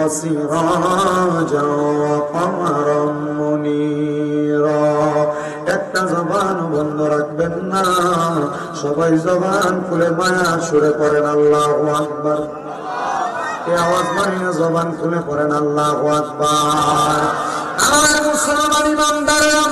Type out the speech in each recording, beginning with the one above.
وسراجا وقمرا منيرا একটা জবান বন্ধ রাখবেন না সবাই জবান খুলে মায়ার সুরে পড়েন আল্লাহু আকবার এই আওয়াজ মানিয়ে জবান খুলে পড়েন আল্লাহু আকবার আমার মুসলমান ইমানদাররা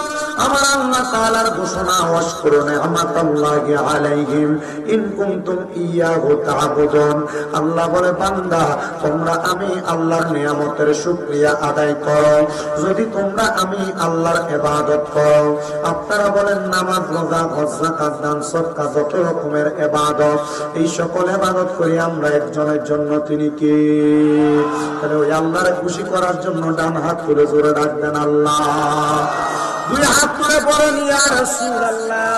আমার আল্লাহ তাআলার ঘোষণা ওয়াশকুরু নি'মাতাল্লাহি আলাইহিম ইন কুনতুম ইয়াহু তা'বুদুন আল্লাহ বলে বান্দা তোমরা আমি আল্লাহর নিয়ামতের শুকরিয়া আদায় করো যদি তোমরা আমি আল্লাহর ইবাদত করো আপনারা বলেন নামাজ রোজা হজ যাকাত দান সদকা যত রকমের ইবাদত এই সকল ইবাদত করি আমরা একজনের জন্য তিনি কে তাহলে ওই আল্লাহর খুশি করার জন্য ডান হাত তুলে জোরে রাখবেন আল্লাহ দুই হাত তুলে পড়েন ইয়া রাসূলুল্লাহ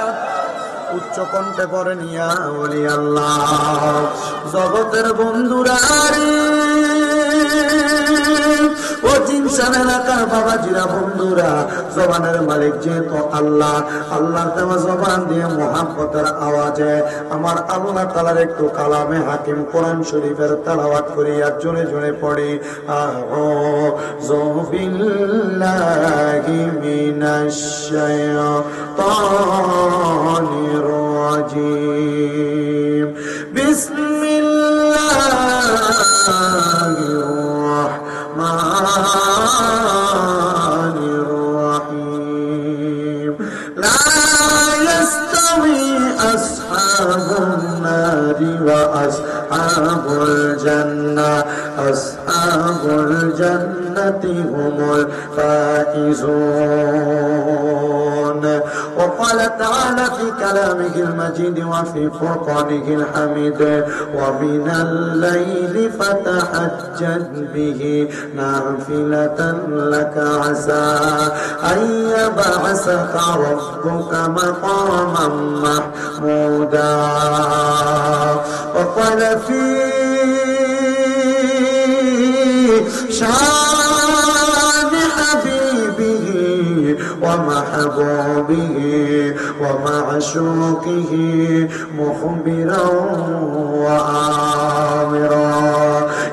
উচ্চ কণ্ঠে পড়েন ইয়া ওলি আল্লাহ জগতের বন্ধুরা ও জিনসান এলাকার বাবাজিরা বন্ধুরা জবানের মালিক যেহেতু আল্লাহ আল্লাহর দেওয়া জবান দিয়ে মুহাব্বতের আওয়াজে আমার আল্লাহ তাআলার একটু কালামে হাকিম কোরআন শরীফের তেলাওয়াত করি আর জোরে জোরে পড়ি আউযু বিল্লাহি মিনাশ শাইতানির রাজীম বিসমিল্লাহির الرحمن الرحيم لا يستوي أصحاب النار وأصحاب الجنة أصحاب الجنة هم الفائزون وقال تعالى في كلامه المجيد وفي فرقانه الحميد ومن الليل فتهجد به نافلة لك عسى أن يبعثك ربك مقاما محمودا وقال في شان حبيبه ومحبوبه ومعشوقه مخبرا وآمرا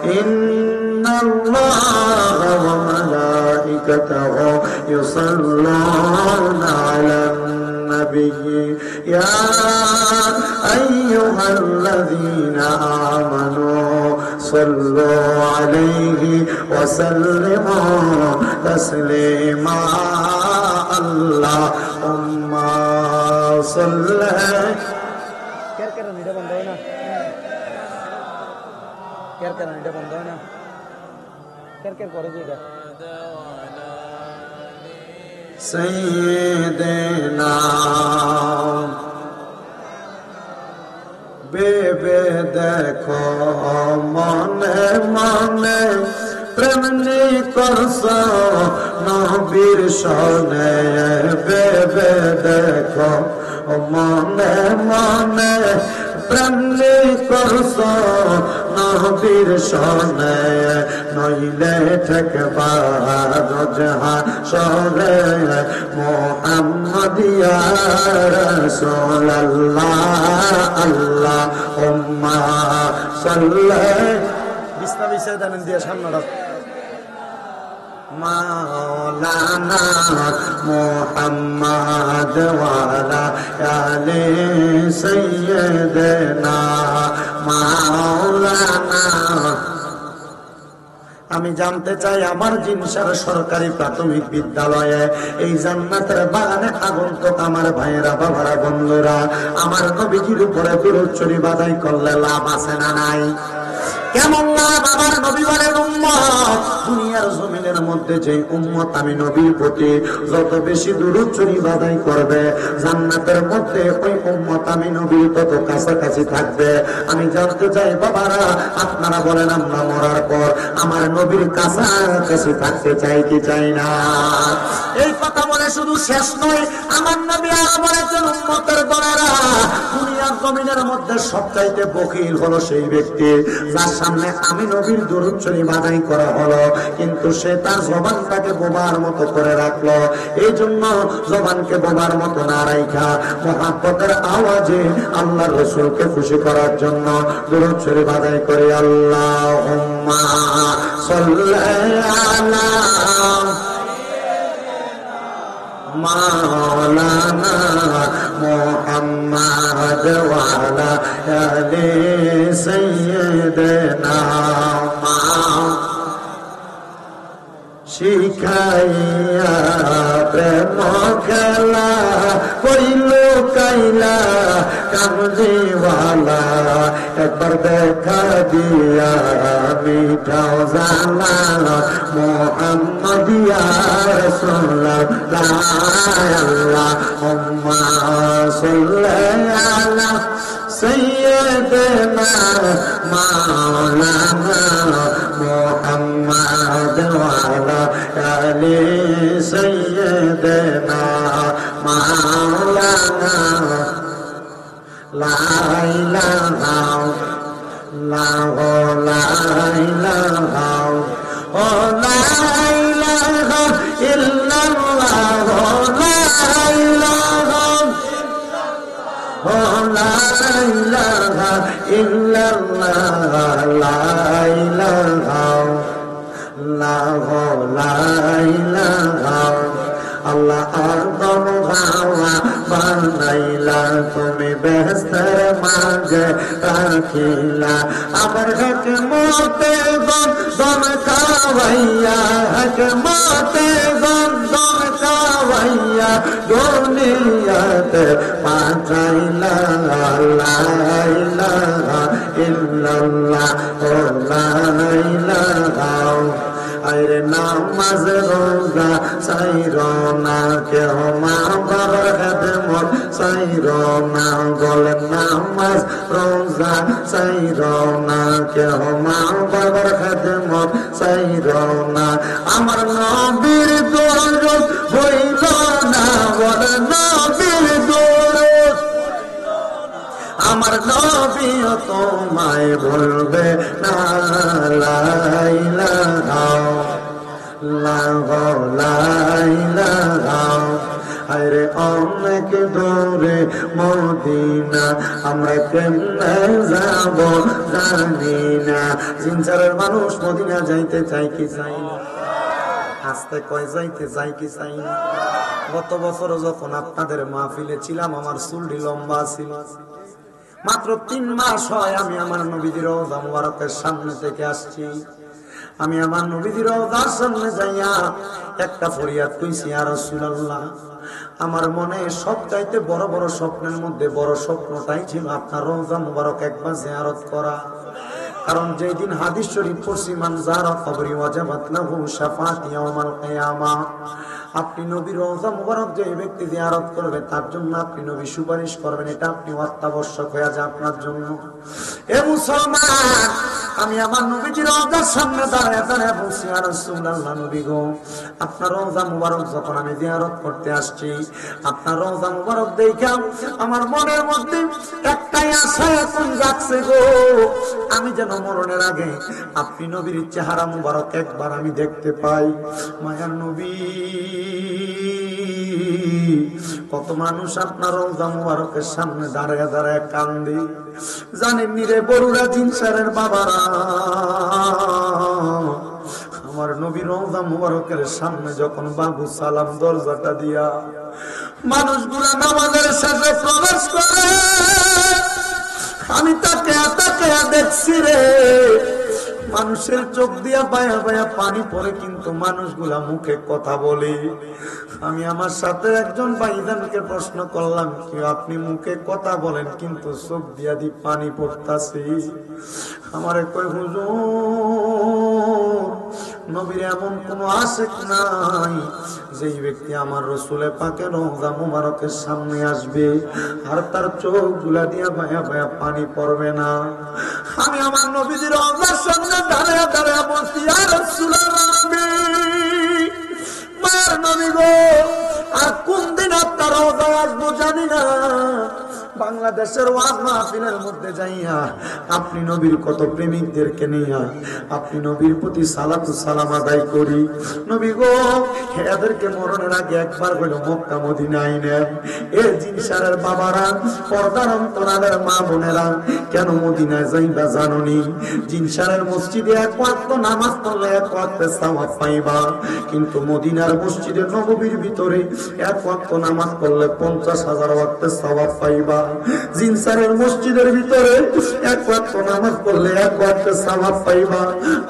إن الله وملائكته يصلون على النبي يا أيها الذين آمنوا صلوا عليه وسلموا تسليما اللهم صل سيدنا বেবে দেখো মনে মনে প্রেমনি করছ নবীর সনে বেবে দেখো মনে মনে প্রেমনি করছ নবীর সনে নইলে ঠেকবা রোজহার সরে মুহাম্মাদিয়া রাসূলুল্লাহ আল্লাহুম্মা সাল্লি বিসমি সাইদান দিয়ে সামনে রাখ মাওলানা মুহাম্মদ ওয়া আলা আলি সাইয়্যিদিনা মাওলানা আমি জানতে চাই আমার জিনসার সরকারি প্রাথমিক বিদ্যালয়ে এই জান্নাতের বাগানে আগন্তুক আমার ভাইয়েরা বাবারা বন্ধুরা আমার নবীজির উপরে দুরূদ শরীফ আদায় করলে লাভ আছে না নাই কেমন লাভ আমার নবী বলেন উম্মত দুনিয়ার জমিনের মধ্যে যে উম্মত আমি নবীর প্রতি যত বেশি দুরূদ শরীফ আদায় করবে জান্নাতের মধ্যে ওই উম্মত আমি নবীর তত কাছাকাছি থাকবে আমি জানতে চাই বাবারা আপনারা বলেন আমরা মরার পর আমার নবীর কাছাকাছি থাকতে চাই কি চাই না এই কথা বলে শুধু শেষ নয় আমার নবী আরো বলেছেন উম্মতের দলেরা দুনিয়ার জমিনের মধ্যে সবচাইতে বখিল হলো সেই ব্যক্তি যার সামনে আমি নবীর দরুদ শরীফ আদায় করা হলো, কিন্তু সে তার জবানটাকে বোবার মতো করে রাখলো। এই জন্য জবানকে বোবার মতো না রাখা মুহাব্বতের আওয়াজে আল্লাহর রাসূলকে খুশি করার জন্য দরুদ শরীফ আদায় করে আল্লাহুম্মা সাল্লি আলা মাওলানা মুহাম্মাদ ওয়া আলা আলি সাইয়্যিদিনা শিখাইয়া প্রেম খেলা কইল কাইলা কামজিওয়ালা একবার দেখা দিয়া মিঠাও জানা মুহাম্মদ ইয়া রাসূলুল্লাহ আল্লাহুম্মা সাল্লি আলা সাইয়্যিদিনা মাওলানা মুহাম্মদ ওয়া আলা আলি সাইয়্যিদিনা মাওলানা লা ইলাহা ইল্লাল্লাহ ও লা ইলাহা ইল্লাল্লাহ লা ইলাহা লা ইলাহা ইল্লাল্লাহ লা ইলাহা আল্লাহ আদম হাওয়া বানাইলা তুমি বেহেশতের মাঝে রাখিলা আবার হিকমতে গম খাওয়াইয়া হিকমতে গম খাওয়াইয়া দুনিয়াতে পাঠাইলা লা ইলাহা ইল্লাল্লাহ লা ইলাহা আরে নামাজ রোজা চাইরো না কেহ মা বাবার খেদমত চাইরো না বলে নামাজ রোজা চাইরো না কেহ মা বাবার খেদমত চাইরো না আমার নবীর দরদ হইল না বলে নবীর দরদ আমার নবীও তোমায় বলবে না লা ইলাহা ইল্লাল্লাহ আরে অনেক দূরে মদিনা আমরা কেমনে যাব জানি না জিনসারের মানুষ মদিনা যাইতে চাই কি চাই না আস্তে কয় যাইতে চাই কি চাই না গত বছর যখন আপনাদের মাহফিলে ছিলাম আমার চুলটি লম্বা ছিল মাত্র 3 মাস হয় আমি আমার নবীজির রওজা মুবারকের সামনে থেকে আসছি আমি আমার নবীজির রওজার সামনে যাইয়া একটা ফরিয়াদ কইছি ইয়া রাসূলুল্লাহ আমার মনে সবচাইতে বড় বড় স্বপ্নের মধ্যে বড় স্বপ্নটাই ছিল আপনার রওজা মুবারক একবার জিয়ারত করা কারণ যেই দিন হাদিস শরীফ পড়ছি মান যারা কবরি ওয়াজাবাত লাহু শাফাআত ইয়াউমাল কিয়ামা আপনি নবীর রওজা মুবারক যে ব্যক্তি জিয়ারত করবে তার জন্য আপনি নবী সুপারিশ করবেন এটা আপনি অত্যাবশ্যক হয়ে যায় আপনার জন্য এ মুসলমান আমি আমার নবীজির রওজার সামনে দাঁড়ায় দাঁড়ায় বলছি ইয়া রাসূলুল্লাহ নবী গো আপনার রওজা মুবারক যখন আমি জিয়ারত করতে আসছি আপনার রওজা মুবারক দেখে আমার মনের মধ্যে একটাই আশা এখন জাগছে গো আমি যেন মরণের আগে আপনি নবীর চেহারা মুবারক একবার আমি দেখতে পাই মায়ার নবী কত মানুষ আপনার রওজা মুবারকের সামনে দাঁড়ায় দাঁড়ায় কান্দে জানেন নি রে বড়ুরা জিনসারের বাবারা আমার নবী রওজা মুবারকের সামনে যখন বাবু সালাম দরজাটা দিয়া মানুষগুলা নামাজের শেষে প্রবেশ করে আমি তাকে দেখছি রে মানুষের চোখ দিয়া বায়া বায়া পানি পড়ে কিন্তু মানুষগুলা মুখে কথা বলে আমি আমার সাথে একজন ভাইজানকে প্রশ্ন করলাম কি আপনি মুখে কথা বলেন কিন্তু চোখ দিয়া দি পানি পড়তাছে আমারে কই হুজুর নবীর এমন কোন আশিক নাই যেই ব্যক্তি আমার রাসূল পাকের রওজা মুবারকের সামনে আসবে আর তার চোখগুলা দিয়া বায়া বায়া পানি পড়বে না আমি আমার নবীর রওজার সামনে দাঁড়ায় দাঁড়ায় বলছি ইয়া রাসূলুল্লাহ মার নবী গো আর কোন দিন আপনার রওজায় আসবো জানি না বাংলাদেশের ওয়াজ মাহফিলের মধ্যে যাইয়া আপনি নবীর কত প্রেমিকদেরকে নিয়া আপনি নবীর প্রতি সালাতু সালাম আদায় করি। নবী গো, এদেরকে মরণের আগে একবার হলো মক্কা মদিনায় নেন। এ জিনসারের বাবারা, পর্দার অন্তরালের মা বোনেরা, কেন মদিনায় যাইবা জাননি? জিনসারের মসজিদে এক ওয়াক্ত নামাজ পড়লে এক ওয়াক্তে সওয়াব পাইবা, কিন্তু মদিনার মসজিদে নববীর ভিতরে এক ওয়াক্ত নামাজ পড়লে 50,000 ওয়াক্তে সওয়াব পাইবা। জিনসারের মসজিদের ভিতরে এক ওয়াক্ত নামাজ পড়লে এক ওয়াক্তে সওয়াব পাইবা।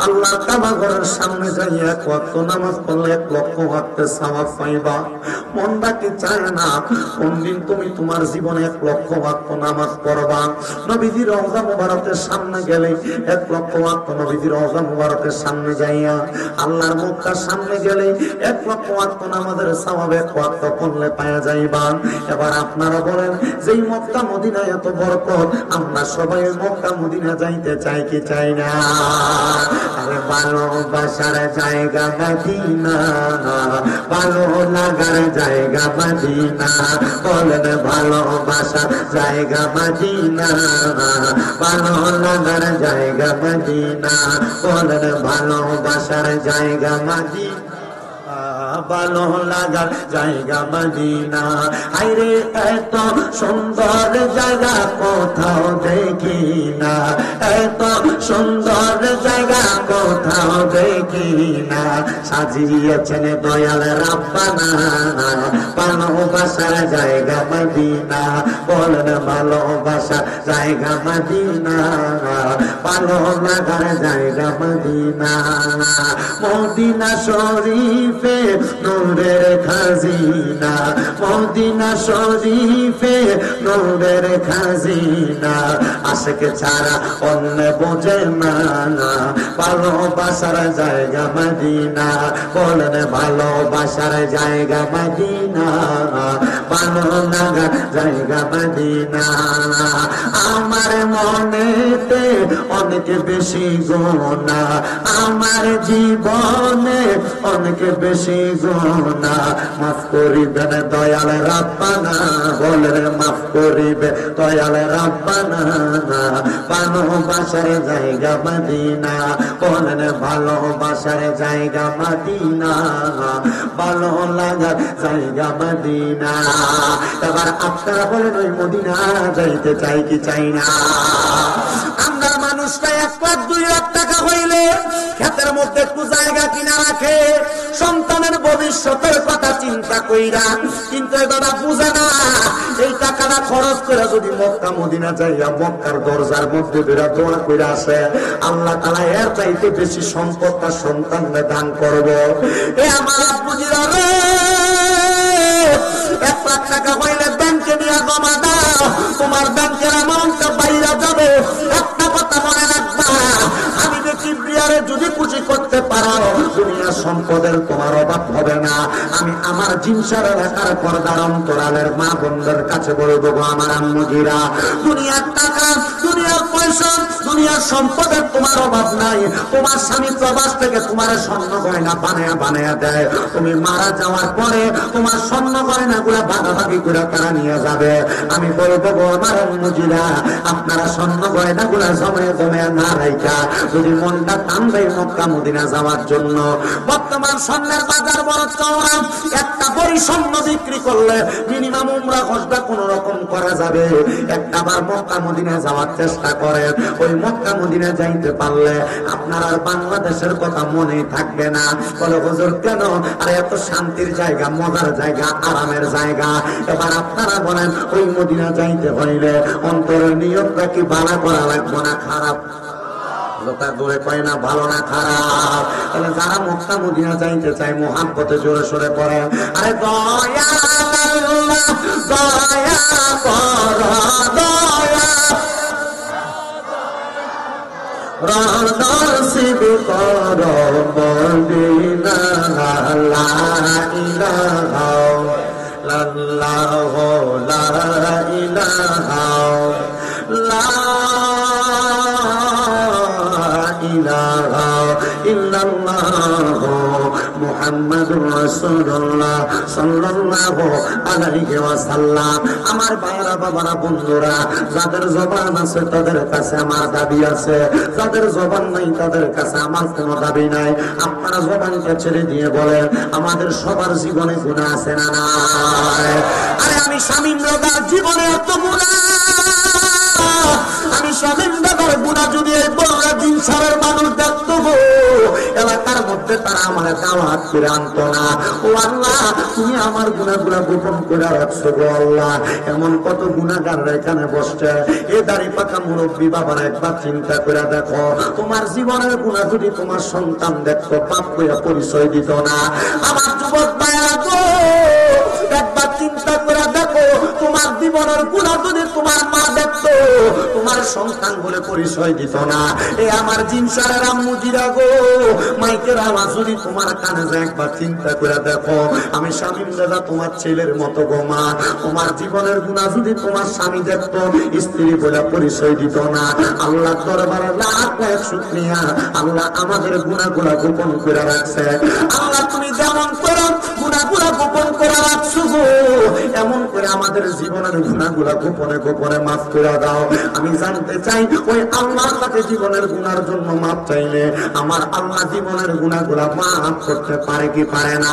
আল্লাহ কাবা ঘরের সামনে যাই এক ওয়াক্ত নামাজ পড়লে 1 লক্ষ ওয়াক্তে সওয়াব পাইবা। মনটা কি চায় না কোন দিন তুমি তোমার জীবনে 1 লক্ষ ওয়াক্ত নামাজ পড়বা? নবীজির রওজা মুবারকের সামনে গেলে 1 লক্ষ ওয়াক্ত নবীজির রওজা মুবারকের সামনে যাইয়া আল্লাহর মুখটার সামনে গেলে 1 লক্ষ ওয়াক্ত নামাজের সওয়াব 1 ওয়াক্ত পড়লে পাওয়া যাইবা। এবার আপনারা বলেন, যেই মক্কা মদিনা এত বরকত, আমরা সবাই মক্কা মদিনা যাইতে চাই কি চাই না? আরে ভালোবাসার জায়গা মদিনা, ভালো লাগার জায়গা মদিনা, বলেন ভালোবাসার জায়গা মদিনা, ভালো লাগার জায়গা মদিনা, বলেন ভালোবাসার জায়গা মদিনা, ভালো লাগার জায়গা মদিনা। আইরে এত সুন্দর জায়গা কোথাও দেখি না, এত সুন্দর জায়গা কোথাও দেখি না, সাজিয়েছেন দয়াল রাব্বানা, ভালোবাসার জায়গা মদিনা, বলেন ভালোবাসার জায়গা মদিনা, ভালো লাগার জায়গা মদিনা। মদিনা শরীফে নূরের খাজিনা, মদিনা শরীফে নূরের খাজিনা, আশিক ছাড়া অন্য বোঝে না, ভালোবাসার জায়গা মদিনা, বলেন ভালোবাসার জায়গা মদিনা, ভালো লাগার জায়গা মদিনা। আমার মনেতে অনেক বেশি গুনাহ, আমার জীবনে অনেক বেশি গুনাহ, মাফ করিবেন দয়াল রাব্বানা, বলেন মাফ করিবে দয়াল রাব্বানা, ভালোবাসার জায়গা মদিনা, বলেন ভালোবাসার জায়গা মদিনা, ভালো লাগার জায়গা মদিনা। এবার আপনারা বলেন, ওই মদিনা যাইতে চাই কি চাই না? আমরা মানুষটা 1 লাখ 2 লাখ টাকা হইলে ক্ষেতের মধ্যে একটু জায়গা কিনা রাখে সন্তানের ভবিষ্যতের কথা চিন্তা কইরা, কিন্তু দাদা বুঝে না এই টাকাটা খরচ করে যদি মক্কা মদিনা যাইয়া মক্কার দরজার মধ্যে বেরা দোয়া কইরা আসে, আল্লাহ তাআলা এর চাইতে বেশি সম্পদ তার সন্তানকে দান করবে। এ আমার বুঝিরা রে, 1 লাখ টাকা হইলে ব্যাংকে নিয়ে জমা দাও, তোমার ব্যাংকের অ্যামাউন্টটা বাইরে যাবে। একটা কথা মনে রাখবা, আমি দেখি বিয়ারে যদি খুশি করতে পারো, দুনিয়ার সম্পদের তোমার অভাব হবে না। আমি আমার জিনসার এলাকার পর্দার অন্তরালের মা বোনদের কাছে বলবো, আমার আম্মুজিরা, দুনিয়ার টাকা, দুনিয়ার পয়সা, দুনিয়ার সম্পদের তোমার অভাব নাই। তোমার স্বামী প্রবাস থেকে তোমার স্বর্ণ গয়না বানায়া বানায়া দেয়, তুমি মারা যাওয়ার পরে তোমার স্বর্ণ গয়না গুলা ভাগাভাগি করে তারা নিয়ে যাবে। আমি বলবো আমার আম্মুজিরা, আপনারা স্বর্ণ গয়না গুলা জমে জমে না রাইখা যদি মনটা টান দেয় মক্কা মদিনা যাওয়ার জন্য, বর্তমান স্বর্ণের বাজার বড় চওড়া, একটা বড়ি স্বর্ণ বিক্রি করলে মিনিমাম উমরা খরচটা কোন রকম করা যাবে। একটা বার মক্কা মদিনা যাওয়ার চেষ্টা করেন, ওই মক্কা মদিনা যাইতে পারলে আপনার আর বাংলাদেশের কথা মনে থাকবে না। বলে হুজুর কেন? আর এত শান্তির জায়গা, মজার জায়গা, আরামের জায়গা। এবার আপনারা বলেন, ওই মদিনা যাইতে হইলে অন্তরের নিয়তটা কি ভালো করা লাগবে না খারাপ? লোকা দূরে কয় না ভালো না খারাপ। তাহলে যারা মক্কা মদিনা যাইতে চায় মুহাব্বতে জোরে সোরে পড়ে, আরে দয়া আল্লাহ, দয়া কর, দয়া নসিব কর মদিনা, লা ইলাহা ইল্লাল্লাহ, লা ইলাহা ইল্লাল্লাহ, মুহাম্মাদুর মুহাম্মাদুর রাসূলুল্লাহ সাল্লাল্লাহু আলাইহি ওয়াসাল্লাম। আমার ভাইরা বাবারা বন্ধুরা, যাদের জবান আছে তাদের কাছে আমার দাবি আছে, যাদের জবান নাই তাদের কাছে আমার কোনো দাবি নাই। আপনারা জবানটা ছেড়ে দিয়ে বলেন, আমাদের সবার জীবনে গুনাহ আছে না নাই? আরে আমি শামীম দাদার জীবনে এত গুনাহ, আমি শামীম দাদার গুনাহ যদি এই বড় দিন সারের মানুষ দেখতো গো, এলাকার মধ্যে তারা আমার দাওয়াত করে আনতো না। ও আল্লাহ, তুমি আমার গুনাহগুলো গোপন করে রাখছো গো আল্লাহ। এমন কত গুনাহগাররা এখানে বসছে। এই দাড়ি পাকা মুরব্বী বাবারা একবার চিন্তা করে দেখো, তোমার জীবনের গুনাহ যদি তোমার সন্তান দেখতো, পাপ করে পরিচয় দিত না। আমার যুবক ভাইরা গো, একবার চিন্তা করে দেখো, তোমার জীবনের গুনাহ যদি তোমার মা দেখতো, তোমার সন্তান বলে পরিচয় দিত না। এ আমার জিনসারের আম্মু জিরা গো, মাইকের আওয়াজ যদি তোমার কানে যায়, একবার চিন্তা করে দেখো, আমি শামীম দাদা তোমার ছেলের মতো গো মা। তোমার জীবনের গুনাহ যদি তোমার স্বামী দেখতো, স্ত্রী বলে পরিচয় দিত না। আল্লাহ দরবারে লাখ লাখ শুকরিয়া, আল্লাহ আমাদের গুনাহগুলো গোপন করে রাখছে। আল্লাহ তুমি যেমন করো গুনাহগুলো গোপন করে রাখছো গো, এমন করে আমাদের জীবনের গুনাহগুলো গোপনে গোপনে মাফ করে দাও। আমি জানতে চাই, ওই আল্লাহর কাছে জীবনের গুনার জন্য মাফ চাইলে আমার আল্লাহ জীবনের গুনাহগুলো মাফ করতে পারে কি পারে না?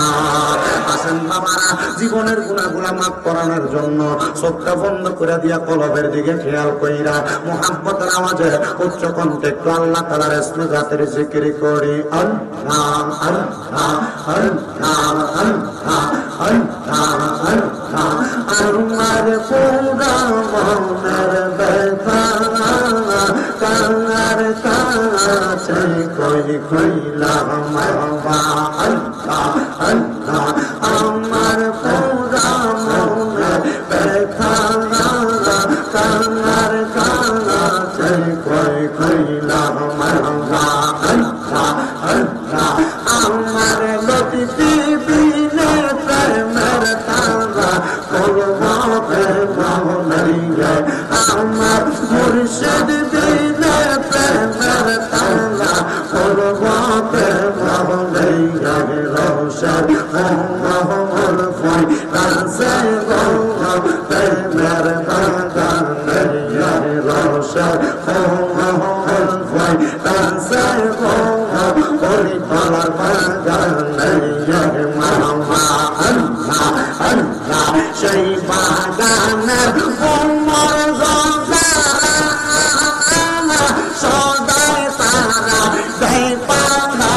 আসেন বাবারা, জীবনের গুনাহগুলো মাফ করানোর জন্য চোখটা বন্ধ করে দিয়া কলবের দিকে খেয়াল কইরা মুহাব্বতের আওয়াজে উচ্চ কণ্ঠে একটু আল্লাহ তাআলার ইসমে জাতের জিকির করি। আল্লাহ আল্লাহ আল্লাহ আল্লাহ আল্লাহ আল্লাহ। আমার পুরা মনের ব্যথা কার কাছে কই কইলাম বাবা। আল্লাহ আল্লাহ। আমার পুরা মনের ব্যথা কার কাছে কই কইলাম বাবা। আল্লাহ আল্লাহ। আমার লতিফি বিনে প্রেমের তারা কলবে মহলিয়া, আমার মুর্শিদ বিনে প্রেমের তারা কলবে মহলিয়া। রওশন মোহাম্মদ ফই কাছে গো প্রেমের বাগানিয়া। রওশন মোহাম্মদ ফই কাছে গো ওই পালার বাগানিয়া। মামা আল্লাহ আল্লাহ। সেই বাগানের কোমর গঙ্গা সদাই তারা দেয় পালা।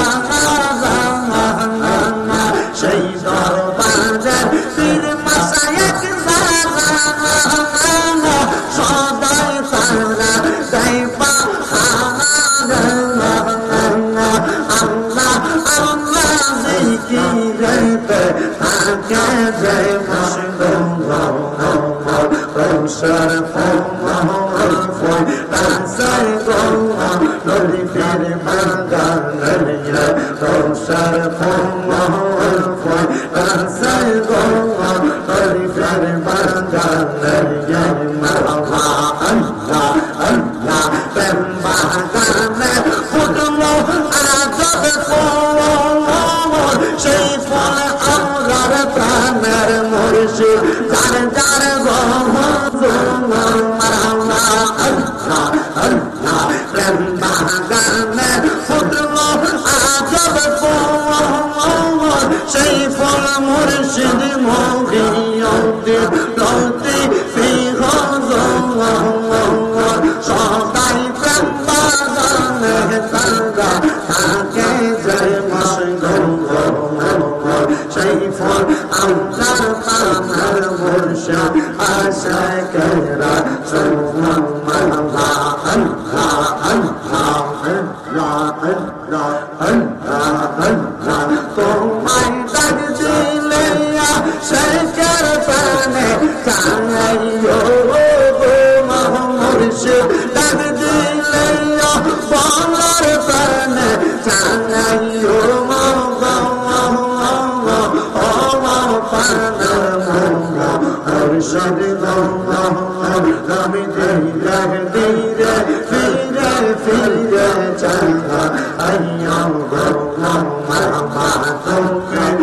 সেই দরবারের পীর মাশায়েখ সদাই তারা দেয় পালা। আল্লাহ আল্লাহ জিকিরেতে থাকে যে মশগুল। রওশন মোহাম্মদ ফই কাছে গো লতিফের বাগানিয়া। রওশন মোহাম্মদ ফই কাছে গো লতিফের বাগানিয়া। মাওলা আল্লাহ আল্লাহ। প্রেম বাগানে ফুটলো আজব ফুল, সেই ফুল আমরার প্রাণের মুর্শিদ যার যার মাওলা আল্লাহ আল্লাহ। প্রেম বাগানে ফুটলো আজব ফুল, সেই ফুল মুর্শিদ মহিউদ্দিন লতিফি সদাই প্রেম বাগানে তারা থাকে যে মশগুল। সেই ফুল আল্লাহ তাআলার মুর্শিদ আশিকেরা সুবহানাল্লাহ। আল্লাহ আল্লাহ আল্লাহ আল্লাহ আল্লাহ। তোমায় ডাক দিলে আশিকের প্রাণে চাইও গো মুর্শিদ। ডাক দিলে বলার প্রাণে চাইও আমি ধীরে ধীরে ফিরে ফিরে চাই আইয়া গো মামা তুমি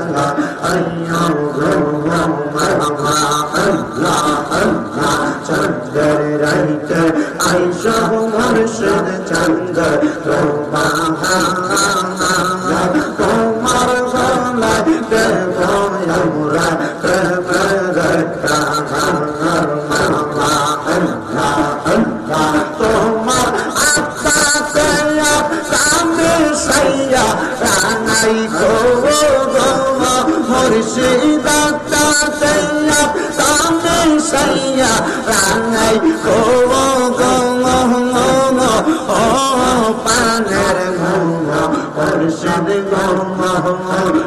চাঙ্গা আইয়া গো মারহাবা আল্লাহ আল্লাহ চন্দ্রের রাইতে আইসা মুর্শিদ চন্দ্র তোমার গলায় দেব আমরা প্রেমের কাহার মারহাবা আল্লাহ আল্লাহ তোমার আত্মাকে সামনে সাইয়া রানাই গো মুর্শিদ আত্মাকে সামনে সাইয়া রানাই গো পানের ঘুমা মুর্শিদ ঘুমা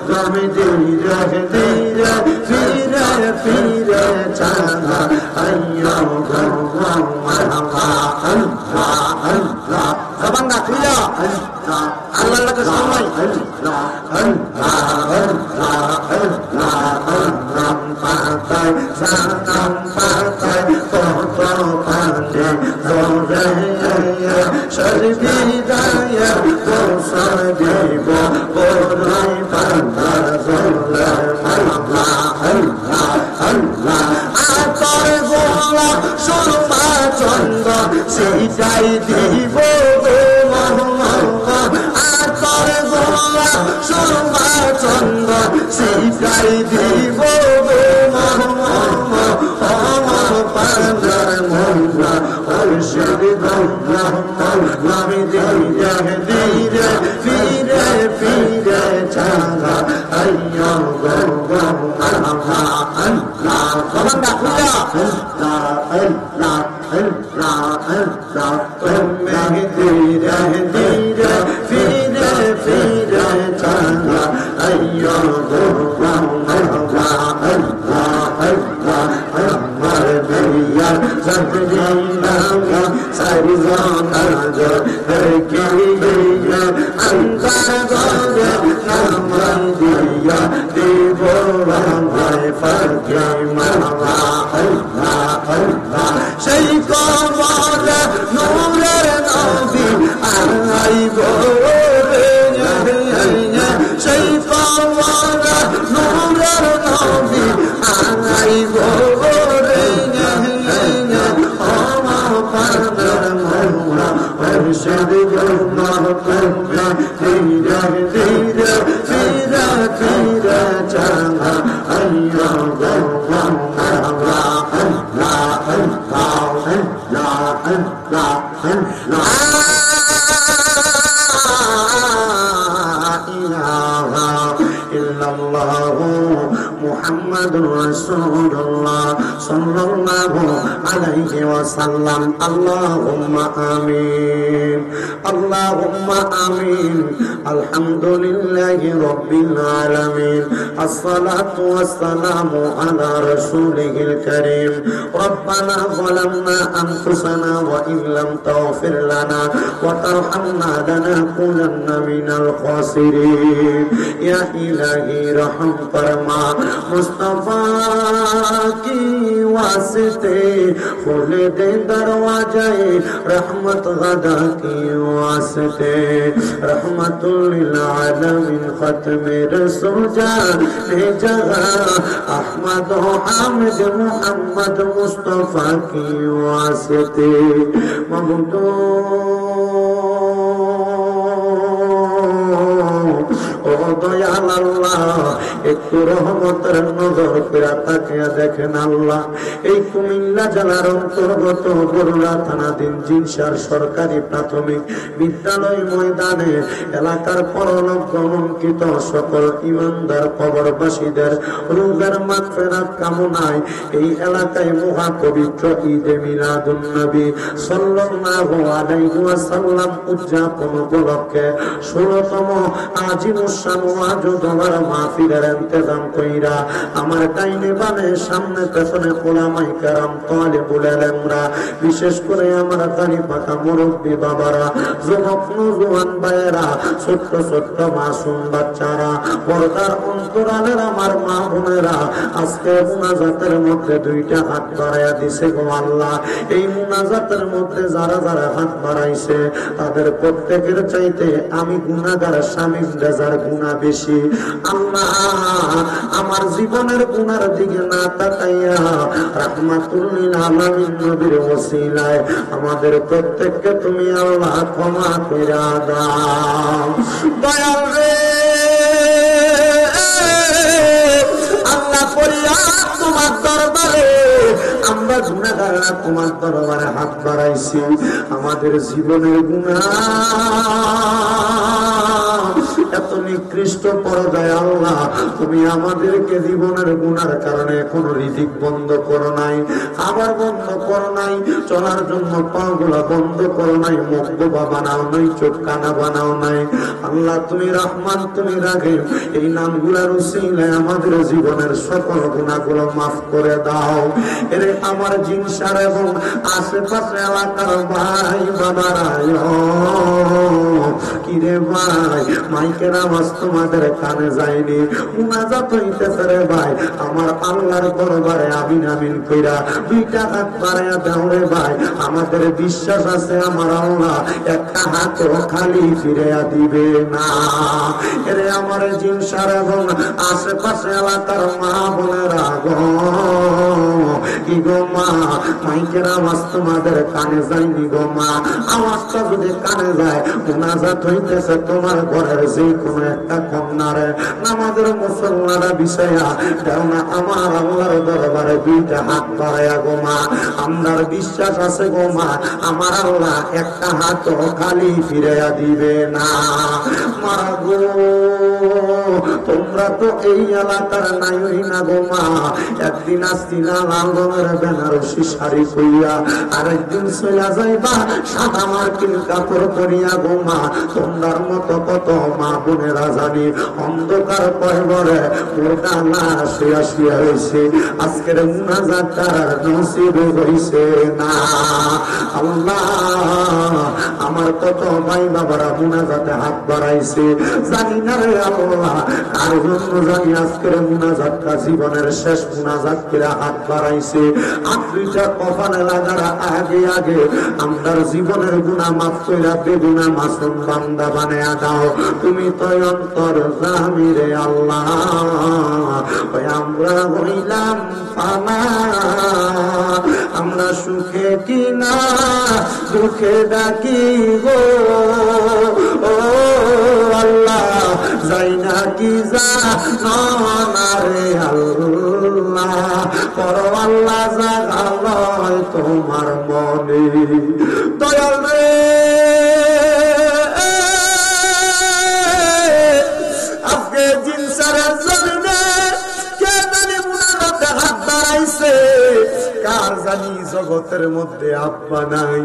তুমি ধীরে ধীরে ফিরে ফিরে চাঁদা আইয়া ঘুমা মারহাবা আল্লাহ আল্লাহ জবানটা খুলে আল্লাহকে সময় আল্লাহ আল্লাহ আল্লাহ আল্লাহ আল্লাহ পাতায় সানাম পাতায় কত পানে দোরে শরীফি দায়ে গোসল দিব বড়াই বান্দার দোলে মারহাবা আল্লাহ আল্লাহ আতর গোলা সুরমা চন্দন সেটাই দিব গো মোহাম্মদ আতর গোলা সুরমা চন্দন সেটাই দিব গো মোহাম্মদ আমার পান্দার মোহনা মুর্শিদ মোহাম্মদ আমি ধীরে ধীরে ফিরে ফিরে চাঁদা আইয়া গো মারহাবা আল্লাহ জবানটা খুলে আল্লাহ আল্লাহ আল্লাহ আল্লাহ তুমি ধীরে ধীরে ফিরে ফিরে চাঁদা আইয়া গো মারহাবা আল্লাহ আল্লাহ আমার দুনিয়ার সবজিনা সারি জানাজ দেখি গিয়া আন্তার গরে নাম দিয়া দেব ভাই ফারকে মারহাবা আল্লাহ আল্লাহ সেই কমল নূরের নবী আইব সেই কমল নূরের নবী আইব মুর্শিদ ঘুমা ধীরে ধীরে ফিরে ফিরে চাঁদা আইয়া গো মারহাবা আল্লাহ আল্লাহ আল্লাহ আল্লাহ আল্লাহ ইলাহা ইল্লাল্লাহু মুহাম্মাদুর রাসূলুল্লাহ সাল্লাল্লাহু আলাইহি ওয়াসাল্লাম আল্লাহুম্মা আমিন আল্লাহুম্মা আমিন আলহামদুলিল্লাহি রাব্বিল আলামিন আসসালাতু ওয়াসসালামু আলা রাসূলিল কারীম রব্বানা যালামনা আনফুসানা ওয়া ইন লাম তাগফির লানা ওয়া তারহামনা লানাকুনান্না মিনাল খাসিরিন ইয়া ইলাহি রহম ফরমা मुस्तफा की वास्ते खोल दे दरवाज़े रहमत गदा की वास्ते रहमतुल लिल आलमीन खत्मे रसूल जाने जगह अहमद हामिद मुहम्मद मुस्तफा की वास्ते मबदू ও দয়াল আল্লাহ একটু রহমতের নজর করে তাকিয়ে দেখেন আল্লাহ এই কুমিল্লা জেলার অন্তর্গত বরুড়া থানাধীন জিনসার সরকারি প্রাথমিক বিদ্যালয় ময়দানে এলাকার পরলোক গমনকৃত সকল ইমানদার কবরবাসীদের রূহের মাগফিরাত কামনায় এই এলাকায় মহা পবিত্র ঈদে মিলাদুন নবী সাল্লাল্লাহু আলাইহি ওয়াসাল্লাম উদযাপন উপলক্ষে 16তম আজিমুসান ওয়াজুদার মাহফিলের ইন্তজাম কইরা আমার ডাইনে বামে সামনে পেছনে উলামায়ে কেরাম তালিবুল ইলমরা বিশেষ করে আমার দাড়ি পাকা মুরব্বি বাবারা যুবক নওজোয়ান ভাইয়েরা ছোট্ট ছোট্ট মাসুম বাচ্চারা পর্দার অন্তরালের আমার মা বোনেরা আজকে মুনাজাতের মধ্যে দুইটা হাত বাড়াইয়া দিছে গো আল্লাহ এই মুনাজাতের মধ্যে যারা যারা হাত বাড়াইছে তাদের প্রত্যেকের চাইতে আমি গুনাহগার স্বামী রেজার গুনাহ বেশি আল্লাহ আমার জীবনের গুনার দিকে না তাকাইয়া রাহমাতুল লিল আলামিন নবীর ওসিলায় আমাদের প্রত্যেককে তুমি আল্লাহ ক্ষমা কইরা দাও। দয়াল রে আল্লাহ করিয়া তোমার দরবারে আমরা গুনাহগাররা তোমার দরবারে হাত বাড়াইছি, আমাদের জীবনের গুনাহ এত নিকৃষ্ট পর্যায়ে আল্লাহ তুমি আমাদেরকে জীবনের গুনার কারণে এখনো রিজিক বন্ধ করো নাই, খাবার বন্ধ করো নাই, চলার জন্য পাগুলা বন্ধ করো নাই, মুখ বোবা বানাও নাই, চোখ কানা বানাও নাই। আল্লাহ তুমি রহমান, তুমি রাহিম, এই নামগুলার উসিলায় আমাদের জীবনের সকল গুনাহগুলো মাফ করে দাও। এরে আমার জিনসার এবং আশেপাশে এলাকার ভাই বাবারা কিরে ভাই মাইকের আওয়াজ তোমাদের কানে যায়নি, মুনাজাত হইতেছে রে ভাই আমার আল্লাহর দরবারে আমিন আমিন কইরা দুইটা হাত বাড়াইয়া দাও রে ভাই। আমাদের বিশ্বাস আছে আমার আল্লাহ একটা হাত খালি ফিরিয়া দিবে না। এরে আমার জিনসার এবং আশেপাশে এলাকার মা বোনেরা গো কি গো মা মাইকের আওয়াজ তোমাদের কানে যায়নি গো মা, আওয়াজটা যদি কানে যায় মুনাজাত হইতেছে তোমার ঘরের যে কোনো একটা কন্যারে নামাজের মুসল্লারা বিষয়া দেও না আমার আল্লাহর দরবারে দুইটা হাত বাড়াইয়া গো মা। আমার বিশ্বাস আছে গো মা আমার আল্লাহ একটা হাত খালি ফিরাইয়া দিবে না। মারা গো তোমরা তো এই এলাকার নাই না গো মা, একদিন আসিনা লাল রঙের বেনারসি শাড়ি পরিয়া, আরেকদিন চলে যাইবা সাদা মার্কিন কাপড় পরিয়া গো মা। তোমরার মতো কত মা বোনেরা জানি অন্ধকার পয়বরে মোটা না শুয়া শুয়া হয়েছে, আজকের মুনাজাত তার নসিব হইছে না। আল্লাহ আমার কত ভাই বাবারা মুনাজাতে হাত বাড়াইছে, জানি না রে আল্লাহ কার জন্য জানি আজকের মুনাজাতটা জীবনের শেষ মুনাজাত করে হাত বাড়াইছে। আফ্রিকা কপালে লাগার আগে আগে আমার জীবনের গুনাহ মাফ কইরা বেগুনা মাসুম বান্দা বানায়া দাও। তুমি তো অন্তর জামি রে আল্লাহ, ওই আমরা হইলাম পানা, আমরা সুখে কিনা দুঃখে ডাকি গো ও আল্লাহ, যাই না কি জানো না রে আল্লাহ, করো আল্লাহ জাগালয় তোমার মনে। দয়াল রে আজকে জিনসারের জমিনে কে জানি মুনাজাতে হাত বাড়াইছে, কার জানি জগতের মধ্যে আব্বা নাই,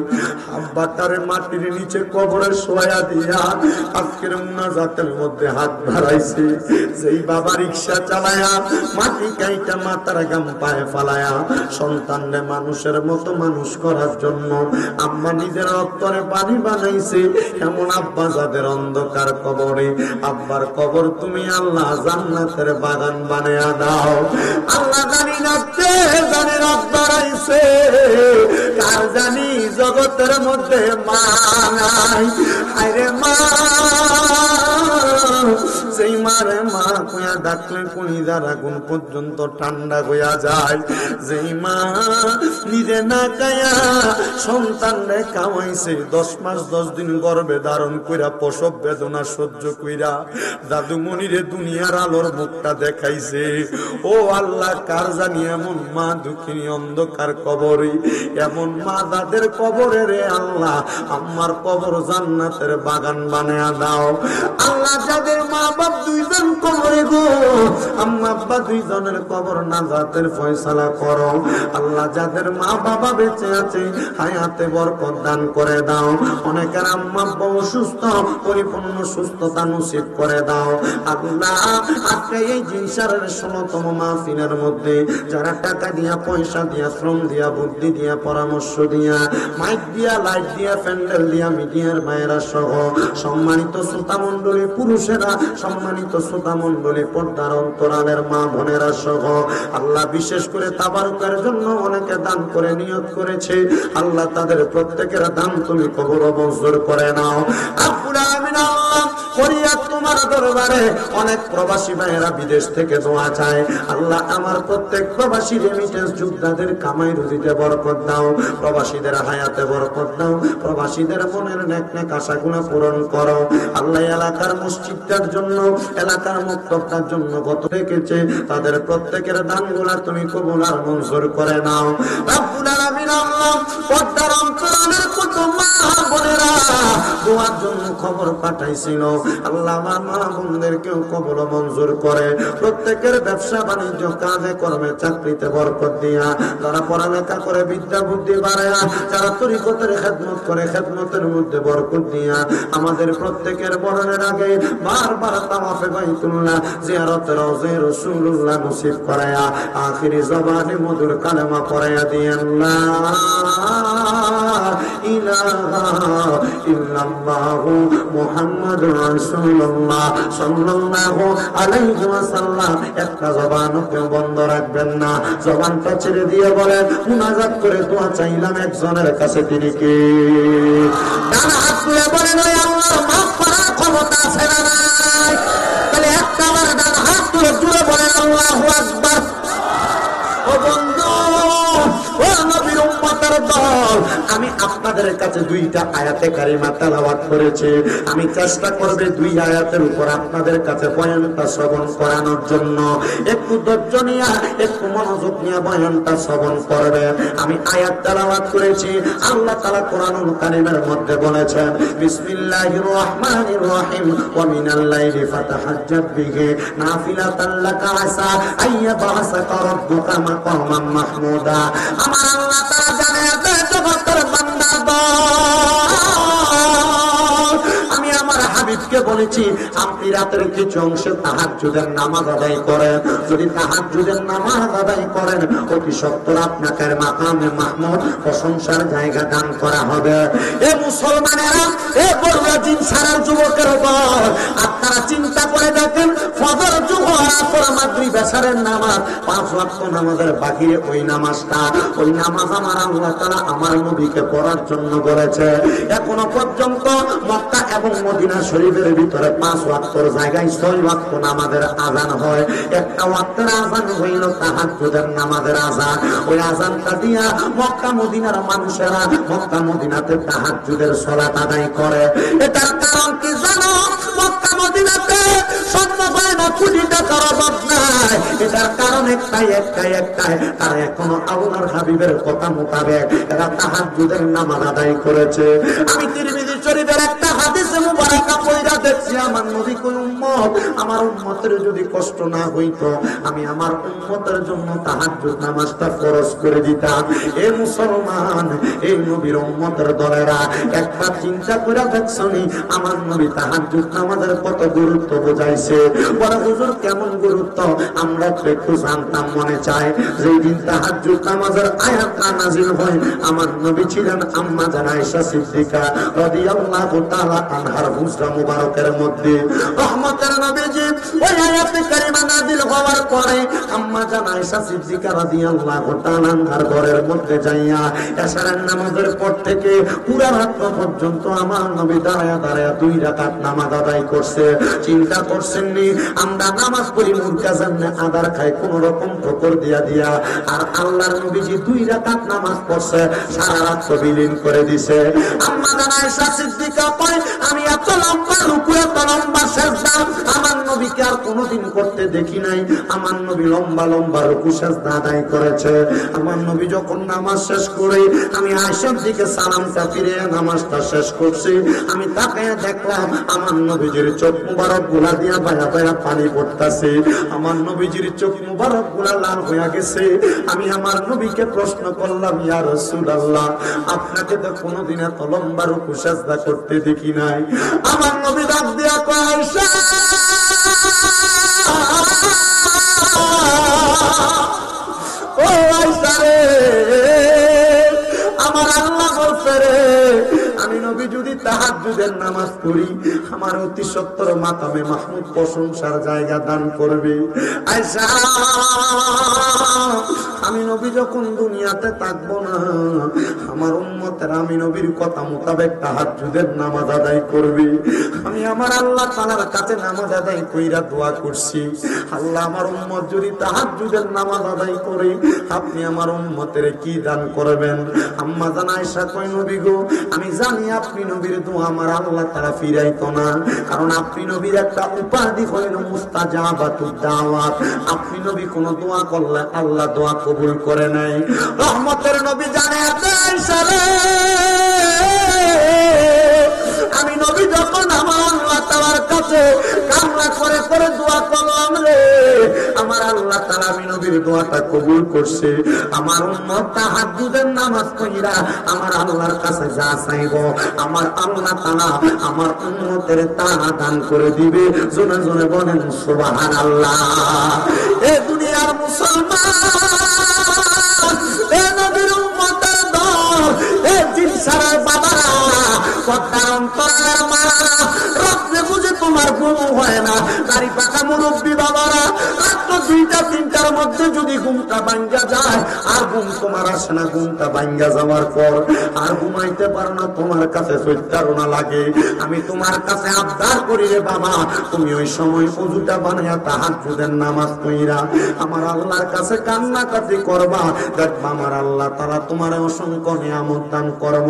আব্বাটারে মাটির নিচে কবরে শোয়া দিয়া আজকের মুনাজাতের মধ্যে হাত বাড়াইছে। যেই বাবা রিক্সা চালায়া মাটি কাইটা মাথার গাম পায়ে ফালায়া সন্তানরে মানুষের মতো মানুষ করার জন্য আম্মা নিজের রক্তরে পানি বানাইছে, এমন আব্বা যাদের অন্ধকার কবরে, আব্বার কবর তুমি আল্লাহ জান্নাতের বাগান বানায়া দাও। আল্লাহ জানি না কে জানি রব বাড়াইছে, কার জানি জগতের মধ্যে মা নাই, আরে মা সেই মারে মা কইয়া ডাকলে কলিজার আগুন পর্যন্ত ঠান্ডা হইয়া যায়, যেই মা নিজে না খায়া সন্তানরে কামাইছে 10 মাস 10 দিন গর্ভে ধারণ কইরা প্রসব বেদনা সহ্য কইরা দাদুমণিরে দুনিয়ার আলোর মুখটা দেখাইছে। ও আল্লাহ কার জানি এমন মা দুঃখিনী অন্ধকার কবরে, এমন মা যাদের কবরে রে আল্লাহ আমার কবর জান্নাতের বাগান বানায়া দাও। আল্লাহ যাদের মা বাপ দুইজন কবরে গো, আম্মা আব্বা দুইজনের কবর নাজাতের ফয়সালা করো। আল্লাহ যাদের মা বাবা বেঁচে আছে হায়াতে বরকত দান করে দাও। অনেকের আম্মা আব্বা অসুস্থ, পরিপূর্ণ সুস্থতা নসিব করে দাও। আল্লাহ আজকে এই জিনসারের 16তম মাহফিলের মধ্যে যারা টাকা দিয়া, পয়সা দিয়া, শ্রম দিয়া, বুদ্ধি দিয়া, পরামর্শ দিয়া, মাইক দিয়া, লাইট দিয়া, প্যান্ডেল দিয়া, মিডিয়ার মায়েরা সহ সম্মানিত শ্রোতা মণ্ডলী পুরুষেরা, সম্মানিত শ্রোতা মণ্ডলী পর্দার অন্তরালের মা বোনেরা সহ আল্লাহ বিশেষ করে তাবারুকের জন্য অনেকে দান করে নিয়ত করেছে, আল্লাহ তাদের প্রত্যেকের দান তুমি কবুল ও মঞ্জুর করে নাও। আল্লাহ ফরিয়াদ তোমার দরবারে। অনেক প্রবাসী ভাইয়েরা বিদেশ থেকে দোয়া চায়, আল্লাহ আমার প্রত্যেক প্রবাসী রেমিটেন্স যোদ্ধাদের কামাই রুজিতে বরকত দাও, প্রবাসীদের হায়াতে বরকত দাও, প্রবাসীদের মনের নেক নেক আশাগুলো পূরণ করো। আল্লাহ এলাকার মসজিদটার জন্য, এলাকার মুক্তবটার জন্য কত রেখেছে, তাদের প্রত্যেকের দানগুলা তুমি কবুল আর মঞ্জুর করে নাও রব্বুল আলামিন। আল্লাহ পর্দার অন্তরালের কত মা বোনেরা দোয়ার জন্য খবর পাঠাইছিল, আল্লাহ আমার মা বোনদেরকেও কবুল মঞ্জুর করে, প্রত্যেকের ব্যবসা বাণিজ্য কাজে কর্মে চাকরিতে বরকত দিয়া, যারা পড়ালেখা করে বিদ্যা বুদ্ধি বাড়ায়া, যারা তরিকতের খেদমত করে খেদমতের মধ্যে বরকত দিয়া, আমাদের প্রত্যেকের মরণের আগে বারবার তাওয়াফে বাইতুল্লাহ জিয়ারতে রওজা রাসূলুল্লাহ নসিব করায়া আখিরি জবানে মধুর কালেমা পড়ায়া দিয়েন লা ইলাহা ইল্লাল্লাহু মুহাম্মাদুর রাসূলুল্লাহ সাল্লাল্লাহু আলাইহি ওয়াসাল্লাম। একটা জবানকে বন্ধ রাখবেন না, জবানটা ছেড়ে দিয়ে বলেন, মুনাজাত করে দোয়া চাইলাম একজনের কাছে, তিনি কে? ডান হাত তুলে বলেন, ওই আল্লাহর মাফ করার ক্ষমতা আছে না নাই? তাহলে একটা বার ডান হাত তুলে জুড়ে বলেন আল্লাহু আকবার। ও বন্ধু, ও নবীর উম্মতের দল, আমি আপনাদের কাছে দুইটা আয়াতে কারিমা তেলাওয়াত করেছি। আমি চেষ্টা করব দুই আয়াতের উপর আপনাদের কাছে বয়ানটা শ্রবণ করানোর জন্য। একটু ধৈর্য নিয়ে, একটু মনোযোগ নিয়ে বয়ানটা শ্রবণ করবে। আমি আয়াত তেলাওয়াত করেছি, আল্লাহ তাআলা কোরআনুল কারীমের মধ্যে বলেছেন, বিসমিল্লাহির রহমানির রহিম, ওয়া মিনাল লাইলি ফাতাহাজ্জাত বিহি নাফিলাতান লাকা আসা আইয়াবাসাকা রাব্বুকা মাকামান মাহমুদা। আমার আল্লাহ তাআলা জানেন জগতের বান্দা আমি আমার হাবিবকে বলেছি, আপনি রাতের কিছু অংশে তাহাজ্জুদের নামাজ আদায় করেন। যদি তাহাজ্জুদের নামাজ আদায় করেন, অতি সত্বর আপনাকে মাকামে মাহমুদ প্রশংসার জায়গা দান করা হবে। এ মুসলমানেরা, এ বড়জিন সারা যুবকের উপর আপনারা চিন্তা করে দেখেন, ফজর, জোহর, আসর, মাগরিব, এশারের নামাজ, 5 ওয়াক্ত নামাজের বাহিরে ওই নামাজটা, ওই নামাজ আমার আল্লাহ তাআলা আমার নবীকে পড়ার জন্য বলেছে। এখনো পর্যন্ত মক্কা এবং মদিনা শরীফের ভিতরে 5 ওয়াক্তর জায়গায় 6 ওয়াক্ত নামাজের আযান হয়। একটা ওয়াক্তের আযান হইল তাহাজ্জুদের নামাজের আযান। ওই আযানটা দিয়া মক্কা মদিনার মানুষেরা মক্কা মদিনাতে তাহাজ্জুদের সালাত আদায় করে। এটার কারণ কি জানো? মক্কা মদিনাতে স্বর্ণ গয়না কোটি টাকার অভাব নাই। এটার কারণ একটাই, তারা এখনো আল্লাহর হাবিবের কথা মোতাবেক এরা তাহাজ্জুদের নামাজ আদায় করেছে। আমি তিরমিজি শরীফের একটা হাদিসে মুবারাকা পড়া দেখছি, আমার নবী কোন উম্মত, আমার উম্মতের যদি কষ্ট না হইতো, আমি আমার উম্মতের জন্য তাহাজ্জুদ নামাজটা ফরজ করে দিতাম। এ মুসলমান, এই নবীর উম্মতের দলেরা, একবার চিন্তা করে দেখছনি আমার নবী তাহাজ্জুদ নামাজের কত গুরুত্ব বোঝাইছে। বড় হুজুর কেমন গুরুত্ব আমরা একটু জানতাম। মনে চায় যেই দিন তাহাজ্জুদ নামাজের আয়াতটা নাযিল হয়, আমার নবী ছিলেন আম্মা জান আয়েশা সিদ্দিকা রাদিয়াল্লাহু তাআলা আনহার হুজরা মুবারকের মধ্যে। রহমতের নবীজি ওই আয়াতে কারিমা নাযিল হওয়ার পরে আম্মা জান আয়েশা সিদ্দিকা রাদিয়াল্লাহু তাআলা আনহার ঘরের মধ্যে যাইয়া এশারের নামাজের পর থেকে পুরা রাত পর্যন্ত আমার নবী দাঁড়ায়া দাঁড়ায়া 2 রাকাত নামাজ আদায় করছে। চিন্তা করছেন নি আমরা নামাজ পড়ি মুরগা জান্নে আদার খাই কোন রকম ঠোকর দিয়া দিয়া, আর আল্লাহর নবীজি 2 রাকাত নামাজ পড়ছে, সারা রাত বিলীন করে দিছে। আম্মা জান আয়েশা সিদ্দিকা কয়, আমি এত লম্বা রুকু, এত লম্বা সিজদা আমার নবীকে আর কোনোদিন করতে দেখি নাই। আমার নবী লম্বা লম্বা রুকু সিজদা আদায় করেছে। আমার নবী যখন নামাজ শেষ করে আমি আয়েশার দিকে সালামটা ফিরে নামাজটা শেষ করছি, আমি তাকায়া দেখলাম আমার নবীজির চোখ মুবারক গুলা দিয়া বায়া বায়া পানি পড়তাছে। আমার নবীজির চোখ মুবারক গুলা লাল হয়ে গেছে। আমি আমার নবীকে প্রশ্ন করলাম, ইয়া রাসূলুল্লাহ, আপনাকে তো কোনোদিন এত লম্বা রুকু সিজদা করতে দেখি নাই। আমার নবী ডাক দিয়া কয়, আয়েশা, ও আয়েশা রে, আমার আল্লাহ বলছে রে, আমি নবী যদি তাহাজ্জুদের নামাজ পড়ি আমার অতি সত্তর মাকামে মাহমুদ প্রশংসার জায়গা দান করবে। আয়েশা আমি নবী যখন দুনিয়াতে থাকবো না আমার উম্মতের আমি নবীর কথা মোতাবেক তাহাজ্জুদের নামাজ আদায় করবে। আমি আমার আল্লাহ তাআলার কাছে নামাজ আদায় কইরা দোয়া করছি, আল্লাহ আমার উম্মত যদি তাহাজ্জুদের নামাজ আদায় করে আপনি আমার উম্মতের কি দান করবেন? আম্মা জান আয়েশা কই নবী গো আমি জানি আপনি নবীর দোয়া আমার আল্লাহ তাআলা ফিরাইতো না, কারণ আপনি নবীর একটা উপাধি হইল মুস্তাজাবাতুদ দাওয়াত। আপনি নবী কোন দোয়া করলে আল্লাহ দোয়া কবুল করে নাই। রহমতের নবী জানে আয়েশা রে আমি নবী যখন আমার আল্লাহ তাআলার কাছে কান্না করে করে দোয়া করলাম রে আমার আল্লাহ তাআলা আমি নবীর দোয়াটা কবুল করছে। আমার উম্মত তাহাজ্জুদের নামাজ পড়িরা আমার আল্লাহর কাছে যা চাইবো আমার আল্লাহ তাআলা আমার উম্মতের তা দান করে দিবে। জোরে জোরে বলেন সুবহানাল্লাহ। এ দুনিয়ার মুসলমান এ নবীর উম্মতের দল এ জিনসারার বাবারা পদ্মার অন্তরার মারা রাত্রে বুঝে তোমার ঘুম হয় না, দাড়ি পাকা মুরব্বী বাবারা রাত্র 2টা 3টার মধ্যে যদি ঘুমটা ভাঙ্গা যায় আর ঘুম তোমার আসে না, ঘুমটা ভাঙ্গা যাওয়ার পর আর ঘুমাইতে পারো না, তোমার কাছে চৈতারণা লাগে। আমি তোমার কাছে আবদার করি রে বাবা তুমি ওই সময় ওযুটা বানায়া তাহাজ্জুদের নামাজ পড়িরা আমার আল্লাহর কাছে কান্নাকাটি করবা, দেখবা আমার আল্লাহ তাআলা তোমার অসংখ্য নিয়ামত দান করব।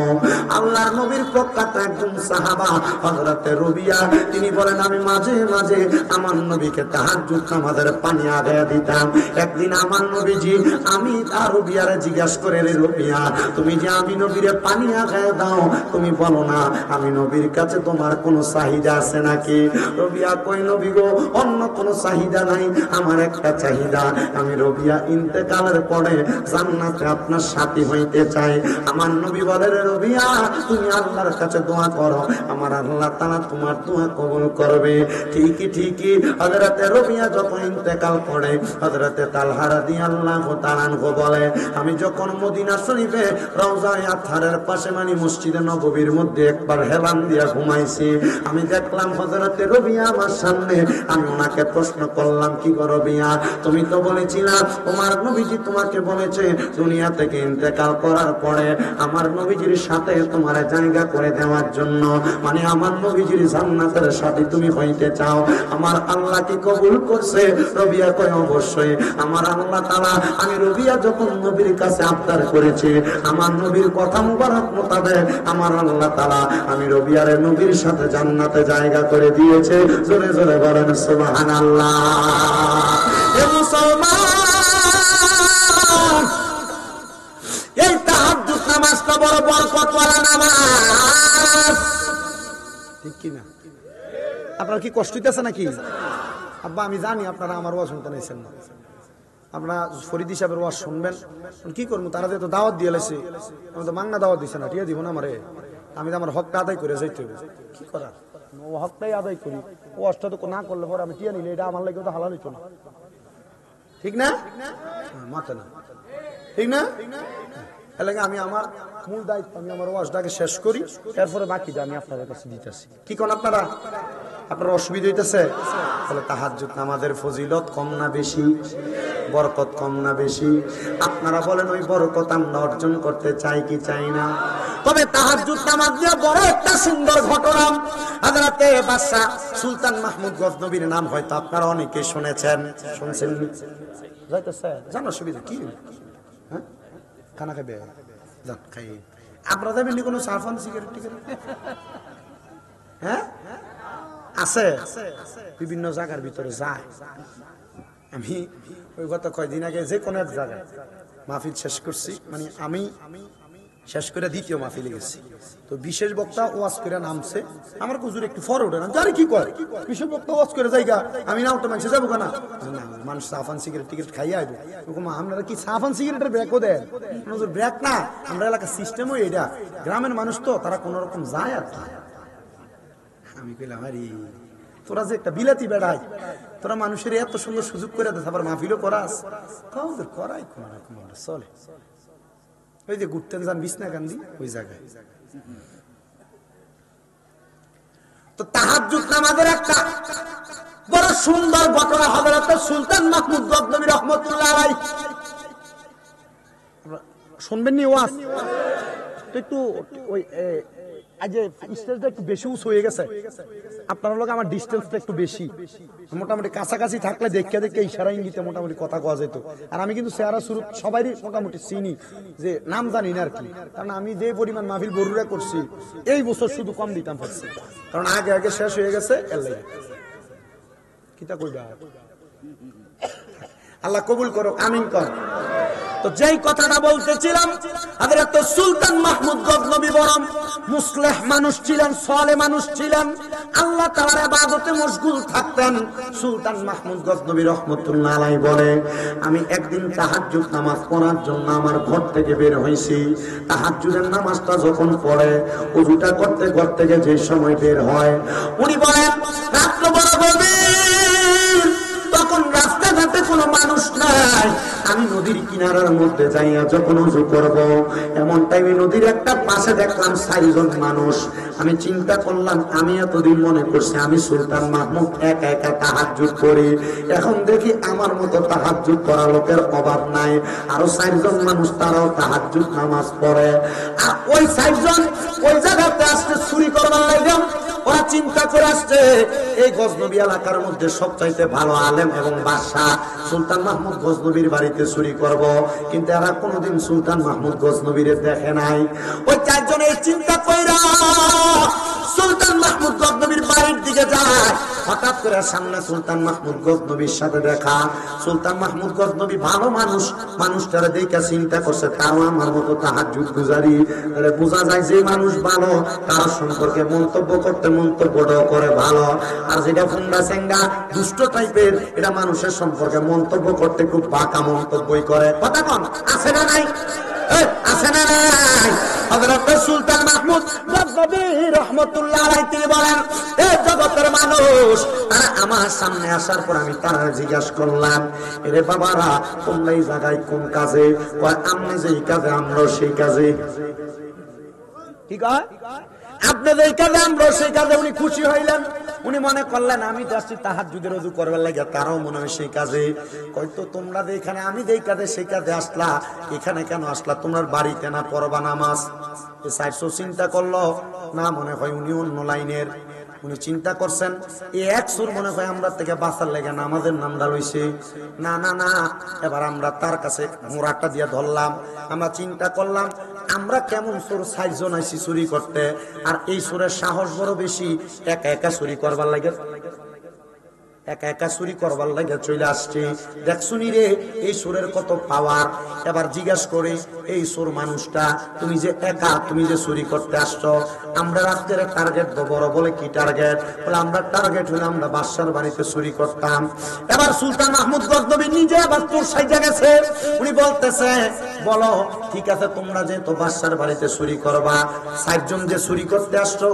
আল্লাহর নবীর প্রখ্যাত একজন সাহাবা হযরতে রবিয়া তিনি বলেন আমি মাঝে মাঝে আমার নবীকে তাহাজ্জুদ নামাজের পানি আগায়া দিতাম। একদিন আমার নবীজি আমি আর রবিয়ারে জিজ্ঞাসা করে রে রবিয়া তুমি যে আমি নবীরে পানি আগায়া দাও তুমি বলো না আমি নবীর কাছে তোমার কোনো চাহিদা আছে নাকি? রবিয়া কই নবী গো অন্য কোনো চাহিদা নাই, আমার একটা চাহিদা আমি রবিয়া ইন্তেকালের পরে জান্নাতে আপনার সাথী হইতে চাই। আমার নবী বলে রে রবিয়া তুমি আল্লাহর কাছে দোয়া করো আমার আল্লাহ তাআলা তোমার দোয়া কবুল করবে। ঠিকই ঠিকই হযরতে রবিয়া যখন ইন্তেকাল করে হযরতে তালহা রাদিয়াল্লাহু তাআলা আনহু বলে আমি যখন মদিনা শরীফে রওজায়ে আতহারের পাশে মানে মসজিদে নববীর মধ্যে একবার হেলান দিয়া ঘুমাইছি, আমি দেখলাম হযরতে রবিয়া আমার সামনে। আমি ওনাকে প্রশ্ন করলাম কি গো রবিয়া তুমি তো বলেছিলা তোমার নবীজি তোমাকে বলেছে দুনিয়া থেকে ইন্তেকাল করার পরে আমার নবীজির সাথে তোমার জায়গা করে দেওয়ার জন্য, মানে আমার নবীজির জান্নাতের সাথে তুমি হইতে চাও, আমার আল্লাহ কি কবুল করছে? রবিয়া কয় অবশ্যই। আমার আল্লাহ তাআলা আমি রবিয়া যখন নবীর কাছে আবদার করেছি আমার নবীর কথা মুবারক মোতাবেক আমার আল্লাহ তাআলা আমি রবিয়ারে নবীর সাথে জান্নাতে জায়গা করে দিয়েছে। জোরে জোরে বলেন সুবহানাল্লাহ। এ মুসলমান এই তাহাজ্জুদ নামাজটা বড় বরকতওয়ালা নামাজ, ঠিক কি না? আপনার কি কষ্ট হইতেছে নাকি? আব্বা আমি জানি আপনারা আমার ওয়াজ শুনতে নাইছেন না, আপনারা ফরিদ সাহেবের ওয়াজ শুনবেন কি করবো? তারা তো দাওয়াত দিয়ে লাইছে, আমি তো মাংনা দাওয়াত দিছে না, ঠিক দিব না আমারে, আমি তো আমার হকটা আদায় করে যাইতে হবে। কি করার হকটাই আদায় করি, ওয়াজটা তো না করলে পরে আমি টিয়া নিলে এটা আমার লাগে তো হালাল হইতো না, ঠিক না? মাথা না ঠিক না? এলাকা আমি আমার মূল দায়িত্ব আমি আমার ওয়াজটাকে শেষ করি, এরপরে বাকিটা আমি আপনাদের কাছে দিতেছি। কি কোন আপনারা আপনার অসুবিধা হইতেছে? তাহলে তাহাজ্জুদ নামাজের ফজিলত কম না বেশি? বরকত কম না বেশি? আপনারা বলেন ওই বরকত আমরা অর্জন করতে চাই কি চাই না? তবে তাহাজ্জুদ নামাজ নিয়ে বড় একটা সুন্দর ঘটনা হযরতে বাদশা সুলতান মাহমুদ গজনবীর নাম হয়তো আপনারা অনেকে শুনেছেন, শুনছেন যাইতেছে জানো সুবিধা কি? হ্যাঁ খানা খাবে যান খাই আপনারা যাবেন কোনো সাফান সিগারেট টিগারেট? হ্যাঁ আছে বিভিন্ন জায়গার ভিতরে যায়। আমি ওই গত কয়দিন আগে যে কোনো এক জায়গায় মাহফিল শেষ করছি, মানে আমি শেষ করে দ্বিতীয় মাহফিলে গেছি, তো বিশেষ বক্তা ওয়াজ করে নামছে, আমার হুজুর একটু ফর ওঠে না, জানি কি করে বিশেষ বক্তা ওয়াজ করে জায়গা আমি না ওটা মানুষে যাবো কেনা? মানুষ সাফান সিগারেট টিকিট খাইয়া আইবো, আপনারা কি সাফান সিগারেটের ব্রেকও দেন? ব্রেক না, আমরা এলাকার সিস্টেমও এটা, গ্রামের মানুষ তো তারা কোন রকম যায় আর কি। আমি কইলাম আরে তোরা যে একটা বিলাতি বেড়াই, তোরা মানুষের এত সুন্দর সুযোগ করে দেয়, আবার মাহফিলও করাস, তোদের করাই কোন রকম চলে। ওই যে ঘুরতেন যান বিছনা কান্দি ওই জায়গায় তো তাহাজ্জুদ নামাজের একটা বড় সুন্দর ঘটনা হযরত সুলতান মাহমুদ গজনবী রাহমাতুল্লাহ আলাইহি শুনবেন নি ওয়াজ একটু ওই আজ স্টেজটা একটু বেশি উঁচু হয়ে গেছে আপনার লোক আমার ডিস্টেন্সটা একটু বেশি মোটামুটি কাছাকাছি থাকলে দেখে দেখে ইশারা ইঙ্গিতে মোটামুটি কথা কওয়া যেত আর আমি কিন্তু চেহারা শুরু সবারই মোটামুটি চিনি যে নাম জানি না আর কি কারণ আমি যে পরিমাণ মাহফিল বরুরা করছি এই বছর শুধু কম দিতাম পারছি কারণ আগে আগে শেষ হয়ে গেছে কিতা কইবা আল্লাহ কবুল করো আমিন কর তো যেই কথাটা বলতেছিলাম হযরত সুলতান মাহমুদ গজনবী বড় মুসলিহ মানুষ ছিলেন সালেহ মানুষ ছিলেন আল্লাহ তাআলার ইবাদতে মশগুল থাকতেন সুলতান মাহমুদ গজনবী রাহমাতুল্লাহ আলাইহি বলে আমি একদিন তাহাজ্জুদ নামাজ পড়ার জন্য আমার ঘর থেকে বের হইছি তাহাজ্জুদের নামাজটা যখন পড়ে ওযুটা করতে করতে যে সময় বের হয় উনি বলেন রাত বড় গভীর তখন রাস্তাঘাটে কোনো মানুষ নাই আমি নদীর কিনারার মধ্যে যাইয়া যখন ওযু করব এমন টাইমে নদীর একটা পাশে দেখলাম 4 জন মানুষ আমি চিন্তা করলাম আমি এতদিন মনে করছি আমি সুলতান মাহমুদ একা একা তাহাজ্জুদ করি এখন দেখি আমার মতো তাহাজ্জুদ করা লোকের অভাব নাই আরো 4 জন মানুষ তারাও তাহাজ্জুদ নামাজ পড়ে আর ওই 4 জন ওই জায়গাতে আসতে চুরি করবার লাগে ওরা চিন্তা করে আসছে এই গজনবী এলাকার মধ্যে সবচাইতে ভালো আলেম এবং বাদশা সুলতান মাহমুদ গজনবীর বাড়িতে চুরি করব কিন্তু এরা কোনোদিন সুলতান মাহমুদ গজনবীরে দেখে নাই ওই 4 জন এই চিন্তা কইরা সুলতান মাহমুদ গজনবীর বাড়ির দিকে যায় হঠাৎ করে সামনে সুলতান মাহমুদ গজনবীর সাথে দেখা সুলতান মাহমুদ গজনবী ভালো মানুষ মানুষটারে দেখে চিন্তা করছে তাও আমার মতো তাহাজ্জুদ গুজারি তাহলে বোঝা যায় যে মানুষ ভালো তার সম্পর্কে মন্তব্য করতে মন্তব্যটাও করে ভালো আর যেটা ফুন্ডা সেঙ্গা দুষ্ট টাইপের এটা মানুষের সম্পর্কে মন্তব্য করতে খুব বাঁকা মন্তব্যই করে কথা কন আছে না নাই আছে না নাই হযরত সুলতান মাহমুদ গজনবী রাহমাতুল্লাহ আলাইহি তিনি বলেন এই জগতের মানুষ তারা আমার সামনে আসার পর আমি তারা জিজ্ঞাসা করলাম এরে বাবারা তোমরা এই জায়গায় কোন কাজে কয় আপনি যেই কাজে আমরা সেই কাজে ঠিক আছে আপনি যেই কাজে আমরা সেই কাজে উনি খুশি হইলেন উনি মনে করলেন আমি যাচ্ছি তাহাজ্জুদের ওযু করবার লাগে তারাও মনে হয় সেই কাজে হয়তো তোমরা এখানে আমি যেই কাজে সেই কাজে আসলা এখানে কেন আসলা তোমার বাড়িতে না পড়বা নামাজ এই সাইডসো চিন্তা করলো না মনে হয় উনি অন্য লাইনের উনি চিন্তা করছেন এই এক সুর মনে হয় আমরা থেকে বাঁচার লেগে নামাজের নামটা লইছে না না না এবার আমরা তার কাছে মোড়াটা দিয়ে ধরলাম আমরা চিন্তা করলাম আমরা কেমন সুর 4 জন আইছি চুরি করতে আর এই সুরের সাহস বড় বেশি একা একা চুরি করবার লাগে একা একা চুরি করবার লাগে চলে আসছে দেখ শুনি রে এই সুরের কত পাওয়ার এবার জিজ্ঞাসা করে এই সুর মানুষটা তুমি যে একা তুমি যে চুরি করতে আসছো আমরা রাত্রে টার্গেট বড় বলে কি টার্গেট বলে আমরা টার্গেট হলে আমরা বাদশার বাড়িতে চুরি করতাম এবার সুলতান মাহমুদ গজনবী নিজে আবার তোর সাইজা গেছে উনি বলতেছে বলো ঠিক আছে তোমরা যে তো বাদশার বাড়িতে চুরি করবা 4 জন যে চুরি করতে আসছো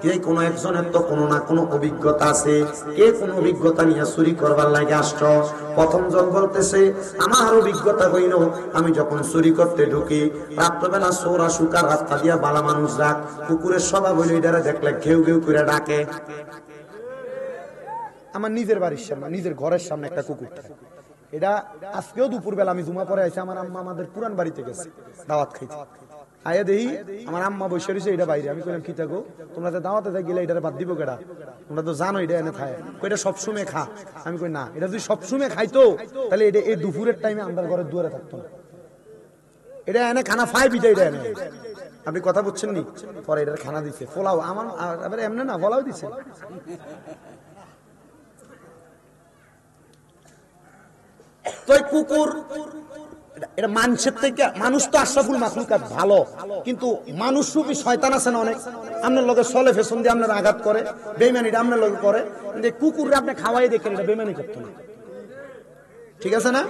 কে কোনো একজনের তো কোনো না কোনো অভিজ্ঞতা আছে কে কোনো অভিজ্ঞতা নিয়ে চুরি করবার লাগে আসছো প্রথম জন বলতেছে আমার অভিজ্ঞতা হইল আমি যখন চুরি করতে ঢুকি রাত্রবেলা সোরা শুকার রাস্তা দিয়া বালা মানুষ যাক কুকুরের স্বভাব হইল এটারে দেখলে ঘেউ ঘেউ করে ডাকে আমার নিজের বাড়ির সামনে নিজের ঘরের সামনে একটা কুকুর থাকে এটা আজকেও দুপুরবেলা আমি জুমা পরে আইছি আমার আম্মা আমাদের পুরান বাড়িতে গেছে দাওয়াত খাইতে আয়া দেই আমার আম্মা বসে রয়েছে এটা বাইরে আমি কইলাম কি থাকো তোমরা তো দাওয়াতে গেলে এটারে বাদ দিব কেডা তোমরা তো জানো এটা এনে খায় এটা সবসময় খা আমি কই না এটা যদি সবসময় খাইতো তাহলে এটা এই দুপুরের টাইমে আমার ঘরের দুয়ারে থাকতো না এটা এনে খানা ফাই বিটা এটা এনে আপনি কথা বুঝছেন নি পরে এটার খানা দিছে পোলাও আমার আবার এমনি না পোলাও দিছে তো কুকুর এটা মানুষের থেকে মানুষ তো আশরাফুল মাখলুকাত ভালো কিন্তু মানুষ রূপী শয়তান আছে না অনেক আপনার লগে চলে ফেশন দিয়ে আপনার আঘাত করে বেইমানিটা আপনার লগে করে কুকুররে আপনি খাওয়াই দেখেন এটা বেইমানি করতো না ঠিক আছে না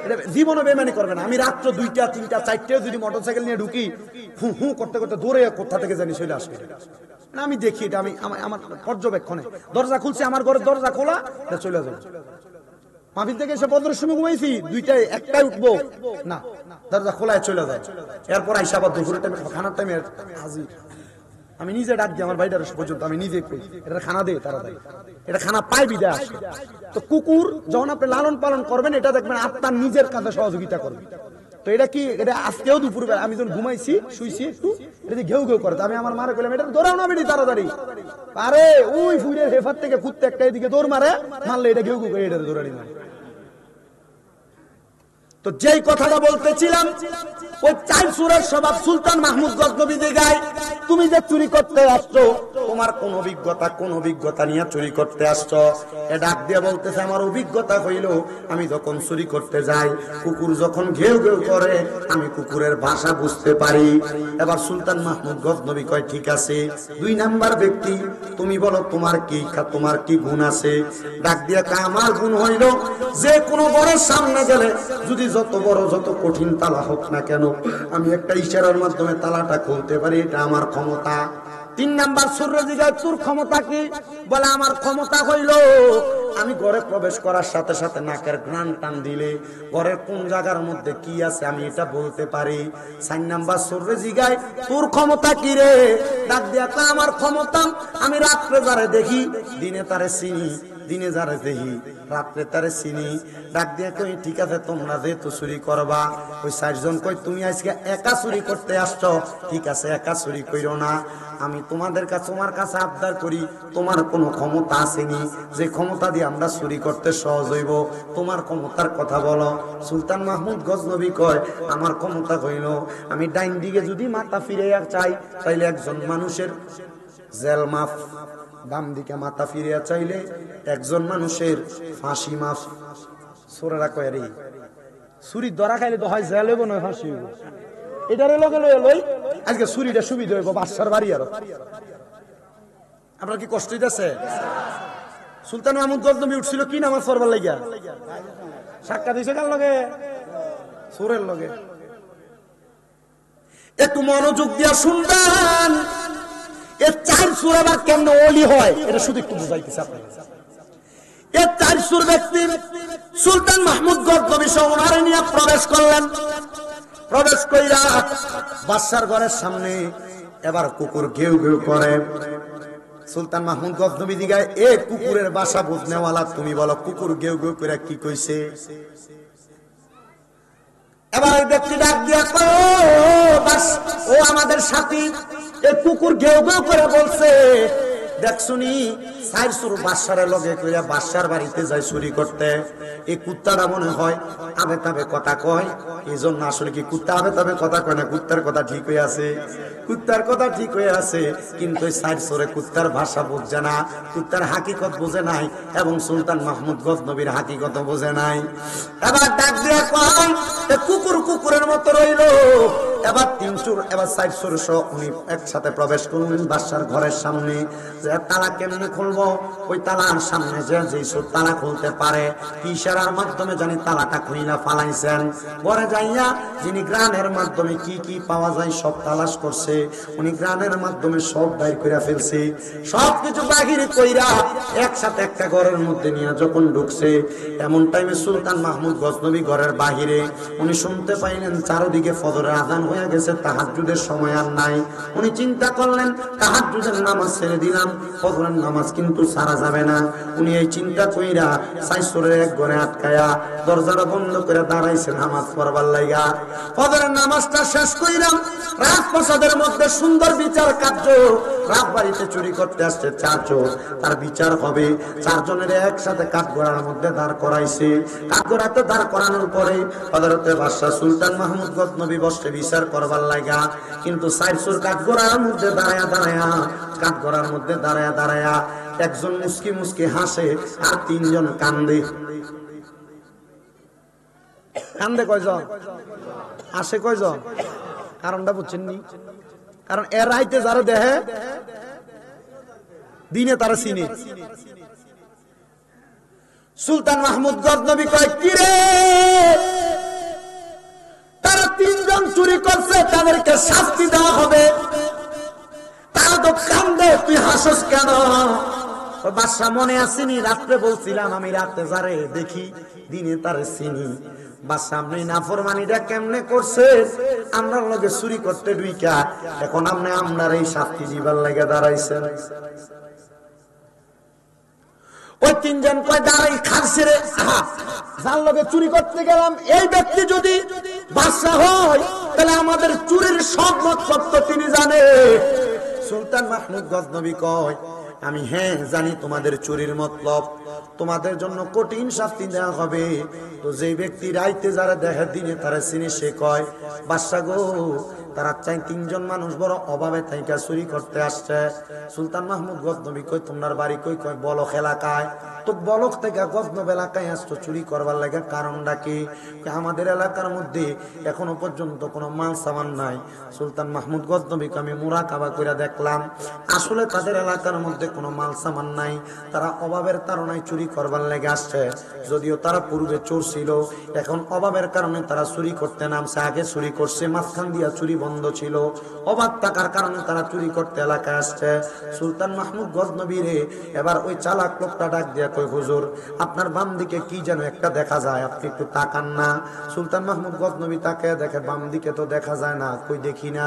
এটা জীবনে বেইমানি করবে না আমি রাত্র 2টা 3টা 4টে যদি মোটরসাইকেল নিয়ে ঢুকি হু হু করতে করতে দৌড়ে কোথা থেকে জানি চলে আসবে না আমি দেখি এটা আমি আমার পর্যবেক্ষণে দরজা খুলছে আমার ঘরের দরজা খোলা এটা চলে যাবে মাহফিল থেকে এসে 15 সময় ঘুমাইছি 2টায় 1টায় উঠবো না দরজা খোলায় চলে যায় এরপর আইসা আবার দুপুরের টাইমে খানার টাইমে হাজির আমি নিজে ডাক দিই আমার ভাইটার পর্যন্ত, আমি নিজে কই এটা খানা দে তাড়াতাড়ি, এটা খানা পাইবি দে আসে। তো কুকুর যখন আপনি লালন পালন করবেন, এটা দেখবেন আপনার নিজের কাছে সহযোগিতা করবে। তো এটা কি, এটা আজকেও দুপুরবেলা আমি যখন ঘুমাইছি শুইছি একটু, এটা যে ঘেউ ঘেউ করে, আমি আমার মারে কইলাম এটা দৌড়াও না বেটি তাড়াতাড়ি, আরে ওই ফুলের হেফার থেকে কুত্তে একটা এদিকে দৌড় মারে, মারলে এটা ঘেউ ঘেউ করে এটা দৌড়ানি মারে। তো যেই কথাটা বলতেছিলাম, ওই 4 সূরার স্বভাব সুলতান মাহমুদ গজনবী গায়, তুমি যে চুরি করতে আসছো, তোমার কোন অভিজ্ঞতা নিয়ে চুরি করতে আসছো? এ ডাক দিয়ে বলতেছে, আমার অভিজ্ঞতা হইল আমি যখন চুরি করতে যাই, কুকুর যখন ঘেউ ঘেউ করে, আমি কুকুরের ভাষা বুঝতে পারি। এবার সুলতান মাহমুদ গজনবী কয়, ঠিক আছে, 2 নাম্বার ব্যক্তি, তুমি বলো তোমার কি গুণ আছে? ডাক দিয়ে কয়, আমার গুণ হইল যে কোনো ঘরের সামনে গেলে যদি যত বড় যত কঠিন তালা হোক না কেন, আমি একটা ইশারার মাধ্যমে তালাটা খুলতে পারি, এটা আমার ক্ষমতা। 3 নাম্বার সূরা জিগায়, তোর ক্ষমতা কি? বলে, আমার ক্ষমতা হইল আমি ঘরে প্রবেশ করার সাথে সাথে নাকের ঘ্রাণ টান দিলে ঘরের কোন জায়গার মধ্যে কি আছে আমি এটা বলতে পারি। 4 নাম্বার সূরা জিগায়, তোর ক্ষমতা কি রে? ডাক দিয়া কয়, আমার ক্ষমতা আমি রাত্রে যারে দেখি দিনে তারে চিনি, দিনে যারে দেখি রাত্রে তারে চিনি। ডাক দিয়া কই, ঠিক আছে, তোমরা যেহেতু চুরি করবা, ওই 4 জন কই, তুমি আজকে একা চুরি করতে আসছো, ঠিক আছে, একা চুরি কইরো না, আমি তোমার কাছে আবদার করি, তোমার কোনো ক্ষমতা আসেনি যে ক্ষমতা দিয়ে আমরা চুরি করতে সহজ হইব, তোমার ক্ষমতার কথা বলো। সুলতান মাহমুদ গজনবী কয়, আমার ক্ষমতা হইল আমি ডাইন দিকে যদি মাথা ফিরে চাই তাইলে একজন মানুষের জেল মাফ, বাম দিকে মাথা ফিরিয়া চাইলে একজন মানুষের ফাঁসি মাফ। সোরেরা কয়, রে চুরি ধরা খাইলে তো হয় জেল হইব নয় ফাঁসি হইব, এটারে লগে লই আজকে চুরিটা সুবিধা হইব বাদশার বাড়ি। আরো আপনার কি কষ্ট হইতেছে? সুলতান মাহমুদ গজনবী উঠছিল কি নামাজ পড়বার লাগিয়া, সাক্ষাৎ দিছে কার লগে? সুরের লগে। একটু মনোযোগ দিয়া শুনবেন, এই 4 সূরা বা কেন ওলি হয় এটা শুধু একটু বুঝাইতেছে আপনাকে। এই 4 সূরা ব্যক্তি সুলতান মাহমুদ গজনবী ওনারে নিয়ে প্রবেশ করলেন। প্রবেশ কইরা বাদশার ঘরের সামনে এবার কুকুর ঘেউ ঘেউ করে। সুলতান মাহমুদ গজনবী জিগায়, এ কুকুরের ভাষা বুঝনেওয়ালা, তুমি বলো কুকুর ঘেউ ঘেউ করে কি কইছে? এবার ওই ব্যক্তি ডাক দিয়া ও আমাদের সাথী, এই কুকুর ঘেউ ঘেউ করে বলছে, দেখছুনি 4 সূরা বাদশার লগে কইরা বাদশার বাড়িতে যাই চুরি করতে, এই কুত্তাটা মনে হয় আবে তাবে কথা কয়, এই জন্য আসলে কি কুত্তা আবে তাবে কথা কয় না, কুত্তার কথা ঠিক হয়ে আছে, কুত্তার কথা ঠিক হয়ে আছে, কিন্তু 4 সূরা কুত্তার ভাষা বুঝে না, কুত্তার হাকিকত বুঝে নাই, এবং সুলতান মাহমুদ গজনবীর হাকিকত বুঝে নাই। এবার ডাক দিয়া কয়, কুকুর কুকুরের মতো রইল। এবার 4 সূরা সহ উনি একসাথে প্রবেশ করলেন বাদশার ঘরের সামনে। যে তালা কেমনে খুলবো, ওই তালার সামনে যে তালা খুলতে পারে ইশারার মাধ্যমে জানি তালাটা খুইলা ফালাইছেন। ঘরে যাইয়া যিনি গ্রানের মাধ্যমে কি কি পাওয়া যায় সব তালাশ করছে, উনি গ্রানের মাধ্যমে সব বাইর কইরা ফেলছে। সবকিছু বাহিরে কইরা একসাথে একটা ঘরের মধ্যে নিয়ে যখন ঢুকছে, এমন টাইমে সুলতান মাহমুদ গজনবী ঘরের বাহিরে উনি শুনতে পাইলেন চারদিকে ফজরের আযান হয়ে গেছে, তাহাজ্জুদের সময় আর নাই। উনি চিন্তা করলেন তাহাজ্জুদের নামাজ ছেড়ে দিলাম, ফজরের নামাজ কিন্তু ছাড়া যাবে না। উনি এই চিন্তা কইরা 4 সূরার এক ঘরে আটকায়া দরজাটা বন্ধ করে দাঁড়াইছে নামাজ পড়বার লাগা। ফজরের নামাজটা শেষ কইরাম রাজপ্রাসাদের মধ্যে সুন্দর বিচার কার্য, রাজবাড়িতে চুরি করতে আসছে 4 চোর, তার বিচার হবে। 4 জনের একসাথে কাঠগড়ার মধ্যে দাঁড় করাইছে। কাঠগড়াতে দাঁড় করানোর পরে হযরতে বাদশাহ সুলতান মাহমুদ গজনবী বসে বিচার করবার লাগা, কিন্তু 4 চোর কাঠগড়ার মধ্যে দাঁড়ায়া একজন মুস্কি মুস্কি হাসে আর 3 জন কান্দে। কান্দে কয়জন? হাসে কয়জন? কারণটা বুঝছেন নি? কারণ এর রাইতে যারা দেহে দিনে তারা চিনে। সুলতান মাহমুদ গজনবী কয়, কি রে, তারা 3 জন চুরি করছে, তাদেরকে শাস্তি দেওয়া হবে। তারা তো কান্দে, তুই হাসস কেন? বাদশা, মনে আসেনি রাত্রে বলছিলাম আমি রাতে যারে দেখি দিনে তারে চিনি, বাদশা আপনি নাফরমানিটা কেমনে করছে? আমরা লগে চুরি করতে ঢুইকা এখন আপনি আপনার এই শাস্তি দিবার লাগে দাঁড়াইছেন। ওই তিনজন কয় দাঁড়াই খাচ্ছে রে, যার লগে চুরি করতে গেলাম এই ব্যক্তি যদি বাদশা হয় তাহলে আমাদের চুরির সব মতলব তিনি জানে। সুলতান মাহমুদ গজনবী কয়, আমি হ্যাঁ জানি তোমাদের চুরির মতলব, তোমাদের জন্য কঠিন শাস্তি দেওয়া হবে। তো যে ব্যক্তি রাইতে যারা দেখে দিনে তারা চিনি, সে কয় বাদশা গো, তারা চাই তিনজন মানুষ বড় অভাবে থাইকা চুরি করতে আসছে। সুলতান মাহমুদ গজনবী কই তোমার বাড়ি কই? কয় বলক এলাকায়। তো বলক থেকে গজনব এলাকায় আসতো চুরি করবার লাগে, কারণটা কি? আমাদের এলাকার মধ্যে এখনো পর্যন্ত কোনো মাল সামান নাই। সুলতান মাহমুদ গজনবীকে আমি মুরাকাবা করে দেখলাম, আসলে তাদের এলাকার মধ্যে কোনো মাল সামান নাই, তারা অভাবের কারণে চুরি করবার লাগে আসছে। যদিও তারা পূর্বে চোর ছিল, এখন অভাবের কারণে তারা চুরি করতে নামছে। আগে চুরি করছে, মাঝখান দিয়া চুরি বন্ধ ছিল, অভাব থাকার কারণে তারা চুরি করতে এলাকায় আসছে। সুলতান মাহমুদ গজনবী রে এবার ওই চালাক লোকটা ডাক দিয়া কই, হুজুর আপনার বাম দিকে কি যেন একটা দেখা যায়, আপনি একটু তাকান না। সুলতান মাহমুদ গজনবী তাকে দেখে, বাম দিকে তো দেখা যায় না। কই দেখি না।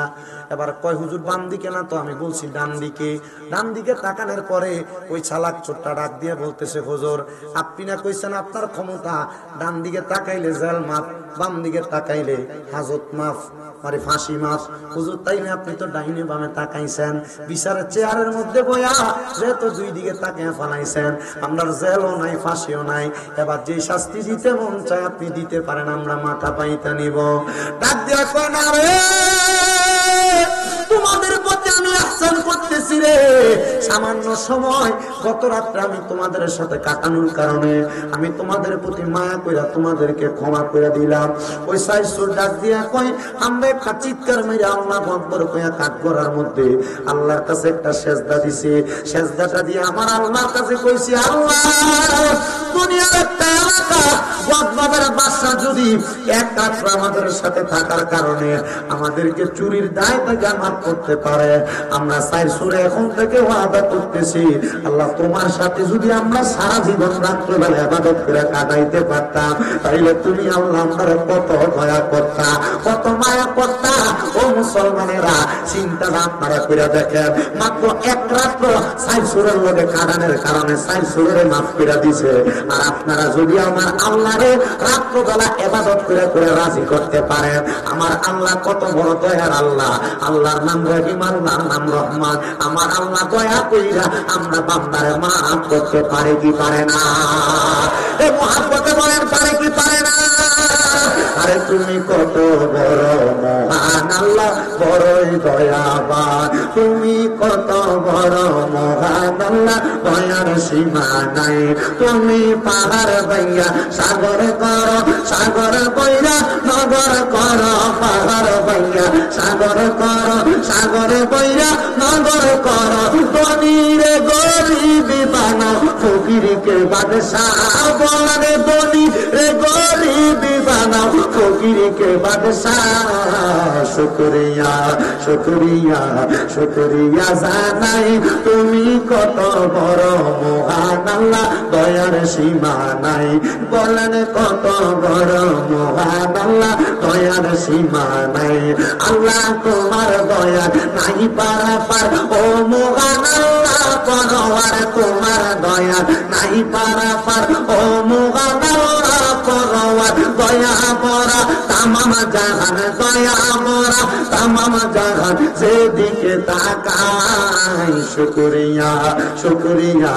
এবার কয় হুজুর বাম দিকে না তো, আমি বলছি ডান দিকে। ডান দিকে তাকানোর পরে ওই চালাক চোরটা ডাক দিয়ে বলতেছে, হুজুর আপনি না কইছেন আপনার ক্ষমতা, ডান দিকে তাকাইলে জেল মাফ, বাম দিকে তাকাইলে হাজত মাফ, মানে ফাঁসি মাফ। হুজুর তাইলে আপনি তো ডাইনে বামে তাকাইছেন, বিচারের চেয়ারের মধ্যে বয়া যেহেতু দুই দিকে তাকিয়ে ফালাইছেন, আপনার জেলও নাই ফাঁসিও নাই, এবার যে শাস্তি দিতে মন চায় আপনি দিতে পারেন, আমরা মাথা পাইতে নিব। ডাক দেওয়া কয় না রে, তোমাদের প্রতি আমি আহসান করতেছি রে। সামান্য সময় গত রাত্রে আমি তোমাদের সাথে কাটানোর কারণে আমি তোমাদের প্রতি মায়া কইরা তোমাদেরকে ক্ষমা করে দিলাম। ওই সাইসুর ডাক দিয়া কই, আমরা একটা চিৎকার মেরে আল্লাহু আকবার কইয়া কাঠগড়ার মধ্যে আল্লাহর কাছে একটা সেজদা দিছি। সেজদাটা দিয়ে আমার আল্লাহর কাছে কইছি, আল্লাহ দুনিয়ার একটা এলাকা গজবাবের বাদশা যদি এক রাত্র আমাদের সাথে থাকার কারণে আমাদেরকে চুরির দায় থেকে মাফ করতে পারে, আমরা সাইসুরে এখন থেকে ওয়াদা করতেছি, আল্লাহ তোমার সাথে যদি আমরা সারা জীবন রাত্রবেলা ইবাদত করে কাটাইতে পারতাম, তাইলে তুমি আল্লাহ আমরা কত দয়া করতা, কত মায়া করতা। ও মুসলমানেরা, চিন্তাটা আপনারা করে দেখেন, মাত্র এক রাত্র সাইসুরের লগে কাটানোর কারণে সাইসুরের মাফ করে দিছে। আর আপনারা যদি আমার আল্লাহরে রাত্রবেলা ইবাদত করে করে রাজি করতে পারেন, আমার আল্লাহ কত বড় দয়ার আল্লাহ। আল্লাহর নাম রহিম, আল্লাহর নাম রহমান। আমার আল্লাহ দয়া কইরা আমরা বান্দারে মাফ করতে পারে কি পারে না? এই মুহাব্বতে বলেন পারে কি পারে না? আরে তুমি কত বড় মহান আল্লাহ, বড়ই দয়াবান। তুমি কত বড় মহান আল্লাহ, দয়ার সীমা নাই। তুমি পাহাড় বাইয়া সাগর করো, সাগর বইরা নগর করো, পাহাড় বাইয়া সাগর করো, সাগর বইরা নগর করো। ধনীরে গরিব বানাও, ফকিরকে বাদশাহ বলে। ধনী রে গরিব বানাও, ফকিরকে বাদশাহ। শুকরিয়া শুকরিয়া শুকরিয়া জানাই, তুমি কত বড় মহান আল্লাহ, দয়ার সীমা নাই। বলেন কত বড় মহান আল্লাহ, দয়ার সীমা নাই। আল্লাহ তোমার দয়া নাই পারাপার, ও মহান আল্লাহ পরওয়ার তোমার দয়া নাই পারাপার, ও মহান আল্লাহ পরওয়ার। দয়া ভরা তামাম জাহান, দয়া ভরা তামাম জাহান, যেদিকে তাকাই শুকরিয়া শুকরিয়া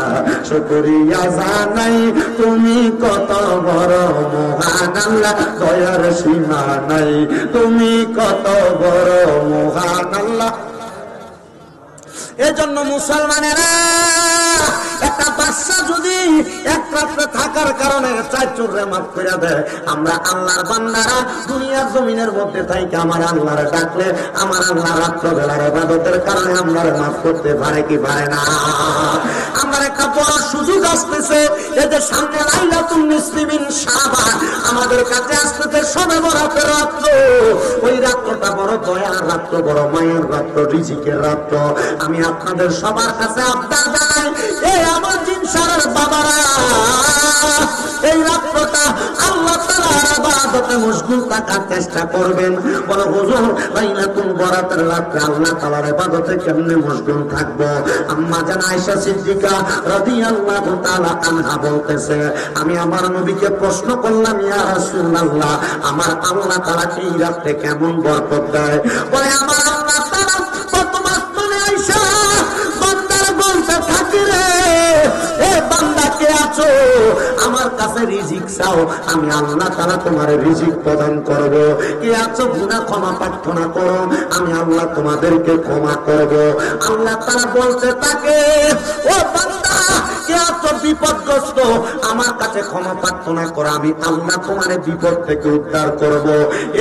শুকরিয়া জানাই। তুমি কত বড় মহান আল্লাহ, দয়ার সীমা নাই। তুমি কত বড় মহান আল্লাহ। এজন্য মুসলমানেরা, একটা বাদশা যদি এক রাত্রে থাকার কারণে চার চোরে মাফ করে দেয়, আমরা আল্লাহর বান্দারা দুনিয়ার জমিনের মধ্যে থাকি আমার আল্লাহরে ডাকলে আমার আল্লাহ রাত্রবেলার ইবাদতের কারণে আমরা মাফ করতে পারে কি পারে না? আমার একটা বড় সুযোগ আসতেছে, এদের সামনে লাইলাতুল নিসফিন শাবান আমাদের কাছে আসতেছে, শবে বরাতের রাত্র। ওই রাত্রটা বড় দয়ার রাত্র, বড় মায়ের রাত্র, রিজিকের রাত্র। আমি আপনাদের সবার কাছে আবদার জানাই, এই আমার জিনসারের বাবারা, এই রাত্রটা আল্লাহ তাআলার ইবাদত ইবাদতে মশগুল থাকার চেষ্টা করবেন। বলে হুজুর লাইলাতুল বরাতের রাতে আল্লাহ তাআলার ইবাদতে কেমনে মশগুল থাকবো? আম্মা জান আয়েশা সিদ্দিকা রাদিয়াল্লাহু তাআলা আনহা বলতেছে, আমি আমার নবীকে প্রশ্ন করলাম, ইয়া রাসূলুল্লাহ, আমার আল্লাহ তাআলা এই রাতে কেমন বরকত দেয়? বলে আমার আল্লাহ তাআলা প্রথম আসমানে আয়েশা বান্দার বলতে থাকে, রে এ বান্দা কে আছো? আমার কাছে রিজিক চাও, আমি আল্লাহ তাআলা তোমার রিজিক প্রদান করব। কে আছো গুনাহ ক্ষমা প্রার্থনা করো, আমি আল্লাহ তোমাদেরকে ক্ষমা করব। আল্লাহ তাআলা বলতে থাকে, ও বান্দা কে আছো বিপদগ্রস্ত, আমার কাছে ক্ষমা প্রার্থনা করো, আমি আল্লাহ তোমার বিপদ থেকে উদ্ধার করব।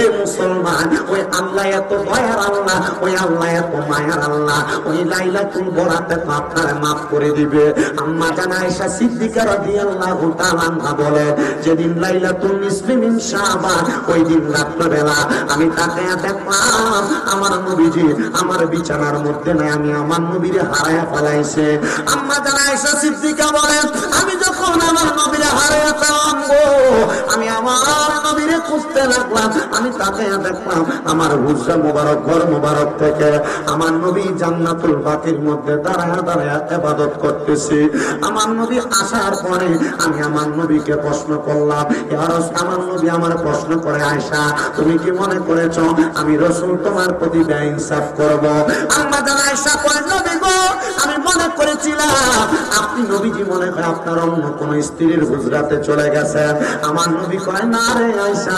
এ মুসলমান, ওই আল্লাহ এত দয়ার আল্লাহ, ওই আল্লাহ এত মায়ার আল্লাহ, ওই লাইলাতুল বরাতে আপনার মাফ করে দিবে। আম্মা জান আয়েশা সিদ্দিকা রাদিয়াল্লাহু তাআলা আনহা বলে, যেদিন লাইলাতুল নিসফি মিন শাবান, ওই দিন রাত্রিবেলা আমি তাকায়া দেখলাম আমার নবীজি আমার বিছানার মধ্যে নাই, আমি আমার নবীরে হারায়া ফেলাইছে। আম্মা জান আয়েশা সিদ্দিকা বলেন, আমি যখন আমার নবীরে হারায়া পেলাম গো, আমি আমার নবীরে খুঁজতে লাগলাম, আমি তাকায়া দেখলাম আমার হুজরা মোবারক ঘর মোবারক থেকে আমার নবী জান্নাতুল বাকির মধ্যে দাঁড়ায়া দাঁড়ায়া ইবাদত করতেছে। আমার নবী আসার পরে আমি আমার নবীকে প্রশ্ন করলাম, ইয়া রাসূল, আমার নবী আমার প্রশ্ন করে, আয়েশা তুমি কি মনে করেছো আমি রাসূল তোমার প্রতি বেইনসাফ করব? আম্মা জান আয়েশা কয়, নবী গো, আমি মনে করেছিলাম আপনি নবীজি মনে হয় আপনার অন্য কোন স্ত্রীর হুজরাতে চলে গেছেন। আমার নবী কয়, না রে আয়েশা,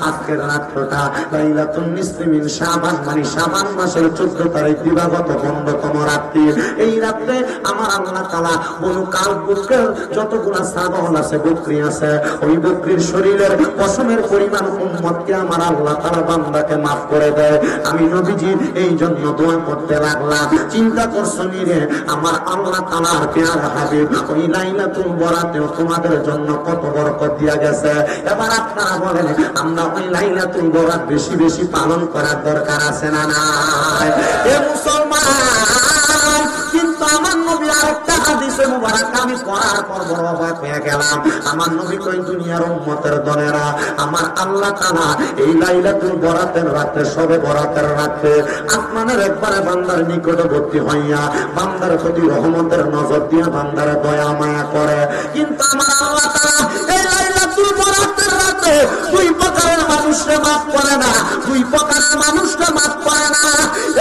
আজকের রাতটা লাইলাতুল নিসফি মিন শাবান, মানে শাবান মাসের 14 তারিখ দিবাগত 15তম রাত্রি। এই রাতে আমার আল্লাহ তাআলা বনু কালব গোত্রের যতগুলা ছাগল আছে, বকরি আছে, ওই বকরির শরীরের পশমের পরিমাণ উম্মতকে আমার আল্লাহ তাআলা বান্দাকে মাফ করে দেয়। আমি নবীজি এই জন্য দোয়া করতে লাগলাম। চিন্তা করছো নি রে, আমার আল্লাহ তাআলার পেয়ারা হাবিব ওই লাইলাতুল বরাতেও তোমাদের জন্য কত বরকত দিয়া গেছে। এবার আপনারা বলেন, আমরা ওই লাইলাতুল বরাত বেশি বেশি পালন করার দরকার আছে না নাই? এ মুসলমান, কিন্তু আমার নবী আরেকটা হাদিসে মুবারক আমি পড়ার পর বড় অবাক হয়ে গেলাম। আমার নবী কই, দুনিয়ার উম্মতের দলেরা, আমার আল্লাহ তাআলা এই লাইলাতুল বরাতের রাতে, শবে বরাতের রাতে আসমানের একবারে বান্দার নিকটবর্তী হইয়া বান্দার প্রতি রহমতের নজর দিয়া বান্দার দয়া মায়া করে। কিন্তু আমার আল্লাহ তাআলা এই লাইলাতুল বরাতের রাতে দুই প্রকারের মানুষকে মাফ করে না, দুই প্রকারের মানুষকে মাফ করে না।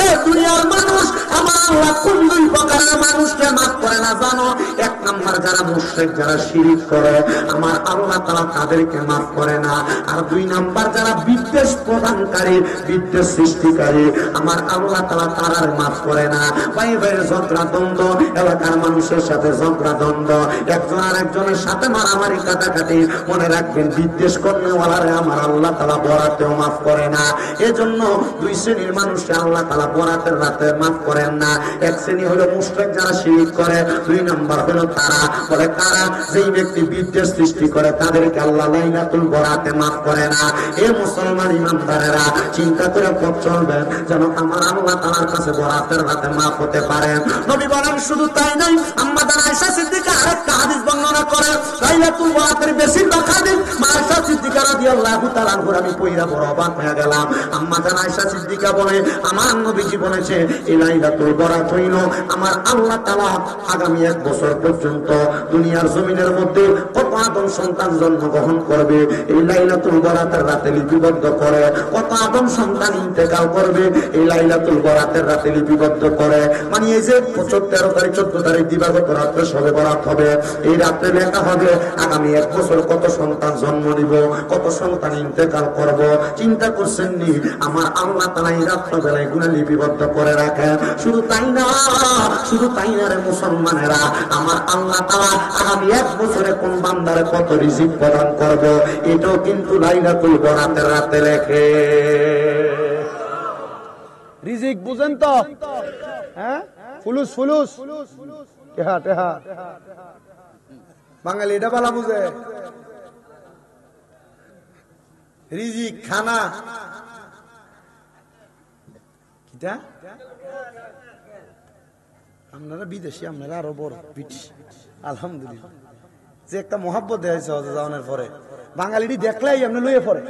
এই দুনিয়ার মানুষ আমার আল্লাহ কোন দুই প্রকারের মানুষকে মাফ করে না জানো? এক নাম্বার যারা মুশরিক, যারা শিরিক করে, আমার আল্লাহ তাআলা তাদেরকে মাফ করে না। আর দুই নাম্বার যারা বিদ্বেষ প্রদানকারী, বিদ্বেষ সৃষ্টিকারী, আমার আল্লাহ তাআলা তারার মাফ করে না। ভাই ভাই ঝগড়া দ্বন্দ্ব, এলাকার মানুষের সাথে ঝগড়া দ্বন্দ্ব, একজন আর একজনের সাথে মারামারি কাটাকাটি, মনে রাখবেন বিদ্বেষ করনেওয়ালারে আমার আল্লাহ তাআলা বরাতেও মাফ করে না। এজন্য দুই শ্রেণীর মানুষকে আল্লাহ তাআলা বরাতের রাতে মাফ করেন না। এক শ্রেণী হলো মুশরিক, যারা শিরক করে। দুই নাম্বার হলো তারা, বলে কারা, যেই ব্যক্তি বিদ্বেষ সৃষ্টি করে তাদেরকে আল্লাহ লাইলাতুল বরাতে মাফ করে না। এ মুসলমান ইমানদারেরা, চিন্তা করে পথ চলবেন যেন আমার আল্লাহ তাআলার কাছে বরাতের রাতে মাফ হতে পারে। নবী বলেন, শুধু তাই নয়, আম্মা জান আয়েশা সিদ্দিকা আরেকটা হাদিস বর্ণনা করে, লাইলাতুল বরাতের বেশিরভাগ হাদিস মা আয়েশা সিদ্দিকা রাদিয়াল্লাহু তাআলা আনহা আমি পয়রা বড় অবাক হয়ে গেলাম। আম্মা জান আয়েশা সিদ্দিকা বলে, আমার নবীজি বলেছে এই লাইলাতুল বরাত হইল আমার আল্লাহ তাআলা আগামী 1 বছর পর্যন্ত দুনিয়ার জমিনের মধ্যে কত আদম সন্তান জন্মগ্রহণ করবে এই লাইলাতুল বরাতের রাতে লিপিবদ্ধ করে, কত আদম সন্তান ইন্তেকাল করবে এই লাইলাতুল বরাতের রাতে লিপিবদ্ধ করে। মানে এই যে 13 তারিখ 14 তারিখ দিবাগত রাত্রে শবে বরাত হবে, এই রাত্রে লেখা হবে আগামী 1 বছর কত সন্তান জন্ম নিব, কত সন্তান ইন্তেকাল করব। চিন্তা করছেন নি আমার আল্লাহ তাআলা এই রাত্র বেলায় গুনাহ লিপিবদ্ধ করে রাখেন। শুধু তাই না, শুধু তাই না রে মুসলমানেরা, আমার আল্লাহ তাআলা আগামী 1 বছরে কোন বান্দারে কত রিজিক প্রদান করব, এটাও কিন্তু লাইলাতুল বরাতের রাতে লেখে। রিজিক বুঝেন তো? হ্যাঁ, ফুলুস ফুলুস টেহা টেহা, বাঙালি এটা বলা বুঝে। রিজিক খানা কিটা, আপনারা বিদেশি, আপনারা আরো বড় ব্রিটিশ, আলহামদুলিল্লাহ। যে একটা মহাব্বত দেয়া হয়েছে হজে যাওয়ানোর পরে বাঙালিটি দেখলেই এমনি লইয়ে পড়ে।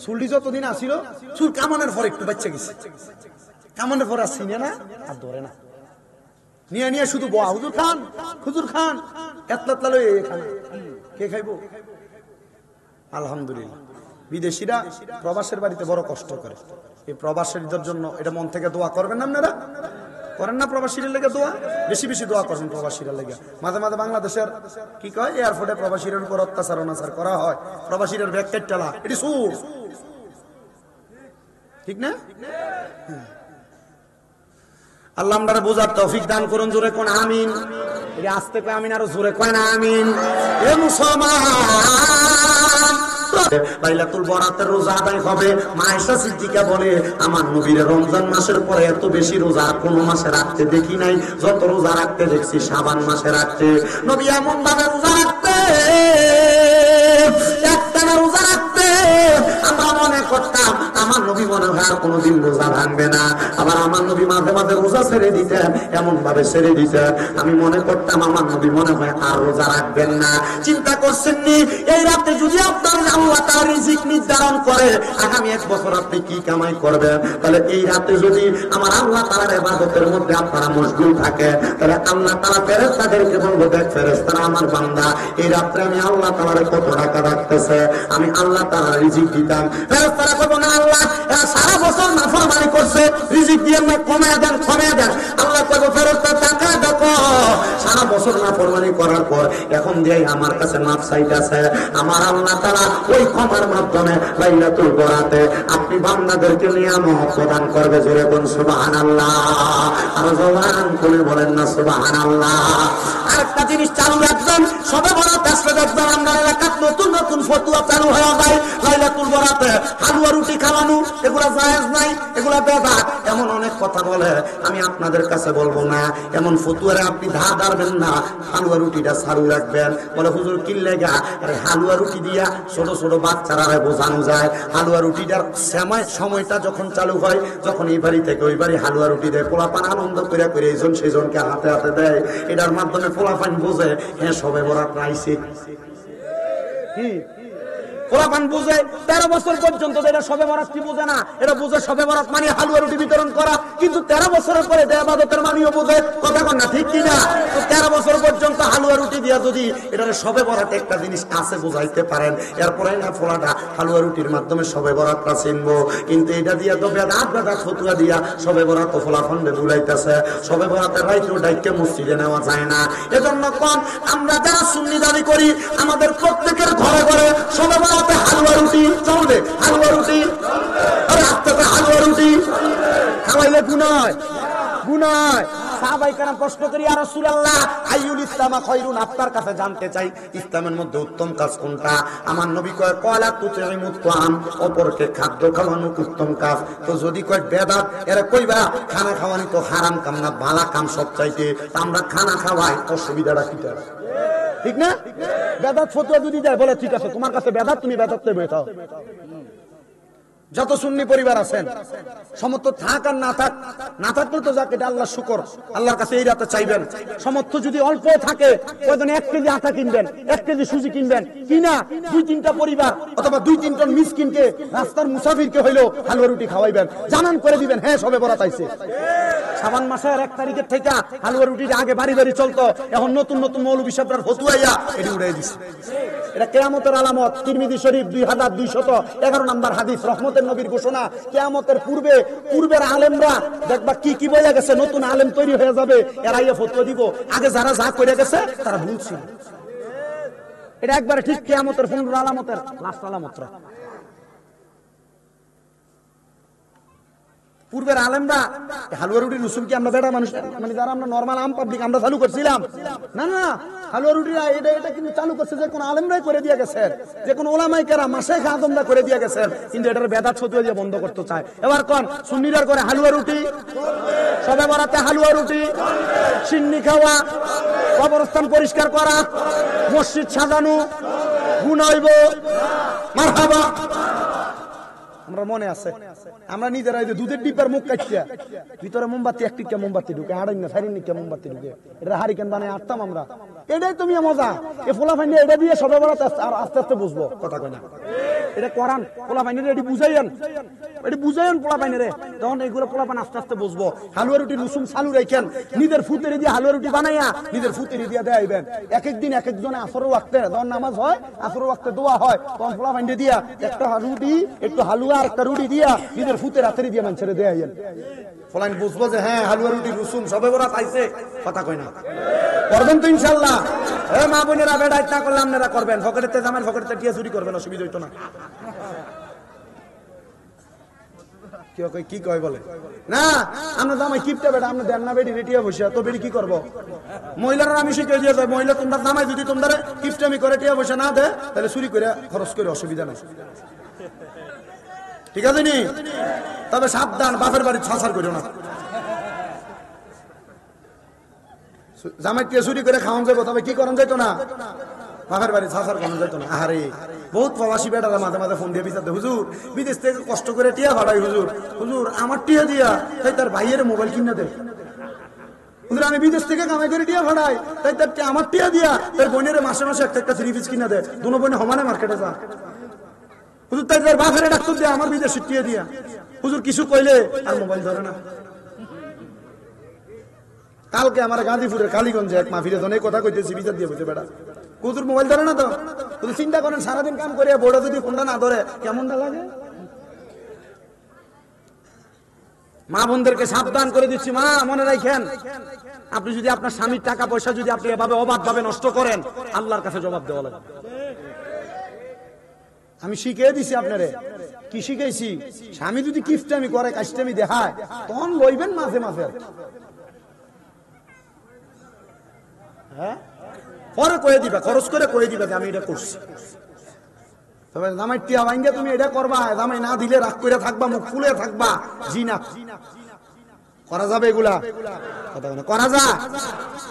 চুলটি যতদিন আসিল চুল কামানোর পরে একটু বাচ্চা গেছে, কামানোর পরে আর চিনে না আর ধরে না, নিয়ে নিয়ে শুধু বয়া হুজুর খান হুজুর খান এতলা লই খানা কে খাইবো। আলহামদুলিল্লাহ বিদেশিরা প্রবাসের বাড়িতে বড় কষ্ট করে। এই প্রবাসীদের জন্য এটা মন থেকে দোয়া করবেন না আপনারা? করেন না প্রবাসীরা লেগে দোয়া? বেশি বেশি দোয়া করবেন প্রবাসীরা লেগে। মাঝে মাঝে বাংলাদেশের কি কয় এয়ারপোর্টে প্রবাসীর উপর অত্যাচার অনাচার করা হয়, প্রবাসীদের ব্যাগ কেটে এটি সুর, ঠিক না? আল্লাহ আমাদের বোঝার তৌফিক দান করুন। জোরে কোন আমিন। এই আস্তে কয় আমিন, আরো জোরে কয় না আমিন। এ মুসলমান, লাইলাতুল বরাতের রোজা আদায় হবে। মা আয়েশা সিদ্দিকা বলে আমার নবীর রমজান মাসের পরে এত বেশি রোজা আর কোন মাসে রাখতে দেখি নাই, যত রোজা রাখতে দেখছি শাবান মাসে রাখতে। নবী এমন ভাবে রোজা রাখতে, একটানা রোজা রাখতে আমরা মনে করতাম আমার নবী মনে হয় আর কোনোদিন রোজা ভাঙবে না। আবার আমার নবী মাঝে মাঝে রোজা ছেড়ে দিতেন, এমন ভাবে ছেড়ে দিতেন আমি মনে করতাম আমার নবী মনে হয় আর রোজা রাখবেন না। চিন্তা করছেন নি এই রাতে যদি আপনার আল্লাহ তার রিজিক নির্ধারণ করে আগামী 1 বছর আপনি কি কামাই করবেন, তাহলে এই রাতে যদি আমার আল্লাহ তাআলার ইবাদতের মধ্যে আপনারা মশগুল থাকে, তাহলে আল্লাহ তাআলা ফেরেশতাদেরকে বলবো দেখ ফেরেশতারা আমার বান্দা এই রাতে আমি আল্লাহ তাআলার কত টাকা রাখতেছে, আমি আল্লাহ তাআলার রিজিক দিতাম। ফেরেশতারা বলবো না আল্লাহ এরা সারা বছর নাফরমানি করছে, রিজিক দিয়ে না কমিয়ে দেন কমিয়ে দেন। আল্লাহ কইবো ফেরেশতা টাকা দেখো সারা বছর নাফরমানি করার পর এখন দিয়ে আমার কাছে মাপ চাইতেছে। আমার আল্লাহ তাআলা ওই ক্ষমার মাধ্যমে লাইলাতুল বরাতে আপনি বান্দাদেরকে নিয়ামত প্রদান করবে। জোরে কোন সুবহানাল্লাহ, আর জবান খুলে বলেন না সুবহানাল্লাহ। আরেকটা জিনিস চালু রাখবেন, সবে বরাত আসলে দেখবেন আমরা এলাকায় নতুন নতুন ফতুয়া চালু হয়ে যায়। লাইলাতুল বরাতে হালুয়া রুটি খাওয়ানো এগুলা জায়েজ নাই, এগুলা বেদাত, এমন অনেক কথা বলে। আমি আপনাদের কাছে বলবো না এমন ফতুয়ারে আপনি ধার ধারবেন না, হালুয়া রুটিটা চালু রাখবেন। বলে হুজুর কি লেগা? আরে হালুয়া রুটি দিয়া ছোট ছোট বাচ্চারা বোঝানো যায়। হালুয়া রুটিটার সময়টা যখন চালু হয়, যখন এই বাড়ি থেকে ওই বাড়ি হালুয়া রুটি দেয়, পোলাপান আনন্দ করে করে এইজন সেজনকে হাতে হাতে দেয়। এটার মাধ্যমে পোলাপান বোঝে হ্যাঁ সবে বরাত আইছে। কি পোলাপান বুঝে 13 বছর পর্যন্ত এটা সবে বরাত কি বুঝে না, এটা বুঝে সবে বরাত মানে হালুয়া রুটি বিতরণ করা। কিন্তু 13 বছরের পরে ইবাদতের মানিও বুঝে, কথা কন না ঠিক কিনা? তো 13 বছর পর্যন্ত হালুয়া রুটি দিয়া যদি এটা সবে বরাত একটা জিনিস আছে বুঝাইতে পারেন, এরপরে না ফোলাটা হালুয়া রুটির মাধ্যমে সবে বরাতটা চিনবো। কিন্তু এটা দিয়া তো বেদাত বেদাত ফতুয়া দিয়া সবে বরাত তো ফোলাফন্ডে বুলাইতেছে। সবে বরাতের রাইতেও ডাইকে মসজিদে নেওয়া যায় না। এজন্য কোন আমরা যারা সুন্নি দাবি করি আমাদের প্রত্যেকের ঘরে ঘরে সবে বরাত হালুয়া রুটি চলবে, হালুয়া রুটি রাস্তাতে হালুয়া রুটি খাওয়াইলে গুনায় গুনায়। সাহাবায়ে কেরাম প্রশ্ন করি ইয়া রাসূলুল্লাহ আইয়ুল ইসলাম খায়রুন, আপনার কাছে জানতে চাই ইসলামের মধ্যে উত্তম কাজ কোনটা? আমার নবী কয় ক্বালা তুতিমুত তাআম, অপরকে খাদ্য খাওয়ানো উত্তম কাজ। তো যদি কয় বেদাত, এরা কইবা খানা খাওয়ানি তো হারাম কাম না ভালো কাম সবচাইতে, আমরা খানা খাওয়াই, অসুবিধাটা কি? ঠিক না? বেদাত ফতোয়া যদি দেয় বলে ঠিক আছে তোমার কাছে বেদাত, তুমি বেদাত বই খাও। যত সুন্নি পরিবার আছেন সমর্থ থাক আর না থাক, না থাকলে তো যাক এটা আল্লাহর শুকর, আল্লাহর কাছে এই রাতে চাইবেন। সমর্থ যদি অল্প থাকে ওইদিন 1 কেজি আটা কিনবেন, 1 কেজি সুজি কিনবেন, কিনা 2-3টা পরিবার অথবা 2-3 জন মিসকিনকে রাস্তার মুসাফিরকে হইলেও হালুয়া রুটি খাওয়াইবেন, জানান করে দিবেন হ্যাঁ সবে বরাত আইছে। শাবান মাসের 1 তারিখের থেকে হালুয়া রুটিটা আগে বাড়ি বাড়ি চলতো, এখন নতুন নতুন মৌলভী সাহেবরা ফতুয়াইয়া এটি উড়াই দিছে। এটা কিয়ামতের আলামত। তিরমিজি শরীফ 2211 নম্বর হাদিস, রহমতের নবীর ঘোষণা। কিয়ামতের পূর্বের আলেমরা দেখবা কি কি বলে গেছে, নতুন আলেম তৈরি হয়ে যাবে, এরা ইয়ে ফতোয়া দিব। আগে যারা যা করে গেছে তারা ভুল ছিল। এটা একবারে ঠিক কিয়ামতের 15 আলামতের লাস্ট আলামতরা। পূর্বের আলেমরা হালুয়া রুটি রসুল কি আমরা বেড়া মানুষ মানে যারা আমরা নরমাল আম পাবলিক আমরা চালু করছিলাম না, না হালুয়া রুটিরা এটা কিন্তু চালু করছে যে কোন আলেমরাই করে দিয়ে গেছেন, যে কোন ওলামায়ে কেরাম মাশায়েখ আযমরা করে দিয়ে গেছেন। কিন্তু এটার বেদাত ফতোয়া দিয়ে বন্ধ করতে চায়। এবার কোন সুন্নিরা করে হালুয়া রুটি সবে বরাতে হালুয়া রুটি, সিন্নি খাওয়া, কবরস্থান পরিষ্কার করা, মসজিদ সাজানো, গুনাহ হইব। মারহাবা। আমরা মনে আছে আমরা নিজেরা এই যে দুধের ডিব্বার মুখ কাটছিয়া ভিতরে মোমবাতি একটিকা মোমবাতি ঢুকে হাড়াই না সাইরিন নিকা মোমবাতি ঢুকে এটা হারিকেন বানায় আটতাম আমরা। এটাই তুমি মজা। এ ফোলা ফাইন্ডে এটা দিয়ে সবাই বড় আর আস্তে আস্তে বুঝবো কথা কয় না। এটা করান পোলা পাইনে এটি বুঝাইয়েন, এটি বুঝাইয়েন পোলা পাইনে রে। তখন এইগুলো পোলা পান আস্তে আস্তে বুঝবো। হালুয়া রুটি রসুন চালু রেখেন, নিজের ফুতেরি দিয়ে হালুয়া রুটি বানাইয়া নিজের ফুতেরি দিয়ে দেয়াইবেন। এক একদিন এক একজনে আসর ওয়াক্তে যখন নামাজ হয় আসর ওয়াক্তে দোয়া হয় তখন পোলা পাইনে দিয়া একটা রুটি একটু হালুয়া আর একটা রুটি দিয়া নিজের ফুতের হাতেরি দিয়ে মানুষের দেয়াইয়েন। ফলাইন বুঝবো যে হ্যাঁ হালুয়া রুটি রসুন সবে ওরা পাইছে কথা কয় না। করবেন তো ইনশাল্লাহ। এ মা বোনেরা বেড়াইত না করলে আপনারা করবেন। ফকেটেতে জামাই ফকেটেতে টিয়া চুরি করবেন, অসুবিধা হইতো না। কি কয় বলে না আমরা জামাই কিপটা বেটা আমরা দেন না বেড়ি রেটিয়া বসে তো বেড়ি কি করবো? মহিলারা আমি শিখে দিয়ে যাই মহিলা তোমরা জামাই যদি তোমরা কিপটামি করে টিয়া বসে না দে তাহলে চুরি করে খরচ করে অসুবিধা নাই, ঠিক আছে নি? তবে সাবধান বাপের বাড়ি ছাড় করো না। জামাই টিয়া চুরি করে খাওয়ান যাবো তবে কি করেন যাইতো না বাপের বাড়ি ছাড় করানো যাইতো না। আরে বহুত প্রবাসী বেটারা মাঝে মাঝে ফোন দিয়ে বিচারতে হুজুর বিদেশ থেকে কষ্ট করে টিয়া ভাড়াই হুজুর হুজুর আমার টিয়া দিয়া তাই তার ভাইয়ের মোবাইল কিনে দেয়। হুজুর আমি বিদেশ থেকে কামাই করে টিয়া ভাড়াই তাই তার আমার টিয়া দিয়া তার বোনের মাসে মাসে একটা একটা থ্রি পিস কিনে দেয়। দুনো বোনে সমানে মার্কেটে যা হুজুর তাই তার বাপের ডাক্তার দিয়ে আমার বিদেশে টিয়া দিয়া হুজুর কিছু কইলে আর মোবাইল ধরে না। কালকে আমার গাজীপুরের কালীগঞ্জে এক মাহফিলে ধনে কথা কইতেছি বিচার দিয়ে বলতে বেটা হুজুর মোবাইল ধরে না তো হুজুর চিন্তা করেন সারাদিন কাম করে বড় যদি ফোনটা না ধরে কেমনটা লাগে। মা বোনদেরকে সাবধান করে দিচ্ছি মা মনে রাখেন আপনি যদি আপনার স্বামীর টাকা পয়সা যদি আপনি এভাবে অবাধ ভাবে নষ্ট করেন আল্লাহর কাছে জবাব দেওয়া লাগবে। আমি শিখিয়ে দিছি আপনারে কি শিখাইছি স্বামী যদি কিফটামি করে কাজটামি দেখায় তখন লইবেন মাঝে মাঝে হ্যাঁ পরে কয়ে দিবা খরচ করে কয়ে দিবা যে আমি এটা করছি। তবে জামাই টিয়া ভাঙ্গে তুমি এটা করবা জামাই না দিলে রাগ করে থাকবা মুখ ফুলে থাকবা জি না করা যাবে এগুলা কথা বলে করা যায়।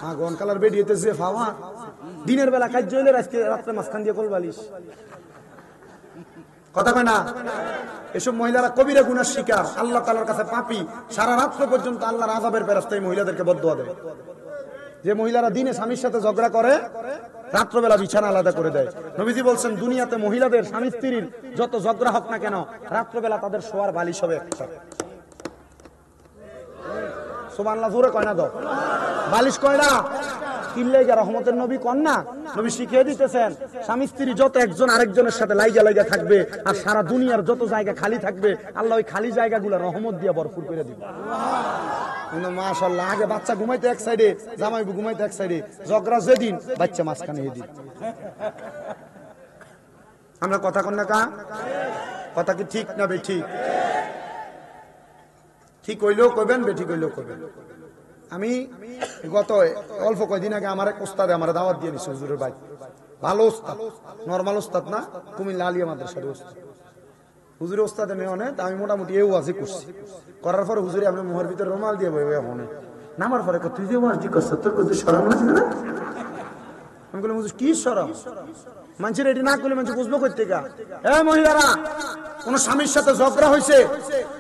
হ্যাঁ গন কালার বেরিয়েছে ফাওয়া দিনের বেলা কাজ হইলে আজকে রাত্রে মাঝখান দিয়ে কলবালিশ কথা কয় না। এসব মহিলারা কবিরা গুনার শিকার আল্লাহ তাআলার কাছে পাপী সারা রাত্র পর্যন্ত আল্লাহর আযাবের ফেরেশতা মহিলাদেরকে বদদুয়া দেয়। যে মহিলারা দিনে স্বামীর সাথে ঝগড়া করে রাত্রবেলা বিছানা আলাদা করে দেয়। নবীজি বলছেন দুনিয়াতে মহিলাদের স্বামী স্ত্রীর যত ঝগড়া হোক না কেন রাত্রবেলা তাদের শোয়ার বালিশ হবে একটা। সুবহানাল্লাহ জোরে কয় না তো বালিশ কয় না কিল্লাইগা রহমতের নবী কন্যা নবী শিখিয়ে দিতেছেন স্বামী স্ত্রী যত একজন আরেকজনের সাথে লাইগা লাইগা থাকবে আর সারা দুনিয়ার যত জায়গা খালি থাকবে আল্লাহ ওই খালি জায়গাগুলো রহমত দিয়ে ভরপুর করে দিবে। মাশাআল্লাহ আগে বাচ্চা ঘুমাইতে এক সাইডে জামাই ঘুমাইতে এক সাইডে ঝগড়া যেদিন বাচ্চা মাঝখানে এদিন। আমরা কথা কন না কা কথা কি ঠিক না বেঠিক? ঠিক হইলেও কইবেন বেঠিক হইলেও কইবেন। আমি গত অল্প কয়েকদিন আগে আমার এক ওস্তাদে আমার দাওয়াত দিয়ে দিচ্ছে হুজুরের ভাই ভালো ওস্তাদ নরমাল ওস্তাদ না কুমিল্লা আলিয়া মাদ্রাসার ওস্তাদ হুজুরের ওস্তাদে মেয়ে অনেক আমি মোটামুটি এও ওয়াজি করছি করার পরে হুজুরে আপনি মুহের ভিতরে রুমাল দিয়ে বই মনে নামার পরে তুই যে ওয়াজি করছ তোর কত শরম লাগছে না? আমি বললাম হুজুর কি শরম মানুষের এটি না করলে মানুষ বুঝবো কই থেকে? এ মহিলারা কোন স্বামীর সাথে ঝগড়া হয়েছে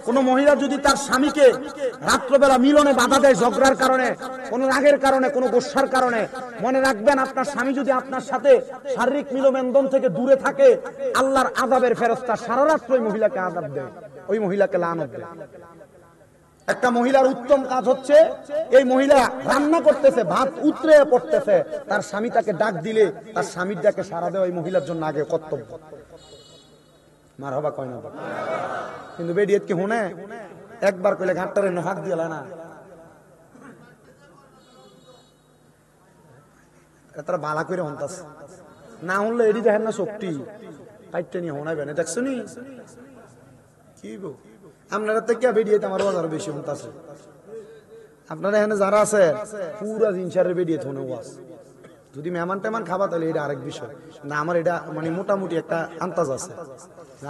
কোন মহিলা যদি তার স্বামীকে রাত্রবেলা মিলনে বাধা দেয় ঝগড়ার কারণে কোন রাগের কারণে কোন গোস্বার কারণে মনে রাখবেন আপনার স্বামী যদি আপনার সাথে শারীরিক মিলমেন্দন থেকে দূরে থাকে আল্লাহর আযাবের ফেরেশতা সারা রাত ওই মহিলাকে আযাব দেয় ওই মহিলাকে লানত দেয়। একটা মহিলার উত্তম কাজ হচ্ছে এই মহিলা রান্না করতেছে ভাত উতরে পড়তেছে তার স্বামী তাকে ডাক দিলে তার স্বামীর ডাকে সাড়া দেওয়া এই মহিলার জন্য আগে কর্তব্য। মারহাবা কয় না কিন্তু বেডিয়েত কি হুনে একবার কইলে ঘাটটারে হাত দিয়ে না তারা বালা করে হন্তাছে না হলে এডি দেখেন না শক্তি কাইটটা নিয়ে হোনাইবে না দেখছো নি কি গো আপনারা থেকে বেডিয়েতে আমার আরো বেশি হন্তাছে। আপনারা এখানে যারা আছে পুরা জিনসারের বেডিয়েত হনে ওয়াজ যদি মেহমান টেমান খাবা তাহলে এটা আরেক বিষয় না আমার এটা মানে মোটামুটি একটা আন্তাজ আছে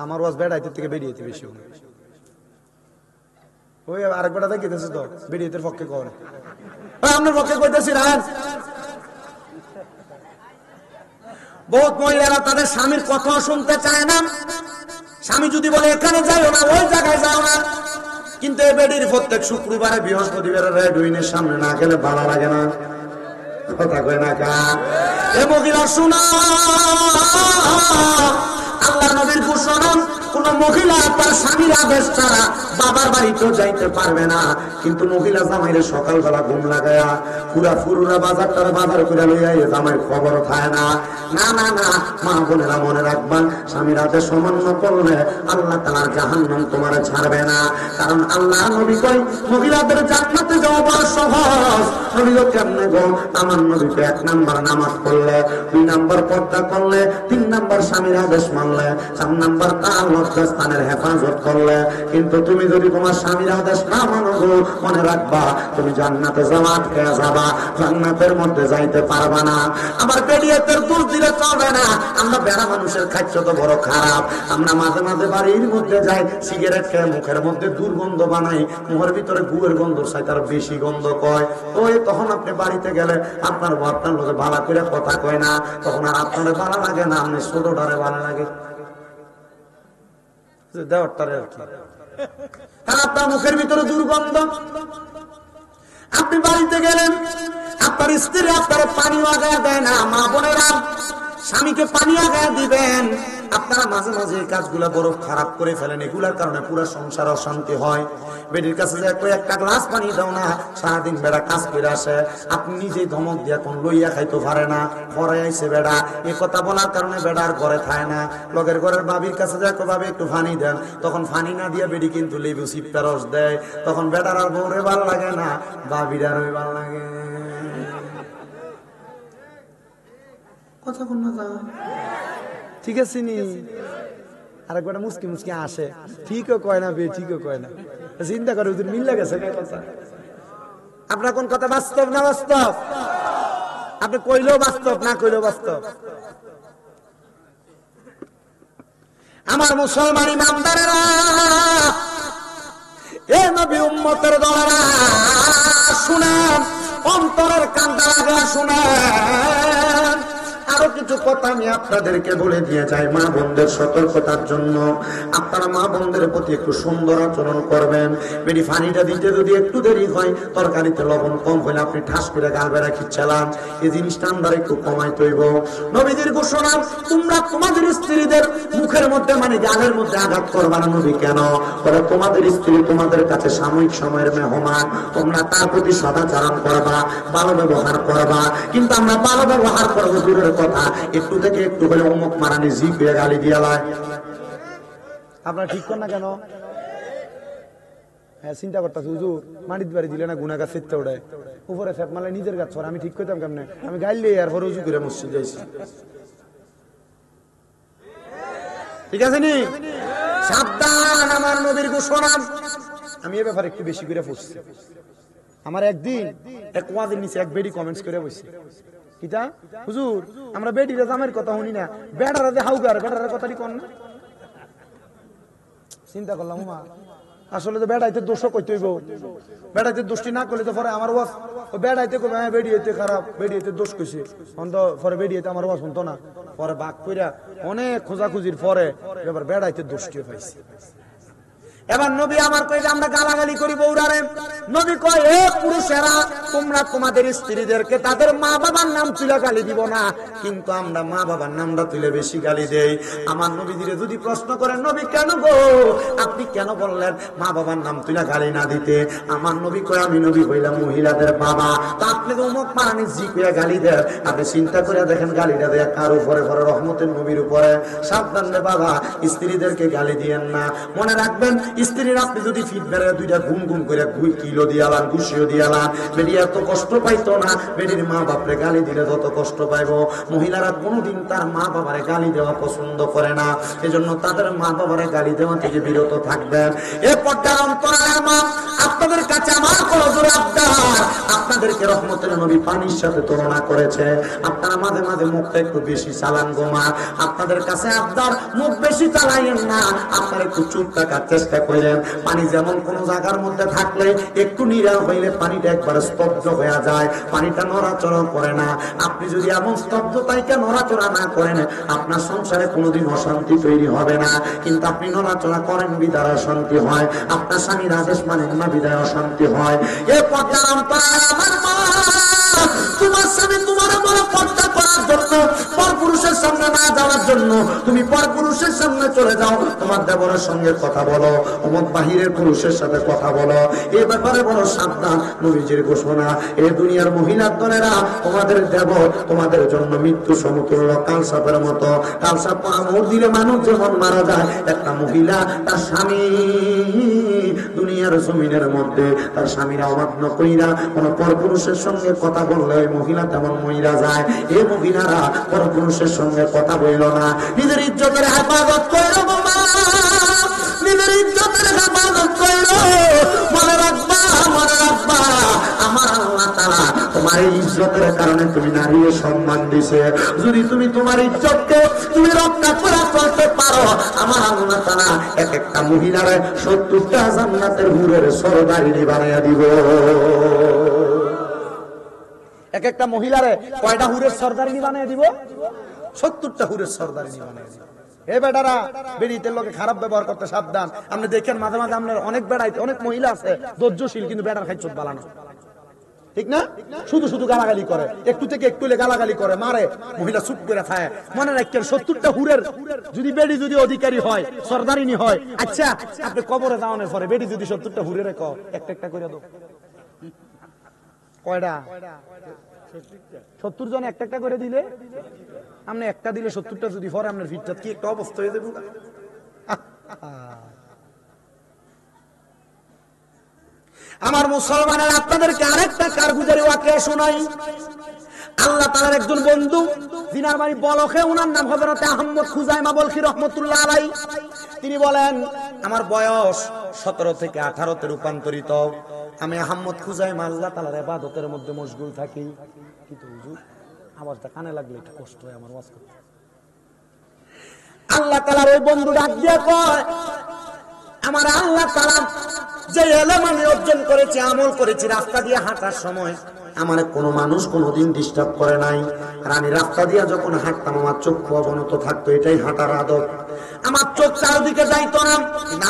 আমার ওয়াজ বেড়াইতে থেকে বেরিয়েতে বেশি হবে ওই আরেক বেড়া দেখেছে তো বেরিয়েতের পক্ষে কর আপনার পক্ষে কইতেছি রান বহুত মহিলারা তাদের স্বামীর কথা শুনতে চায় না স্বামী যদি বলে এখানে যাইও না, ওই জায়গায় যাও না, কিন্তু এই বেডির প্রত্যেক শুক্রবারে বৃহস্পতিবারে রেড উইনের সামনে না গেলে ভালো লাগে না। কথা কয় না কা? এ মহিলা শোনা, আল্লাহ নবীর ঘোষণা, কোন মহিলা তার স্বামীর আদেশ ছাড়া বাবার বাড়িতেও যাইতে পারবে না। কিন্তু মহিলা জামাইরে সকালবেলা ঘুম লাগায়া পুরা ফুরুরা বাজারটার বাজার করে লইয়া জামাই খবর খায় না। না না না, মা বোনেরা মনে রাখবেন, স্বামীর আদেশ অমান্য করলে আল্লাহ তাআলার জাহান্নাম তোমারে ছাড়বে না। কারণ আল্লাহ নবী কই মহিলাদের জান্নাতে যাওয়া বড় সহজ। নবী তো কেমনে গো? আমার নবীকে 1 নাম্বার নামাজ পড়লে, 2 নাম্বার পর্দা করলে, 3 নাম্বার স্বামীর আদেশ মানলে, 4 নাম্বার তার লজ্জাস্থানের হেফাজত করলে। কিন্তু তুমি যদি তোমার স্বামীর আদেশ না মানো গো, মনে রাখবা তুমি জান্নাতে যাওয়া আটকে যাবা, জান্নাতের মধ্যে যাইতে পারবা না। আবার পেডিয়াতের দূর দিলে চলবে না। আমরা বেড়া মানুষের খাদ্য তো বড় খারাপ। আমরা মাঝে মাঝে বাড়ির মধ্যে যাই, সিগারেট খেয়ে মুখের মধ্যে দুর্গন্ধ বানাই, মুখের ভিতরে গুয়ের গন্ধ চাই, তার বেশি গন্ধ কয়। ওই তখন আপনি বাড়িতে গেলে আপনার আপনার লোকে ভালো করে কথা কয় না, তখন আর আপনার ভালো লাগে না, আপনি ছোটটারে ভালো লাগে দেওয়ারটারে আর কি। আপনার মুখের ভিতরে দুর্গন্ধ। আপনি বাড়িতে গেলেন, আপনার স্ত্রী আপনার পানি আগায় দেয় না। মা বোনেরা, স্বামীকে পানি আগায় দিবেন। আপনারা মাঝে মাঝে এই কাজগুলা বড় খারাপ করে ফেলেন, এগুলার কারণে পুরো সংসার অশান্তি হয়। বেডির কাছে যে একটা গ্লাস পানি দাও না, সারাদিন বেড়া কাজ করে আসে, আপনি নিজেই ধমক দিয়ে কোন লইয়া খাইতে পারে না, ঘরে আইসে বেড়া। এই কথা বলার কারণে বেড়ার ঘরে খায় না। লগের ঘরের বাবির কাছে যে ভাবে একটু পানি দেন, তখন পানি না দিয়ে বেডি কিন্তু লেবু সিপ্পা রস দেয়। তখন বেড়ার আর বউরে ভালো লাগে না, বাবির আর ওই ভালো লাগে। কথা কোন না ঠিক আছে নি? আরেকবার মুসকি মুসকি আসে, ঠিকও কয় না বে, ঠিকও কয় না। চিন্তা করে ওদের মিল লাগেছে কথা। আপনার কোন কথা বাস্তব না বাস্তব? আপনি কইলেও বাস্তব, না কইলেও বাস্তব। আমার মুসলমান ইমানদারেরা, এ নবী উম্মতের দলেরা, শুনেন, অন্তরের কান্দা লাগা শুনেন। আরো কিছু কথা আমি আপনাদেরকে বলে দিয়ে যাই মা বোনদের সতর্কতার জন্য। আপনারা মা বোনদের প্রতি একটু সুন্দর আচরণ করবেন। বেডি পানিটা দিতে যদি একটু দেরি হয়, তরকারিতে লবণ কম হলে আপনি ঠাস করে গাল বেড়া খিচ্ছালাম, এই জিনিসটা আমরা একটু কমাই তৈব। নবীদের ঘোষণা, তোমরা তোমাদের স্ত্রীদের মুখের মধ্যে মানে গালের মধ্যে আঘাত করবা না। নবী কেন? বলে তোমাদের স্ত্রী তোমাদের কাছে সাময়িক সময়ের মেহমান, তোমরা তার প্রতি সদাচরণ করবা, ভালো ব্যবহার করবা। কিন্তু আমরা ভালো ব্যবহার করবো দূরের কথা, একটু থেকে একটু হলে অমুক মারানি জিপ হয়ে গালি দিয়া লয়। আপনারা ঠিক কর না কেন? হ্যাঁ, চিন্তা করতেছি হুজুর মাটির বাড়ি দিলে না গুনাগার চেতে ওড়ে, উপরে ফেপ মারলে নিজের গাছ ছড়া। আমি ঠিক করতাম কেমনে? আমি গাইলে আর পরে উজু করে মসজিদ যাইছি। ঠিক আছে নি? সাবধান, আমার নবীর ঘোষণা। আমি এ ব্যাপারে একটু বেশি করে পড়ছি। আমার একদিন এক ওয়াজের নিচে এক বেডি কমেন্টস করে বসে, কিটা হুজুর আমরা বেডিরা জামের কথা শুনি না, বেড়ারা যে হাউগার বেড়ার কথাটি কন না। চিন্তা করলাম মা, আসলে তো বেড়াইতে দোষও কইতে হইব। বেড়াইতে দোষটি না করলে তো পরে আমার ওয়াজ বেড়াইতে কবে হ্যাঁ বেড়িয়েতে খারাপ, বেড়িয়েতে দোষ কইছে, পরে বেড়িয়েতে আমার ওয়াজ শুনতো না। পরে বাক কইরা অনেক খোঁজাখুঁজির পরে এবার বেড়াইতে দোষটিও পাইছে। এবার নবী আমার কই যে আমরা গালাগালি করি বউরারে। নবী কয়, এ পুরুষেরা, তোমরা তোমাদের স্ত্রীদেরকে তাদের মা বাবার নাম তুলে গালি দিব না, কিন্তু আমরা মা বাবার নামটা তুলে বেশি গালি দেই। আমার নবীজিরে যদি প্রশ্ন করেন, নবী কেন গো আপনি কেন বললেন মা বাবার নাম তুলে গালি না দিতে? আমার নবী কয়, আমি নবী হইলাম মহিলাদের বাবা, তো আপনি তো অমুক মারানি জি কইয়া গালি দেন। আপনি চিন্তা করে দেখেন গালিটা দেয় কার উপরে? পরে রহমতের নবীর উপরে। সাবধান রে বাবা, স্ত্রীদেরকে গালি দিয়েন না। মনে রাখবেন, স্ত্রীর আপনি যদি ফিট বেড়ে দুইটা ঘুম ঘুম করে কিলো দিয়ালান, ঘুষিও দিয়ালান, বেডি এত কষ্ট পাইতো না। বেডির মা বাপরে গালি দিলে যত কষ্ট পাইব। মহিলারা কোনোদিন তার মা বাবারে গালি দেওয়া পছন্দ করে না, এজন্য তাদের মা বাবারে গালি দেওয়া থেকে বিরত থাকবেন। এ পর্দার অন্তরালের মা, আপনাদের কাছে আমার বড় জোর আবদার, আপনাদেরকে রহমতের নবী পানির সাথে তুলনা করেছে। আপনারা মাঝে মাঝে মুখটা একটু বেশি চালান গো মা, আপনাদের কাছে আবদার, মুখ বেশি চালাইয়েন না, আপনারা একটু চুপ থাকার চেষ্টা করেন। পানি যেমন কোন জায়গার মধ্যে থাকলে একটু নিরাল হইলে পানিটা একবার স্তব্ধ হয়ে যায়, পানিটা নড়াচড়া করে না। আপনি যদি এমন স্তব্ধতাইকে নড়াচড়া না করেন, আপনার সংসারে কোনোদিন অশান্তি তৈরি হবে না। কিন্তু আপনি নড়াচড়া করেন বিদায় অশান্তি হয়, আপনার স্বামীর আদেশ মানেন না বিদায় অশান্তি হয়। এ পর্দার অন্তরায় আমার মা, তোমার স্বামী তোমার বড় পর্দা করার জন্য, পরপুরুষের সামনে না যাওয়ার জন্য তুমি পরপুরুষের সামনে চলে যাও, তোমার দেবরের সঙ্গে কথা বলো, অমুক বাহিরের পুরুষের সাথে কথা বলো, এ ব্যাপারে বড় সাবধান। নবীজির ঘোষণা, এ দুনিয়ার মহিলার দলেরা তোমাদের দেবর তোমাদের জন্য মৃত্যু সমতুল্য, কালসাপের মতো। কালসাপ কামড় দিলে মানুষ যেমন মারা যায়, একটা মহিলা তার স্বামী দুনিয়ার জমিনের মধ্যে তার স্বামীরা অমান্য কইরা কোন পরপুরুষের সঙ্গে কথা বললে ওই মহিলা তেমন মহিলা যায়। এই মহিলারা পরপুরুষের সঙ্গে কথা বলল না, নিজের ইজ্জতের হেফাজত করো বাবা, নিজের ইজ্জতের হেফাজত করো। মনে রাখবা, মনে রাখবা, আমার আল্লাহ তাআলা তোমার এই ইজ্জতের কারণে তুমি নারীর সম্মান দিছে। যদি তুমি তোমার ইজ্জতকে তুমি রক্ষা করে চলতে পারো, আমার আল্লাহ তাআলা এক একটা মহিলারে 70টা জান্নাতের হুরের সরদারিনী বানাইয়া দিব। এক একটা মহিলারে কয়টা হুরের সর্দারিনী বানিয়ে দিব? 70টা হুরের সর্দারিনী বানিয়ে দিব। এ বেটারা বেড়িতের লোকে খারাপ ব্যবহার করতে সাবধান। আপনি দেখেন মাঝে মাঝে আপনার অনেক বেড়াইতে অনেক মহিলা আছে ধৈর্যশীল, কিন্তু বেটার খাই চোখ বালানো, ঠিক না? শুধু শুধু গালাগালি করে, একটু থেকে একটু গালাগালি করে, মারে, মহিলা চুপ করে খায়। মনে রাখেন 70টা হুরের যদি বেড়ি যদি অধিকারী হয়, সর্দারিনী হয়, আচ্ছা আপনি কবরে যাওয়ানোর পরে বেড়ি যদি 70টা হুরের একটা একটা করে দাও, কয়টা? 70 জন একটা একটা করে দিলে, আপনি একটা দিলে 70টা যদি পরে আপনার ভিড়টা কি একটা অবস্থা হয়ে যাবে। আমার মুসলমানের আপনাদেরকে আরেকটা কারগুজারি ওয়াকিয়া শোনাই। আল্লাহ তাআলার একজন বন্ধু, জিনার বাড়ি বলখে, ওনার নাম হযরত আহমদ খুজাইমা বলখি রাহমাতুল্লাহ আলাইহি। তিনি বলেন, আমার বয়স 17 থেকে 18তে রূপান্তরিত। আমি আহমদ খুজাইমা আল্লাহ তাআলার ইবাদতের মধ্যে মশগুল থাকি। কিন্তু হুজুর আওয়াজটা কানে লাগলে একটু কষ্ট হয় আমার ওয়াজ করতে। আল্লাহ তাআলার ওই বন্ধু ডাক দিয়ে কয়, আমার আল্লাহ তাআলা যে ইলম আমি অর্জন করেছি, আমল করেছি, রাস্তা দিয়ে হাঁটার সময় আমার কোনো মানুষ কোনোদিন ডিস্টার্ব করে নাই। আর আমি রাস্তা দিয়ে যখন হাঁটতাম আমার চক্ষু অবনত থাকতো, এটাই হাঁটার আদব। আমার চোখ চারদিকে যাইতো না।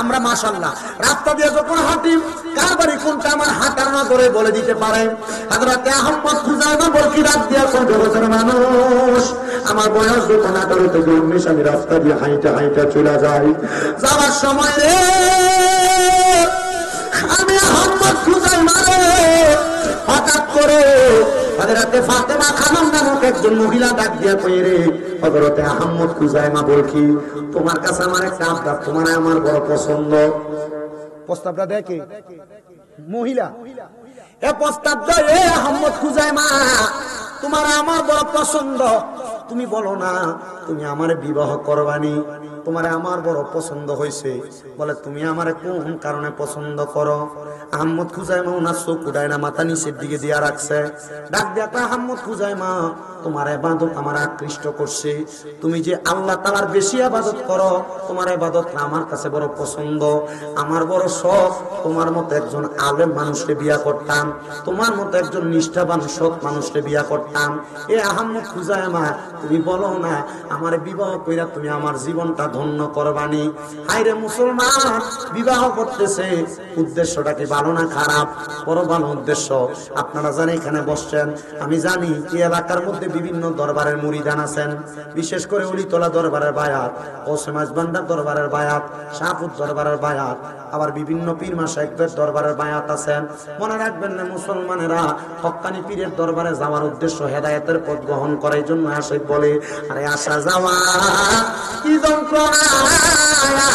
আমরা মাশাআল্লাহ রাস্তা দিয়ে যখন হাঁটি, কার বাড়ি কোনটা আমার হাঁটার নজরে বলে দিতে পারে। হযরত আহমদ খুজাইমা বলখি ডাক দিয়া কোন জগতের মানুষ, আমার বয়স যখন 18 থেকে 19, আমি রাস্তা দিয়ে হাঁইটা হাঁইটা চলে যাই। যাওয়ার সময় রে আমি আহমদ খুজাইমা হঠাৎ করে হযরতে ফাতেমা খানম নামক একজন মহিলা ডাক দিয়া কই, রে হযরতে আহমদ খুজাইমা বলখি, তোমার কাছে আমার একটা আবদার, তোমার আমার বড় পছন্দ। প্রস্তাবটা দেখে মহিলা, এ প্রস্তাব দেয়, এ আহমদ খুজাইমা তোমার আমার বড় পছন্দ, তুমি বলো না তুমি আমারে বিবাহ করবানি, তোমারে আমার বড় পছন্দ হয়েছে। বলে তুমি আমারে কোন কারণে পছন্দ করো? আহমদ খুজাইমা ওনার চোখ উঠায় না, মাথা নিচের দিকে দিয়া রাখছে। ডাক দিয়া আহমদ খুজাইমা তোমার ইবাদত আমার আকৃষ্ট করছে, তুমি যে আল্লাহ তাআলার বেশি ইবাদত করো, তোমার ইবাদত আমার কাছে বড় পছন্দ। আমার বড় শখ তোমার মতো একজন আলেম মানুষকে বিয়া করতাম, তোমার মতো একজন নিষ্ঠাবান সৎ মানুষকে বিয়া করতাম। এ আহমদ খুজাইমা তুমি বলো না আমার বিবাহ কইরা তুমি আমার জীবনটা ধন্য করবানি? হায়রে মুসলমান, বিবাহ করতেছে উদ্দেশ্যটা কি ভালো না খারাপ? বড় ভালো উদ্দেশ্য। আপনারা জানেন এখানে বসছেন, আমি জানি এই এলাকার মধ্যে বিভিন্ন দরবারের মুরিদান আছেন, বিশেষ করে অলিতলা দরবারের বায়াত, ওসে মাঝবান্ডার দরবারের বায়াত, শাহপুর দরবারের বায়াত, আবার বিভিন্ন পীর মাশায়েখদের দরবারের বায়াত আছেন। মনে রাখবেন না মুসলমানেরা, হক্কানি পীরের দরবারে যাওয়ার উদ্দেশ্য হেদায়েতের পথ গ্রহণ করার জন্য আসে। বলে আরে আসা যাওয়া কি যন্ত্রণা,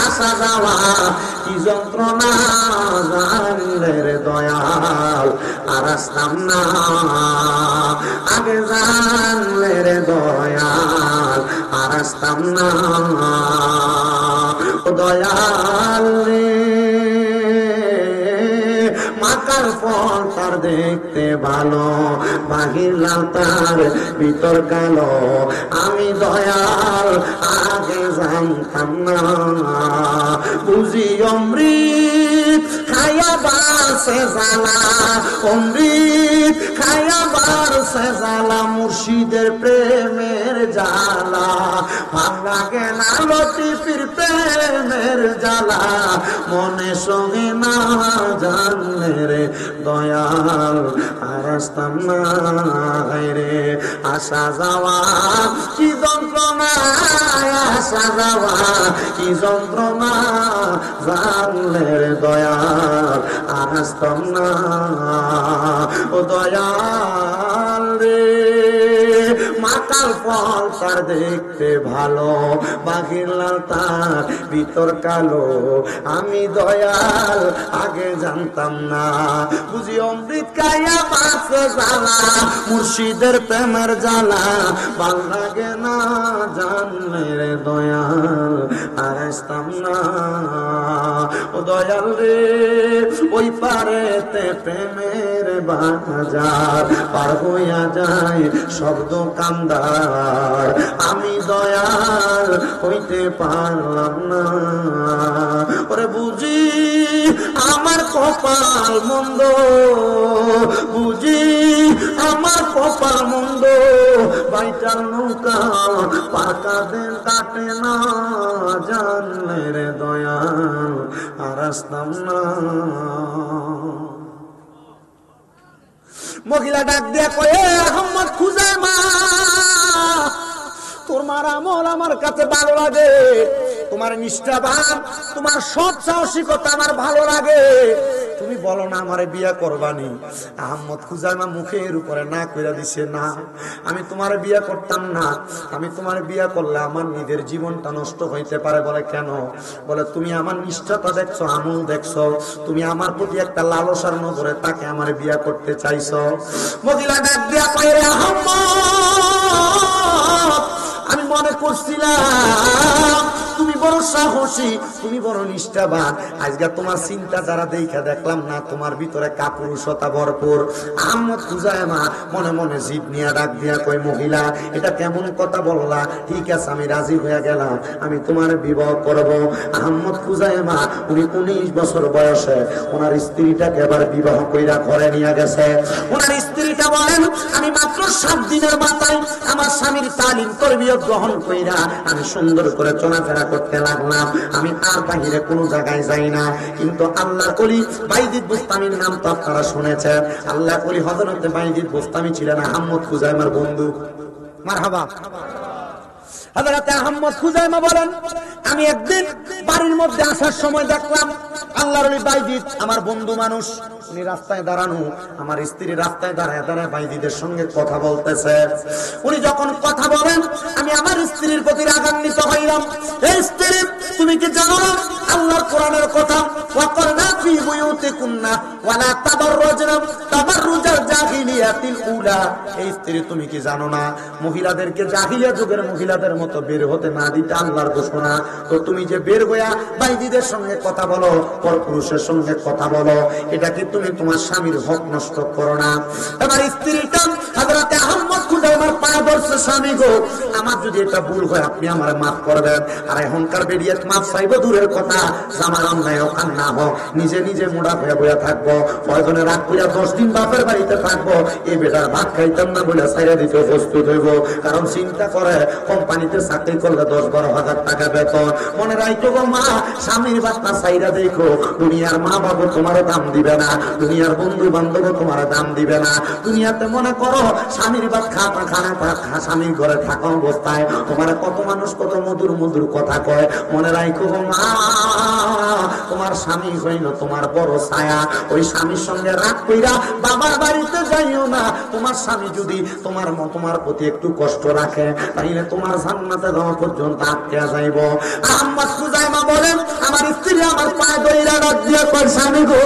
আসা যাওয়া কি যন্ত্রণা, জানলে রে দয়াল আর আসতাম না, আগে জানলে রে দয়াল আর আসতাম না। দয়াল রে মাকা মাতাল ফল তার দেখতে ভালো, বাহির লাল তার ভিতর কালো, আমি দয়াল আগে জানতাম না। বুঝি অমৃত খায়া বাসে জ্বালা, অমৃত খায়া বাসে জ্বালা, মুর্শিদের প্রেমের জ্বালা, ভাল লাগে না লতিফির প্রেমের জ্বালা, মনে সঙ্গে না জানলে রে দয়াল আর আসতাম না রে। আসা যাওয়া কি যন্ত্রণা, আসা যাওয়া কি যন্ত্রণা, জানলে রে দয়াল আর আসতাম না ও দয়াল রে। মাতাল ফল তার দেখতে ভালো, বাহির লাল তার ভিতর কালো, আমি দয়াল আগে জানতাম না। বুঝি অমৃত খাইয়া বাসে জ্বালা, মুর্শিদের প্রেমের জ্বালা, ভাল লাগে না জানলে রে দয়াল আর আসতাম না ও দয়াল রে। ওই পারেতে প্রেমের বাজার পার হইয়া যায় শব্দ কান্দার, আমি দয়াল হইতে পারলাম না। ওরে বুঝি আমার কপাল মন্দ, বুঝি আমার কপাল মন্দ, বাইটার নৌকা পাকা দেন কাটে না, জানলে রে দয়াল আর আসতাম না। মহিলা ডাক দিয়া কয়ে আহম্মদ খুজাইমা, তোমার আমল আমার কাছে ভালো লাগে, তোমার নিষ্ঠাবান, তোমার সৎ সাহসিকতা আমার ভালো লাগে, তুমি বলো না আমারে বিয়া করবানি। আহম্মদ খুজাইমা মুখের উপরে না কইরা দিছে, না আমি তোমার বিয়া করতাম না, আমি তোমার বিয়া করলে আমার নিজের জীবনটা নষ্ট হইতে পারে। বলে কেন? বলে তুমি আমার নিষ্ঠাটা দেখছো, আমল দেখছো, তুমি আমার প্রতি একটা লালসার নজরে তাকে আমার বিয়া করতে চাইছো। মহিলা ডাক দিয়া কয় রে আহম্মদ, আমি মনে করছিলাম তুমি বড় সাহসী, তুমি বড় নিষ্ঠাবান, আজকে তোমার চিন্তা যারা দেখা দেখলাম না তোমার ভিতরে কাপুরুষতা ভরপুর। আহম্মদ খুজাইমা মনে মনে জিদ নিয়ে ডাক দিয়া কই মহিলা এটা কেমন কথা বললা? ঠিক আছে আমি রাজি হয়ে গেলাম, আমি তোমার বিবাহ করব। আহম্মদ খুজাইমা উনি 19 বছর বয়সে ওনার স্ত্রীটাকে এবার বিবাহ কইরা ঘরে নিয়ে গেছে। ওনার স্ত্রীটা বলেন আমি মাত্র 7 দিনের মাথায় আমার স্বামীর তালিম তরবিয়ত গ্রহণ কইরা আমি সুন্দর করে চলাফেরা করতে লাগলাম, আমি আর বাহিরে কোনো জায়গায় যাই না। কিন্তু আল্লাহ ওলি বাইজিদ বুস্তামির নাম তো আপনারা শুনেছেন। আল্লাহ ওলি হযরত বাইজিদ বুস্তামি ছিলেন আহম্মদ খুজাইমার বন্ধু। মারহাবা। হযরত আহম্মদ খুজাইমা বলেন আমি একদিন বাড়ির মধ্যে আসার সময় দেখলাম আল্লাহর ওলি বাইজিদ আমার বন্ধু মানুষ, উনি রাস্তায় দাঁড়ানো, আমার স্ত্রী রাস্তায় দাঁড়ায় দাঁড়ায় বাইজিদের সঙ্গে কথা বলতেছে। উনি যখন কথা বলেন আমি আমার স্ত্রীর প্রতি রাগান্বিত হইলাম। এই স্ত্রী তুমি কি জানো না আল্লাহর কোরআনের কথা, ওয়াকরনা ফি বুয়ুতিকুন্না ওয়ালা তাবাররুজনা তাবাররুজাল জাহিলিয়াতিল উলা। এই স্ত্রী তুমি কি জানো না মহিলাদেরকে জাহিলিয়া যুগের মহিলাদের মতো বের হতে না দিতে আল্লাহর ঘোষণা। তো তুমি যে বের হইয়া বাইজিদের সঙ্গে কথা বলো, পরপুরুষের সঙ্গে কথা বলো, এটা কি তুমি তোমার স্বামীর হক নষ্ট করো না? এবার স্ত্রীটা হযরত আহম্মদ খুজাইমার পায়ে ধরছে, স্বামী গো আমার যদি এটা ভুল হয় আপনি আমারে মাফ করবেন। আর এখনকার বেরিয়ে মাফ চাইব দূরের কথা, আমার অন্যায় ওখান না হোক, নিজে নিজে মোড়া হয়ে বইয়া থাকবো, প্রয়োজনে রাগ করিয়া 10 দিন বাপের বাড়িতে থাকবো, এই বেটার ভাত খাইতাম না বলে ছাইরা দিতে প্রস্তুত হইব। কারণ চিন্তা করে কোম্পানিতে চাকরি করলে 10-12 হাজার টাকা বেতন। মনে রাখো গো মা, স্বামীর বাচ্চা চাইরা দেখো, দুনিয়ার মা বাবু তোমার দাম দিবে না, দুনিয়ার বন্ধু বান্ধব তোমার দাম দিবে না। দুনিয়াতে মনে করো স্বামীর বাদ স্বামীর ঘরে থাকা অবস্থায় তোমার কত মানুষ কত মধুর মধুর কথা কয়। মনে রাখো গো মা, তোমার স্বামী হইল তোমার বড় ছায়া। ওই স্বামীর সঙ্গে রাগ কইরা বাবার বাড়িতে যাইও না। তোমার স্বামী যদি তোমার প্রতি একটু কষ্ট রাখে তাইলে তোমার জান্নাতে যাওয়া পর্যন্ত আটকে যাইব। আহম্মদ খুজাইমা বলেন আমার স্ত্রী আমার পায়ে দইরা ডাক দিয়ে কয় স্বামী গো,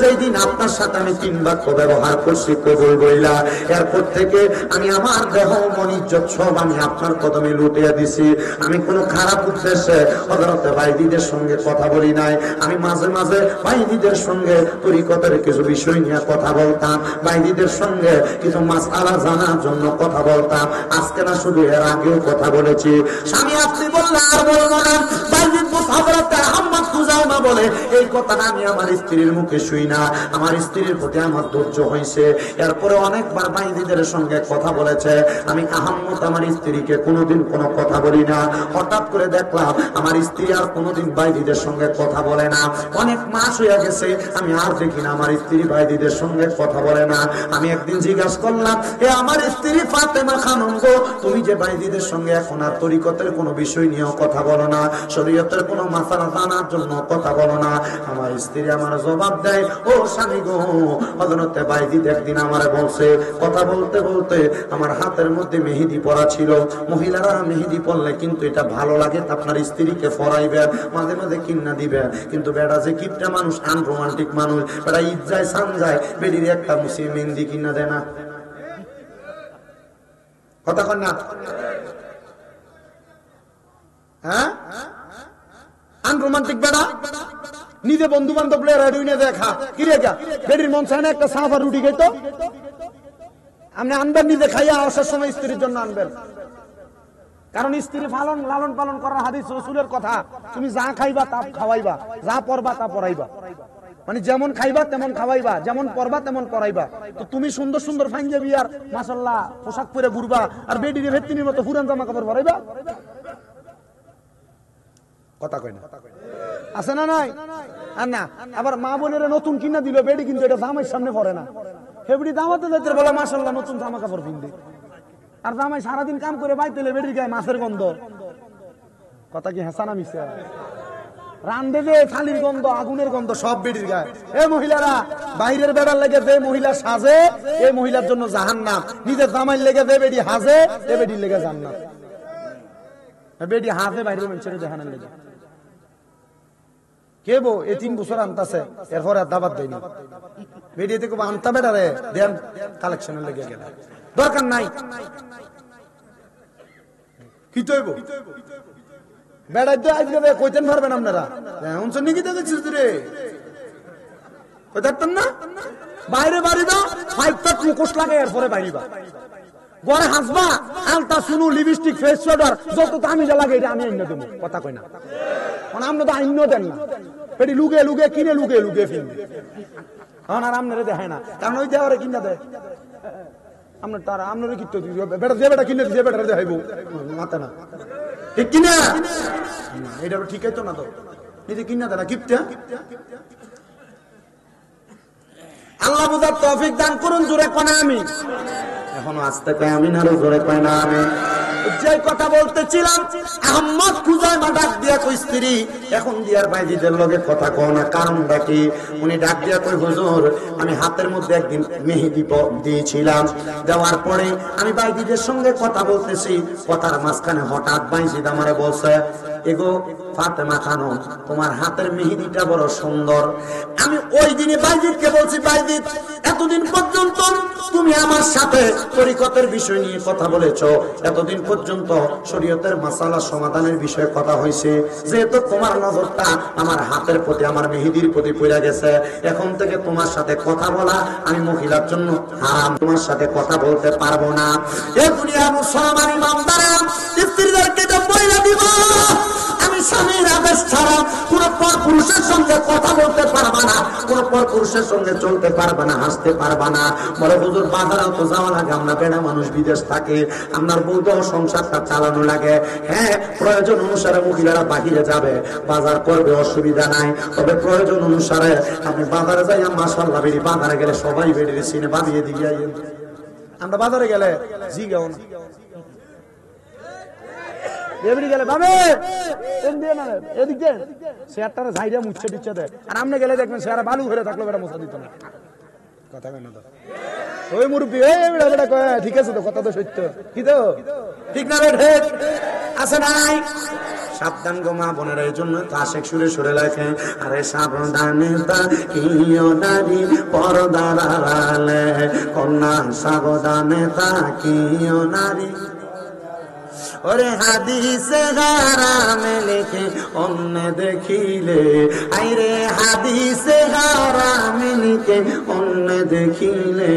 যেই দিন আপনার সাথে আমি 3 বাক্য ব্যবহার করছি কবুল বইলা, এরপর থেকে আমি আমার দেহ মন ইজ্জত সব আমি আপনার কদমে লুটিয়ে দিছি। আমি কোনো খারাপ উদ্দেশ্যে হযরতে ভাইদিদের সঙ্গে কথা বলি নাই। আমি মাঝে মাঝে ভাইদিদের সঙ্গে তরিকতের কিছু বিষয় নিয়ে কথা বলতাম, ভাইদিদের সঙ্গে কিছু মাসআলা জানার জন্য কথা বলতাম। আজকে না, শুধু এর আগেও কথা বলেছি। স্বামী আপনি বললে আর বলবো না, ভাইদিদ হযরতে আহমদ খুজাইমা বলে এই কথাটা আমি আমার স্ত্রীর মুখে শুই না। আমার স্ত্রীর প্রতি আমার ধৈর্য হয়েছে। এরপরে অনেকবার ভাইদিদের সঙ্গে কথা বলেছে। আমি আহমদ আমার স্ত্রীকে কোনোদিন কোনো কথা বলি না। হঠাৎ করে দেখলাম আমার স্ত্রী আর কোনোদিন ভাইদিদের সঙ্গে কথা বলে না। অনেক মাস হয়ে গেছে আমি আর দেখি না আমার স্ত্রী ভাইদিদের সঙ্গে কথা বলে না। আমি একদিন জিজ্ঞাসা করলাম, এ আমার স্ত্রী ফাতেমা খানম গো, তুমি যে ভাইদিদের সঙ্গে এখন আর তরিকতের কোনো বিষয় নিয়েও কথা বলো না, শরীয়তের কোনো মাসালা জানার জন্য কথা বলো না। আমার স্ত্রী আমার জবাব দেয়, ও স্বামী গো, হযরতে ভাইদিদ একদিন আমারে বলছে, কথা বলতে বলতে আমার হাতের মধ্যে মেহেদি পরা ছিল। মহিলারা মেহেদি পরলে কিন্তু এটা ভালো লাগে, আপনার স্ত্রীকে পরাইবেন, মাঝে মাঝে কিনা দিবেন। কিন্তু বেটা যে কিপটা মানুষ, আনরোমান্টিক মানুষ, বেটা ঈদ যায় সান যায়, বেডির একটা মুসলিম মেহেদি কিনা দেয় না। কথা কন না? হ্যাঁ, আনরোমান্টিক বেটা নিজে বন্ধু বান্ধব দেখা কি রে, বেডির মন চায় না একটা সাফ আর রুটি খাইতো, আপনি আনবেন নিজে খাইয়া আসার সময় স্ত্রীর জন্য আনবেন। কারণ স্ত্রী লালন পালন করার হাদিস রাসূলের কথা, তুমি যা খাইবা তা খাওয়াইবা, যা পরবা তা পরাইবা। মানে যেমন খাইবা তেমন খাওয়াইবা, যেমন পরবা তেমন পরাইবা। তো তুমি সুন্দর সুন্দর পাঞ্জাবি আর মাশাআল্লাহ পোশাক পরে ঘুরবা, আর বেডির ভেত্তিনির মতো পুরান জামা কাপড় পরাইবা? কথা কয় না, আছে না নাই? আর না, আবার মা বোনের নতুন কিনা দিল বেডি, কিন্তু এটা জামাইয়ের সামনে পরে না। হেবড়ি দামাতে যাইতে বলে মাশাআল্লাহ নতুন জামা কাপড় পিনবে, আর জামাই সারাদিন কাম করে বাইতেলে বেডির গায়ে মাছের গন্ধ। কথা কি হাসানা মিশে? রান্দে যে থালির গন্ধ, আগুনের গন্ধ, সব বেডির গায়ে। এ মহিলারা, বাইরের বেড়ার লেগে যে মহিলা সাজে এই মহিলার জন্য জাহান্নাম, নিজের জামাইয়ের লেগে যে বেডি হাজে এ বেডির লেগে জান্নাত। বেডি হাজে বাইরের মানুষের জাহান্নামের লেগে। কে বো এই 3 বছর আনতাছে, এরপর আর দাবাত দেয়নি। বেডিতে খুব আনতা বেটারে দেন কালেকশনের লেগে গেল, দরকার নাই। কি তৈব বেড়াই তো আজকে কইতেন পারবেন আপনারা, অঞ্চল নিয়ে গিয়ে দেখছিস রে কইতেন না? বাইরে বাড়ি দাও 5টা মুখোশ লাগে, এরপরে বাইরিবা ঘরে হাসবা, আলতা শুনু, লিপস্টিক, ফেস পাউডার যত দামি লাগে এটা আমি আইন দেবো। কথা কই না, মানে আপনি তো আইন দেন না। পেটি লুগে লুগে কিনে লুগে লুগে ফিরবে, আর আপনারা দেখায় না, কারণ ওই দেওয়ারে কিনা দেয় আপনার তারা আপনারা কি বেটা যে বেটা কিনে দিচ্ছে বেটা দেখাইবো মাথা না, ঠিক কিনা? এটা ঠিক আছে না, তো নিজে কিনা দেয় না কিপটা। আল্লাহ বুঝার তৌফিক দান করুন। জোরে কোনা আমি এখনো আসতে পাই, আমি না জোরে কয় না আমি। যে কথা বলতেছিলাম, আহমদ খুজাইমা ডাক দিয়া কই, স্ত্রী এখন দিয়ার ভাইজিদের লগে কথা কও না, কারণটা কি? উনি ডাক দিয়া কই, হুজুর আমি হাতের মধ্যে একদিন মেহেদি দিয়েছিলাম, দেওয়ার পরে আমি ভাইজিদের সঙ্গে কথা বলতেছি, কথার মাঝখানে হঠাৎ ভাইজিদ আমারে বলছে, এগো ফাতেমা খানম, তোমার হাতের মেহেদিটা বড় সুন্দর। আমি ওই দিনে ভাইজিদকে বলছি, ভাইজিদ এতদিন পর্যন্ত তুমি আমার সাথে তরিকতের বিষয় নিয়ে কথা বলেছ, এতদিন পর্যন্ত শরীয়তের মাসালা সমাধানের বিষয়ে কথা হয়েছে, যেহেতু তোমার নজরটা আমার হাতের প্রতি, আমার মেহেদির প্রতি পড়ে গেছে, এখন থেকে তোমার সাথে কথা বলা আমি মহিলার জন্য হারাম, তোমার সাথে কথা বলতে পারবো না। এ দুনিয়ার মুসলমান ইমানদাররা স্ত্রীদেরকে যে বইলা দিব, আমি স্বামীর আদেশ ছাড়া কোন পর পুরুষের সঙ্গে কথা বলতে পারবা না, কোন পর পুরুষের সঙ্গে চলতে পারবা না, হাসতে পারবা না। বলে হুজুর বাজারেও তো যাওয়া লাগে, আমরা বেড়া মানুষ, বিদেশ থাকে, আপনার বউটাও সংসারটা চালানো লাগে। হ্যাঁ, প্রয়োজন অনুসারে মহিলারা বাহিরে যাবে, বাজার করবে, অসুবিধা নাই, তবে প্রয়োজন অনুসারে আপনি বাজারে যাই, মাশাআল্লাহ বেরি বাজারে গেলে সবাই বেরিয়ে সিনে বাঁধিয়ে দিয়ে, আমরা বাজারে গেলে জি গাও না গেলে ভাবে এদিক দেন শেয়ারটারে ঝাইরা মুছে দিচ্ছে দেয়, আর আপনি গেলে দেখবেন শেয়ারে বালু ঘরে থাকলো বেটা মশা দিত না। কথা কেন তো ওই মুরব্বী বেটা কয় ঠিক আছে তো, কথা তো সত্য, কি তো ঠিক না রে? ঠিক আছে নাই? সাবধান গো মা বোনেরা, এই জন্য তো আশেক সুরে সুরে লেখে, আরে সাবধানে তাকিও নারী পর্দার আড়ালে, কন্যা সাবধানে তাকিও নারী। ওরে হাদিসে হারামে লিখে অন্য দেখিলে, আইরে হাদিসে হারামে লিখে অন্য দেখিলে,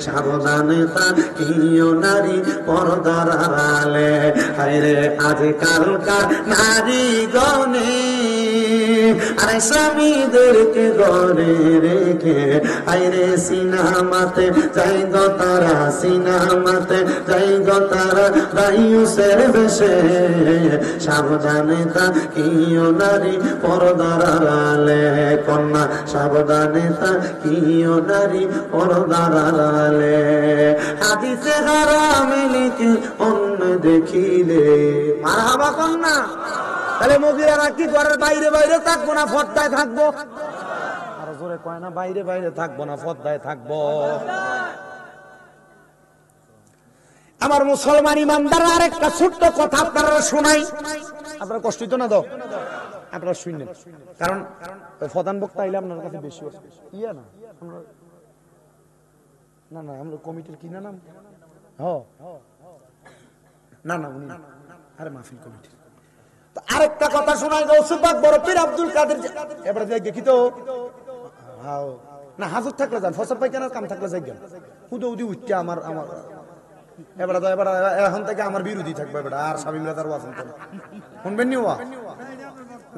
সাবধানে তাকিও নারী পর্দার আড়ালে। আইরে আজকালকার নারী গণে, আরে স্বামীদেরকে ঘরে রেখে, আইরে সিনেমাতে যাই গো তারা, সিনেমাতে যাই গো তারা দায়ুসের বেশে, সাবধানে তাকিও নারী পর্দার আড়ালে, কন্যা সাবধানে তাকিও নারী পর্দার আড়ালে, হাদিসে হারামে লিখে অন্য দেখিলে। মারহাবা কন্যা। তাহলে মহিলারা কি ঘরের বাইরে বাইরে থাকবো না পর্দায় থাকবো? আরো জোরে কয় না, বাইরে বাইরে থাকবো না পর্দায় থাকবো। আমার মুসলমান ইমানদার আরেকটা ছোট্ট কথা আপনারা শোনাই, আপনারা কষ্ট হইতো না, দাও আপনারা শুনলেন, কারণ প্রধান বক্তা আইলে আপনার কাছে বেশি ইয়া না, না না আমরা কমিটির কি না নাম, না না উনি আরে মাহফিল কমিটি। আরেকটা কথা শোনাই, গৌসে পাক বড় পীর আব্দুল কাদের, এবারে দেখি তো না হাজত থাকলে যান, ফসল পাইখানার কাম থাকলে যাই গেল, হুদো উদি উঠতে আমার আমার এবারে তো এবার এখন থেকে আমার বিরোধী থাকবে বেটা, আর স্বামী মিলাদার ওয়াজ শুনবেন নি? ওয়া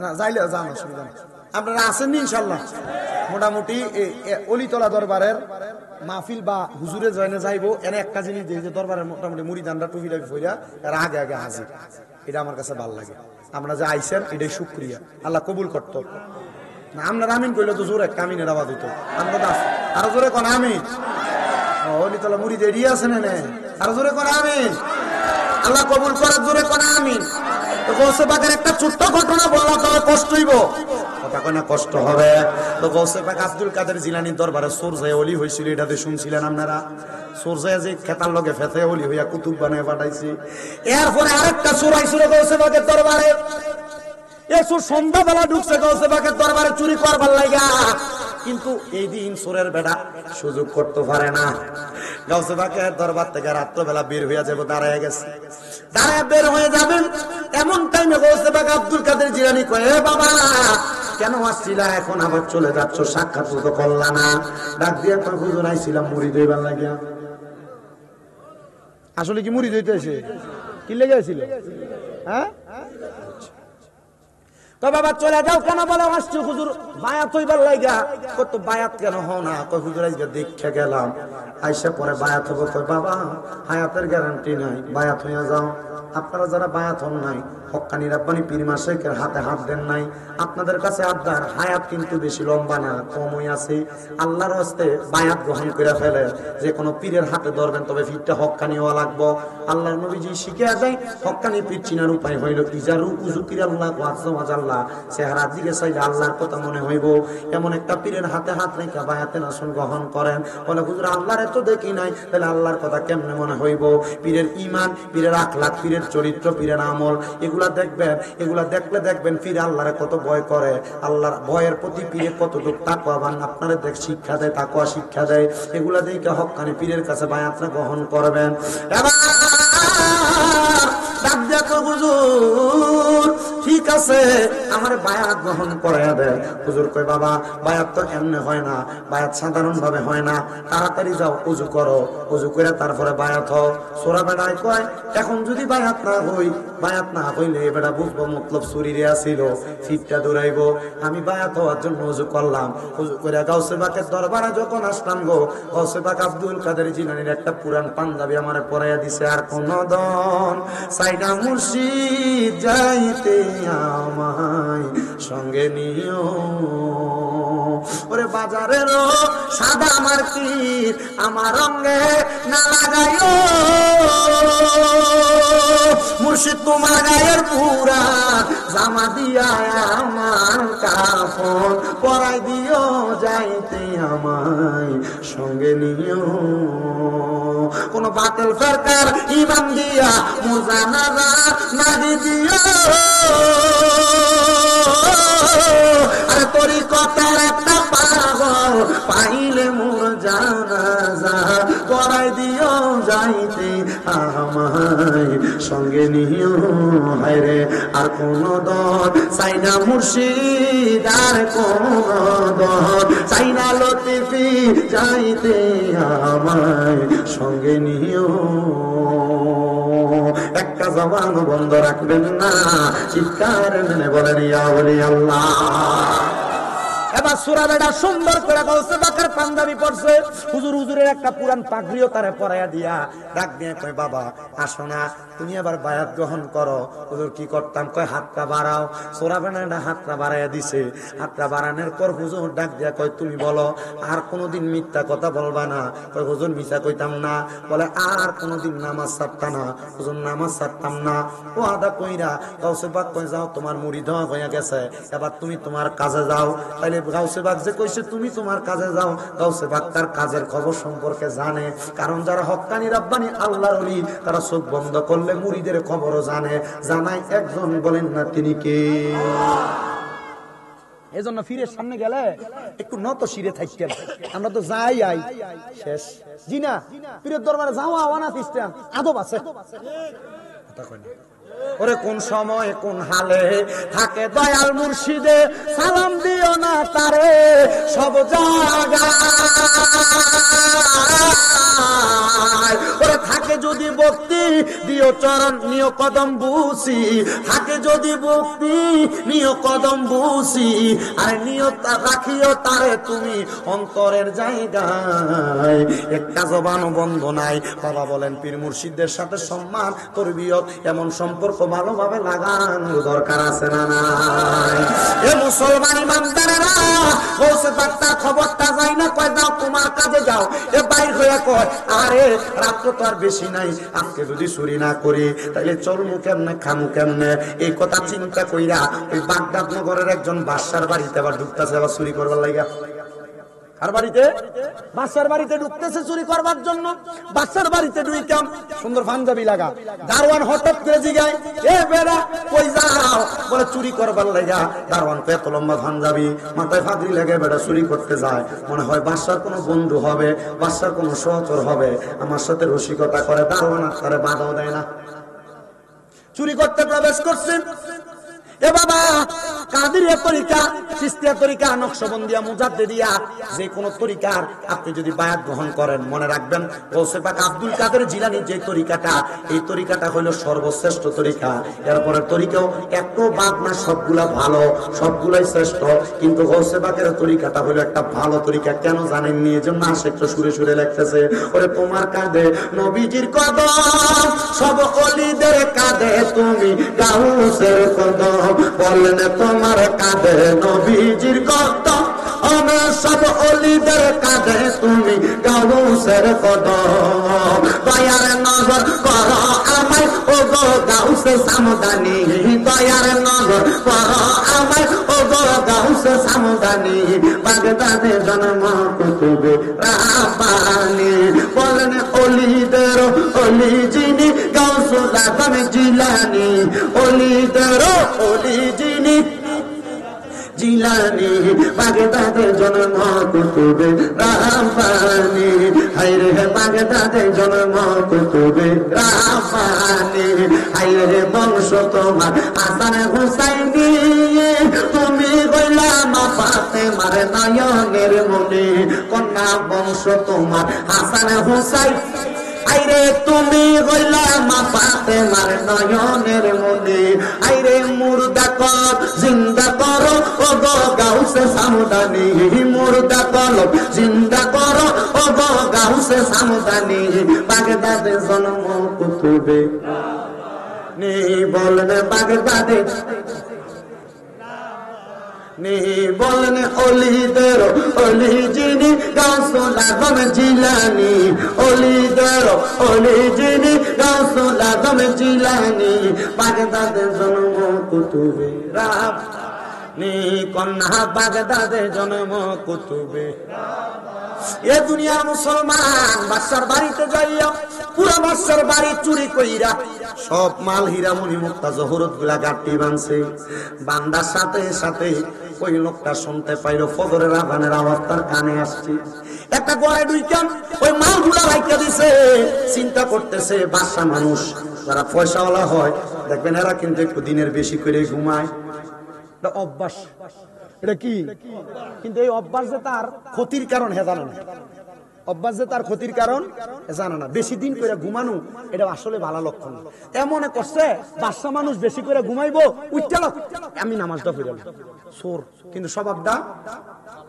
না যাইলে যান, অসুবিধা নেই। আপনারা আসেন নি ইনশাল্লাহ? মোটামুটি অলিতলা দরবারের মাহফিল বা হুজুরে জয়নে যাইবো, এনে একটা জিনিস দিয়ে যে দরবারের মোটামুটি মুড়িদানরা টুপি টাপি ফইরা এর আগে আগে হাজির, এটা আমার কাছে ভালো লাগে। আমরা যে আইসেন এটাই শুক্রিয়া, আল্লাহ কবুল করতো না। আপনার আমিন কইলে তো জোরে একটা আমিনের আওয়াজ হইতো, আমরা তো আরো জোরে কোন আমিন, অলিতলা মুড়ি দিয়ে আছে না, আরো জোরে কোন আমিন, আল্লাহ কবুল করার জোরে কোন আমিন। তো গৌসে পাকের একটা ছোট্ট ঘটনা বলা তো কষ্ট হইব, কথা কয় না কষ্ট হবে। তো গৌসে পাক আব্দুল কাদের জিলানীর দরবারে সুরজায় ওলি হয়েছিল, এটাতে শুনছিলেন আপনারা? সুরজায় যে খেতার লগে ফেতে ওলি হইয়া কুতুব বানায় পাঠাইছি। এরপরে আরেকটা সুর আইছিল গৌসে পাকের দরবারে, এ সুর সন্ধ্যাবেলা ঢুকছে গৌসে পাকের দরবারে চুরি করবার লাগা, কিন্তু এই দিন সুরের বেটা সুযোগ করতে পারে না। গৌসে পাকের দরবার থেকে রাত্রবেলা বের হইয়া যাবো, দাঁড়ায় গেছে, দাঁড়ায় বের হয়ে যাবেন, এমন টাইমে গৌসে পাক আব্দুল কাদের জিলানী কয়, এ বাবা কেন আসছিলা, এখন আবার চলে যাচ্ছ, সাক্ষাৎ তো করলা না? ডাক দিয়ে কয়, হুজুর আইছিলাম মুড়ি দইবার লাগিয়া। আসলে কি মুড়ি দইতে এসে কি লেগে ছিল? হ্যাঁ তো বাবা চলে যাও কেন? বলে আসছি হুজুর বায়াত হইবার লাগা। কত বায়াত কেন হও না? কয় হুজুর আজকে দেখে গেলাম, আইসা পরে বায়াত হবো। কয় বাবা হায়াতের গ্যারান্টি নাই, বায়াত হইয়া যাও। আপনারা যারা বায়াত হন নাই, হক্কানি রাব্বানি পীর মাশায়েখের হাতে হাত দেন নাই, আপনাদের কাছে আবদার, হায়াত কিন্তু বেশি লম্বা না, কমই আছে। আল্লাহর হস্তে বায়াত গ্রহণ করে ফেলে, যে কোনো পীরের হাতে ধরবেন, তবে পীরটা হক্কানি হওয়া লাগবো। আল্লাহর নবীজি শিখিয়ে যায়, হক্কানি পীর চিনার উপায় হইল ইজারু উজুকির আল্লাহ ওয়াজ্জাল্লাহ, চেহারা দিকে চাইলে আল্লাহর কথা মনে হইব। এমন একটা পীরের হাতে হাত রেখে বায়াতের আসন গ্রহণ করেন। বলে হুজুর আল্লাহর এত দেখি নাই, তাহলে আল্লাহর কথা কেমনে মনে হইব? পীরের ঈমান, পীরের আখলাক, পীরের চরিত্র, পীরের আমল, এগুলা দেখবেন। এগুলা দেখলে দেখবেন পীর আল্লাহরে কত ভয় করে, আল্লাহর ভয়ের প্রতি পীরে কতটুকু তাকওয়াবান আপনারা দেখ শিক্ষা দেয়, তাকওয়া শিক্ষা দেয়। এগুলা দেখে হক্কানি পীরের কাছে বায়াতটা গ্রহণ করবেন। হুজুর ঠিক আছে, আমার বায়াত গ্রহণ করে দেয়। হুজুর কয় বাবা বায়াত তো এমনি হয় না, বায়াত সাধারণ ভাবে হয় না, তাড়াতাড়ি যাও উজু করো, উজু করে তারপরে বায়াত হও। সোরা বেড়ায় কয় এখন যদি বায়াত না হই, বায়াত না হইলে বেটা বুঝবো মতলব শরীরে আসিল, ফিটটা দৌড়াইবো। আমি বায়াত হওয়ার জন্য উজু করলাম, উজু করে গাউসে পাকের দরবারে যখন আসলাম গো, গাউসে পাক আব্দুল কাদের জিলানীর একটা পুরান পাঞ্জাবি আমারে পরাইয়া দিছে। আর কোন দন সাইডা মুর্শিদ যাইতে আমায় সঙ্গে নিও, ওরে বাজারের সাদা মার্কিট আমার রঙে না লাগাইও, মুর্শিদ তোমার গায়ের পুরা জামা দিয়া আমার কাফন পরাই দিও, যাইতে আমায় সঙ্গে নিও। কোন বাতিল সরকার ইমাম দিয়া মুজানারা নাহি দিও আরে তরিকতের একটা পাগল পাইলে মোর জানাজা পড়াই দিও যাইতে আমায় সঙ্গে নিও হায়রে আর কোন দল চাই না মুর্শিদ আর কোন দল চাই না লতিফি যাইতে আমায় সঙ্গে নিও একটা জবান বন্ধ রাখবেন না চিৎকার মেনে বলেন ইয়া ওলি আল্লাহ। এবার সূরা বেটা সুন্দর করে বলছে বাকার পাঞ্জাবি পড়ছে হুজুর হুজুরের একটা পুরান পাগড়িও তারে পরাইয়া দিয়া ডাক দিয়ে কয় বাবা আসো না তুমি আবার বায়াত গ্রহণ করো। হুজুর কি করতাম কয় হাতটা বাড়াও। সূরা বেটা হাতটা বাড়াইয়া দিছে। হাতটা বাড়ানোর পর হুজুর ডাক দিয়া কয় তুমি বলো আর কোনোদিন মিথ্যা কথা বলবা না। কয় হুজুর মিথ্যা কইতাম না। বলে আর কোনোদিন নামাজ ছাড়তাম না। হুজুর নামাজ ছাড়তাম না। ও আদা কইরা গাউসে পাক কয় যাও তোমার মুরিদ হয়ে গেছে এবার তুমি তোমার কাজে যাও। তাইলে গাউসে পাক যে কইছে তুমি তোমার কাজে যাও গাউসে পাক তার কাজের খবর সম্পর্কে জানে। কারণ যারা হক্কানি রাব্বানি আল্লাহর ওলি তারা চোখ বন্ধ করলে মুরিদের খবরও জানে। জানাই একজন বলেন না তিনি কে? এজন্য ফিরের সামনে গেলে একটু নত শিরে থাকতেন। আমরা তো যাই আই শেষ জি না পীরের দরবারে যাওয়া আওয়ানা সিস্টেম আদব আছে। কথা কই না ওরে কোন সময় কোন হালে থাকে দয়াল মুর্শিদে সালাম দিও না তারে সব জায়গায়। ওরে থাকে যদি ভক্তি দিও চরণ নিও কদম বুসি। থাকে যদি ভক্তি নিও কদম বুসি আর নিয়ত রাখিও তারে তুমি অন্তরের জায়গায়। একটা জবান বন্ধ নাই। বাবা বলেন পীর মুর্শিদদের সাথে সম্মান তরবিয়ত এমন সম্পর্ক ভালোভাবে লাগানোর দরকার আছে না নাই? এ মুসলমান ইমানদারেরা গৌসে পাক তার খবরটা যায় না কয় যাও তোমার কাজে যাও। এ বাইর হইয়া কয় আরে রাত্র তো আর বেশি নাই আজকে যদি চুরি না করি তাহলে চলমু কেমনে খামু কেমনে। এই কথা চিন্তা কইরা ওই বাগদাদ নগরের একজন বাদশার বাড়িতে আবার ঢুকতেছে আবার চুরি করবার লাগা। আর বাড়িতে বাদশার বাড়িতে ঢুকতেছে চুরি করবার জন্য। বাদশার বাড়িতে ঢুইকাম সুন্দর পাঞ্জাবি লাগা। দারোয়ান হঠাৎ করে জিগায় এ বেড়া কই যাও? বলে চুরি করবার লাগা। দারোয়ান তো এত লম্বা পাঞ্জাবি মাথায় ফাঁদরি লাগে বেড়া চুরি করতে যায়। মনে হয় বাদশার কোনো বন্ধু হবে বাদশার কোনো সহচর হবে আমার সাথে রসিকতা করে। দারোয়ান আর বাধাও দেয় না। চুরি করতে প্রবেশ করছেন। এ বাবা কাদিরিয়া তরিকা চিশতিয়া তরিকা নকশবন্দিয়া মুজাদ্দিদিয়া যে কোনো তরিকার আপনি যদি বায়াত গ্রহণ করেন মনে রাখবেন গৌসে পাক আব্দুল কাদের জিলানী যে তরিকাটা এই তরিকাটা হলো সর্বশ্রেষ্ঠ তরিকা। এরপরের তরিকাও একটু বাদ না সবগুলা ভালো সবগুলাই শ্রেষ্ঠ কিন্তু গৌসে পাকের তরিকাটা হলো একটা ভালো তরিকা। কেন জানেননি? এজন্য আশেকটা সুরে সুরে লাগতেছে ওরে তোমার কাঁধে নবীজির কদম সব ওলিদের কাঁধে তুমি গাউসের কদম বলেন তোমার কাঁধে নবীজির কদম আমার সব ওলিদের কাঁধে তুমি গাউসের কদম। দয়ার নজর করো আমায় ও গো গাউসে সামদানি। দয়ার নজর করো আমায় ও গো গাউসে সামদানি। বাগদাদে জন্ম কুতুবে রাব্বানি বলেন ওলিদের ওলি যিনি গাউসুল আজম জিলানী। ওলিদের ওলি যিনি জিলানী বাগদাদে জন্ম কুতুবে রাব্বানি। হায়রে বাগদাদে জন্ম কুতুবে রাব্বানি। হায়রে বংশ তোমার হাসান হুসাইনি তুমি গোলাম ফাতেমার নয়নের মনে। কন্যা বংশ তোমার হাসান হুসাইন আইরে তুমি গোলাম ফাতেমার নয়নের মনে। আইরে মুর্দা কর জিন্দা করো ও গো গাউসে সামদানি। মুর্দা কর জিন্দা করো ও গো গাউসে সামদানি। বাগদাদে জন্ম কুতুবে নি বলেন বাগদাদে বলেন অলিদের অলি যিনি গাউসুল আজম জিলানী। অলিদের অলি যিনি গাউসুল আজম জিলানী বাগদাদে জন্ম কুতুবে রাব্বানি। কন্যা বাগদাদে জন্ম কুতুবে। এ দুনিয়ার মুসলমান বাদশার বাড়িতে যাইয়া পুরা বাদশার বাড়ি চুরি কইরা সব মাল হীরা মণি মুক্তা জহরত গুলা গাঁটি বানছে। বান্দার সাথে সাথে ওই লোকটা শুনতে পাইল ফজরের আযানের আওয়াজ তার কানে আসছে। একটা গড়ে ঢুইকাম ওই মালগুলা রাইখা দিছে। চিন্তা করতেছে বাদশা মানুষ যারা পয়সাওয়ালা হয় দেখবেন এরা কিন্তু একটু দিনের বেশি করে ঘুমায়। এটা অভ্যাস, এটা কি? কিন্তু এই অভ্যাস যে তার ক্ষতির কারণ হে জানে না। অভ্যাস যে তার ক্ষতির কারণ জানে না। বেশি দিন করে ঘুমানো এটা আসলে ভালো লক্ষণ না। এমন করছে বাদশা মানুষ বেশি করে ঘুমাইবো, উঠতে আমি নামাজটা পড়লাম সোর, কিন্তু স্বভাবটা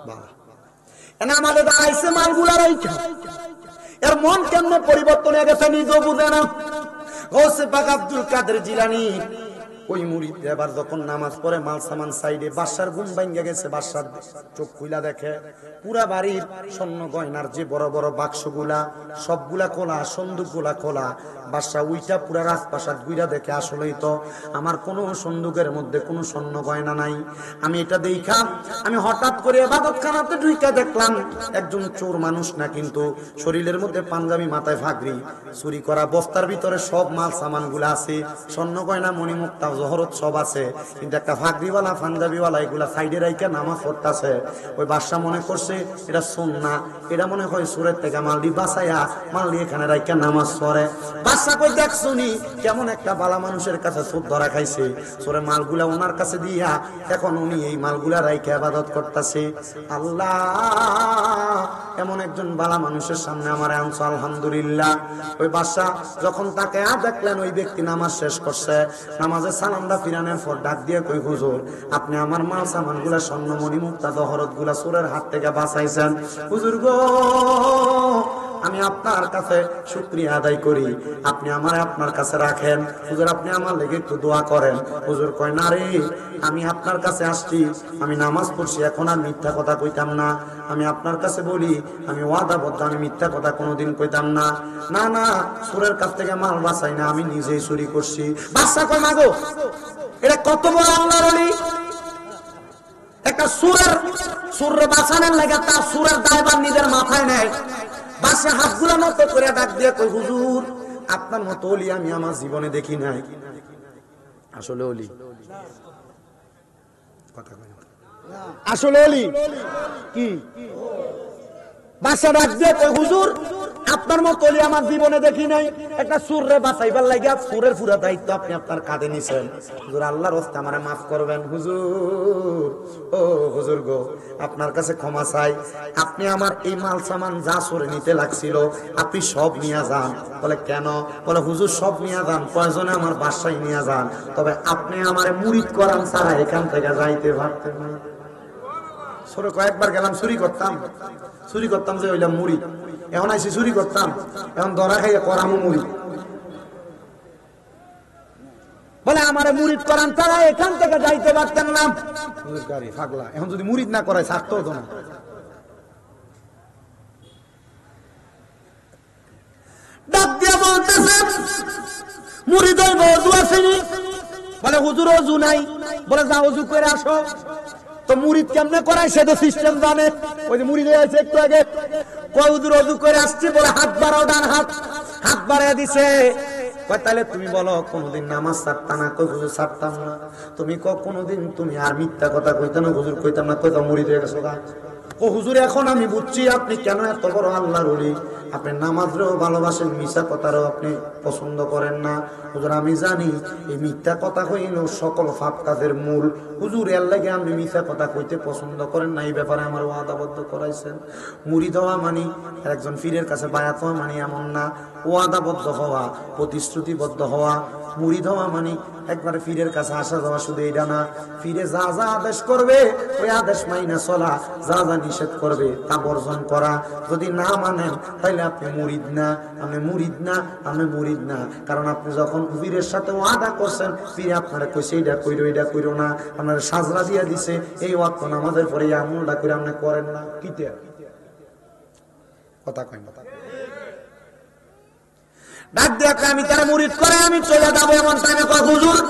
ভালো। এনা আমাদের আইসে মালগুলা রাইখা এর মন কেমনে পরিবর্তন হয়ে গেছে নিজেও বুঝে না। গৌসে পাক আব্দুল কাদের জিলানী ওই মুরিদ এবার যখন নামাজ পড়ে মাল সামান সাইডে, বাদশার ঘুম ভাঙ্গে গেছে। বাদশার চোখ খুইলা দেখে পুরা বাড়ির স্বর্ণ গয়নার যে বড় বড় বাক্সগুলা সবগুলা খোলা, সন্দুকগুলা খোলা। বাদশা উইটা পুরা রাজপ্রাসাদ গুইরা দেখে আসলেই তো আমার কোনো সন্দুকের মধ্যে কোনো স্বর্ণ গয়না নাই। আমি এটা দেখা আমি হঠাৎ করে ইবাদতখানাতে ঢুইকা দেখলাম একজন চোর মানুষ না, কিন্তু শরীরের মধ্যে পাঞ্জাবি, মাথায় ফাগরি, চুরি করা বস্তার ভিতরে সব মাল সামানগুলা আছে, স্বর্ণ গয়না মণিমুক্তা জহরত সব আছে, কিন্তু একটা ফাগরিওয়ালা পাঞ্জাবিওয়ালা এগুলা সাইডে রাইখা নামাজ পড়তাছে। ওই বাদশা মনে করছে এটা সুন্নাহ, এটা মনে হয় সুরের থেকে মালদি বাঁচাইয়া মালদি এখানে রাইখা নামাজ পড়ে। বাদশা কই দেখ শুনি কেমন একটা বালা মানুষের কাছে সুদ ধরা খাইছে, সোরে মালগুলা ওনার কাছে দিয়া এখন উনি এই মালগুলা রাইখা ইবাদত করতেছে। আল্লাহ, এমন একজন বালা মানুষের সামনে আমার আনছো, আলহামদুলিল্লাহ। ওই বাদশা যখন তাকে দেখলেন ওই ব্যক্তি নামাজ শেষ করছে, নামাজে সালামটা ফিরানোর পর ডাক দিয়ে কই হুজুর আপনি আমার মাল সামান গুলা স্বর্ণ মণি মুক্তা জহরত গুলা চোরের হাত থেকে বাঁচাইছেন। হুজুর গো, আমি আপনার কাছে শুকরিয়া আদায় করি, আপনি আমার আপনার কাছে রাখেন। হুজুর আপনি আমার লেগে একটু দোয়া করেন। হুজুর কয় না রে, আমি আপনার কাছে আসছি, আমি নামাজ পড়ছি, এখন আর মিথ্যা কথা কইতাম না। আমি আপনার কাছে বলি আমি ওয়াদাবদ্ধ, আমি মিথ্যা কথা কোনোদিন কইতাম না। না না, চোরের কাছ থেকে মাল বাঁচাই না, আমি নিজেই চুরি করছি। বাদশা কয় মাগো, এটা কত বড় আল্লাহর ওলি! একটা সুরের বাঁচানোর লাগে তার সুরের দায়ভার নিজের মাথায় নেয়। বাদশা হাতগুলো মতো করে ডাক দিয়ে কই হুজুর আপনার মতো ওলি আমি আমার জীবনে দেখি নাই। আসলে ওলি কথা কয় না, আসলে ওলি কি? বাদশা ডাক দিয়ে কই হুজুর আপনার মতো ওলি আমার জীবনে দেখি নাই। একটা সুররে বাঁচাইবার লাগিয়া সুরের পুরা দায়িত্ব আপনি আপনার কাঁধে নিছেন। হুজুর আল্লাহর রাস্তে আমারে মাফ করবেন হুজুর। ও হুজুর গো, আপনার কাছে ক্ষমা চাই, আপনি আমার এই মাল সামান যা চোরে নিতে লাগছিল আপনি সব নিয়ে যান। বলে কেন? বলে হুজুর সব নিয়ে যান, প্রয়োজনে আমার বাসায় নিয়ে যান, তবে আপনি আমারে মুরিদ করান ছাড়া এখান থেকে যাইতে পারতেন না। সরে কয়েকবার গেলাম চুরি করতাম যে হইলাম মুরিদ, এখন আইসি চুরি করতাম, এখন ধরা খাইয়া করামো মুরিদ। বলে আমারে মুরিদ করান তারা এখান থেকে যাইতে পারতেন না। পাগলা, এখন যদি মুরিদ না করায় ছাড়তে হতো না। ডাক দিয়া বলতেছে মুরিদ হইব, ওযু আসেনি। বলে হুজুর ওযু নাই। বলে যা ওযু করে আসো। তো মুরিদ কেমনে করায় সে তো সিস্টেম জানে। ওই যে মুরিদ হয়ে আছে একটু আগে, কয় হুজুর ওযু করে আসছে। বলে হাত বাড়াও, ডান হাত বাড়ায় দিছে। কয় তাহলে তুমি বলো কোনদিন নামাজ ছাড়তা না? কই হুজুর ছাড়তাম না। তুমি কোনদিন তুমি আর মিথ্যা কথা কইতা না? হুজুর কইতাম না। কইতাম মুরিদ হয়ে গেছো গা। ও হুজুর এখন আমি বুঝছি আপনি কেন এত বড় আল্লাহর ওলি। আপনি নামাজেও ভালোবাসেন, মিথ্যা কথারও আপনি পছন্দ করেন না। হুজুর আমি জানি এই মিথ্যা কথা হইল সকল পাপ কাজের মূল। হুজুর এর লাগে আপনি মিথ্যা কথা কইতে পছন্দ করেন না, এই ব্যাপারে আমার ওয়াদাবদ্ধ করাইছেন। মুরিদ হওয়া মানে একজন পীরের কাছে বায়াত হওয়া মানে এমন না। ওয়াদাবদ্ধ হওয়া, প্রতিশ্রুতিবদ্ধ হওয়া। মুরিদ হওয়া মানে একবারে পীরের কাছে আসা যাওয়া, শুধু এইটা না। পীরে যা যা আদেশ করবে ওই আদেশ মাইনা চলা, যা যা নিষেধ করবে তা বর্জন করা। যদি না মানেন তাহলে আপনি মুরিদ না, আপনি মুরিদ না, আপনি মুরিদ না। কারণ আপনি যখন পীরের সাথে ওয়াদা করছেন, পীরে আপনারা কইছে এইটা কইরো, এইটা কইরো না, আপনারা সাজরা দিয়ে দিছে, এই ওয়াক্ত নামাজের পরে এই আমলটা করে আপনি করেন না। কিতে কথা কয় না। ডাক দিয়ে আমি তারা মুরিদ করে আমি চলে যাবো। এমন টাইমে কয় হুজুর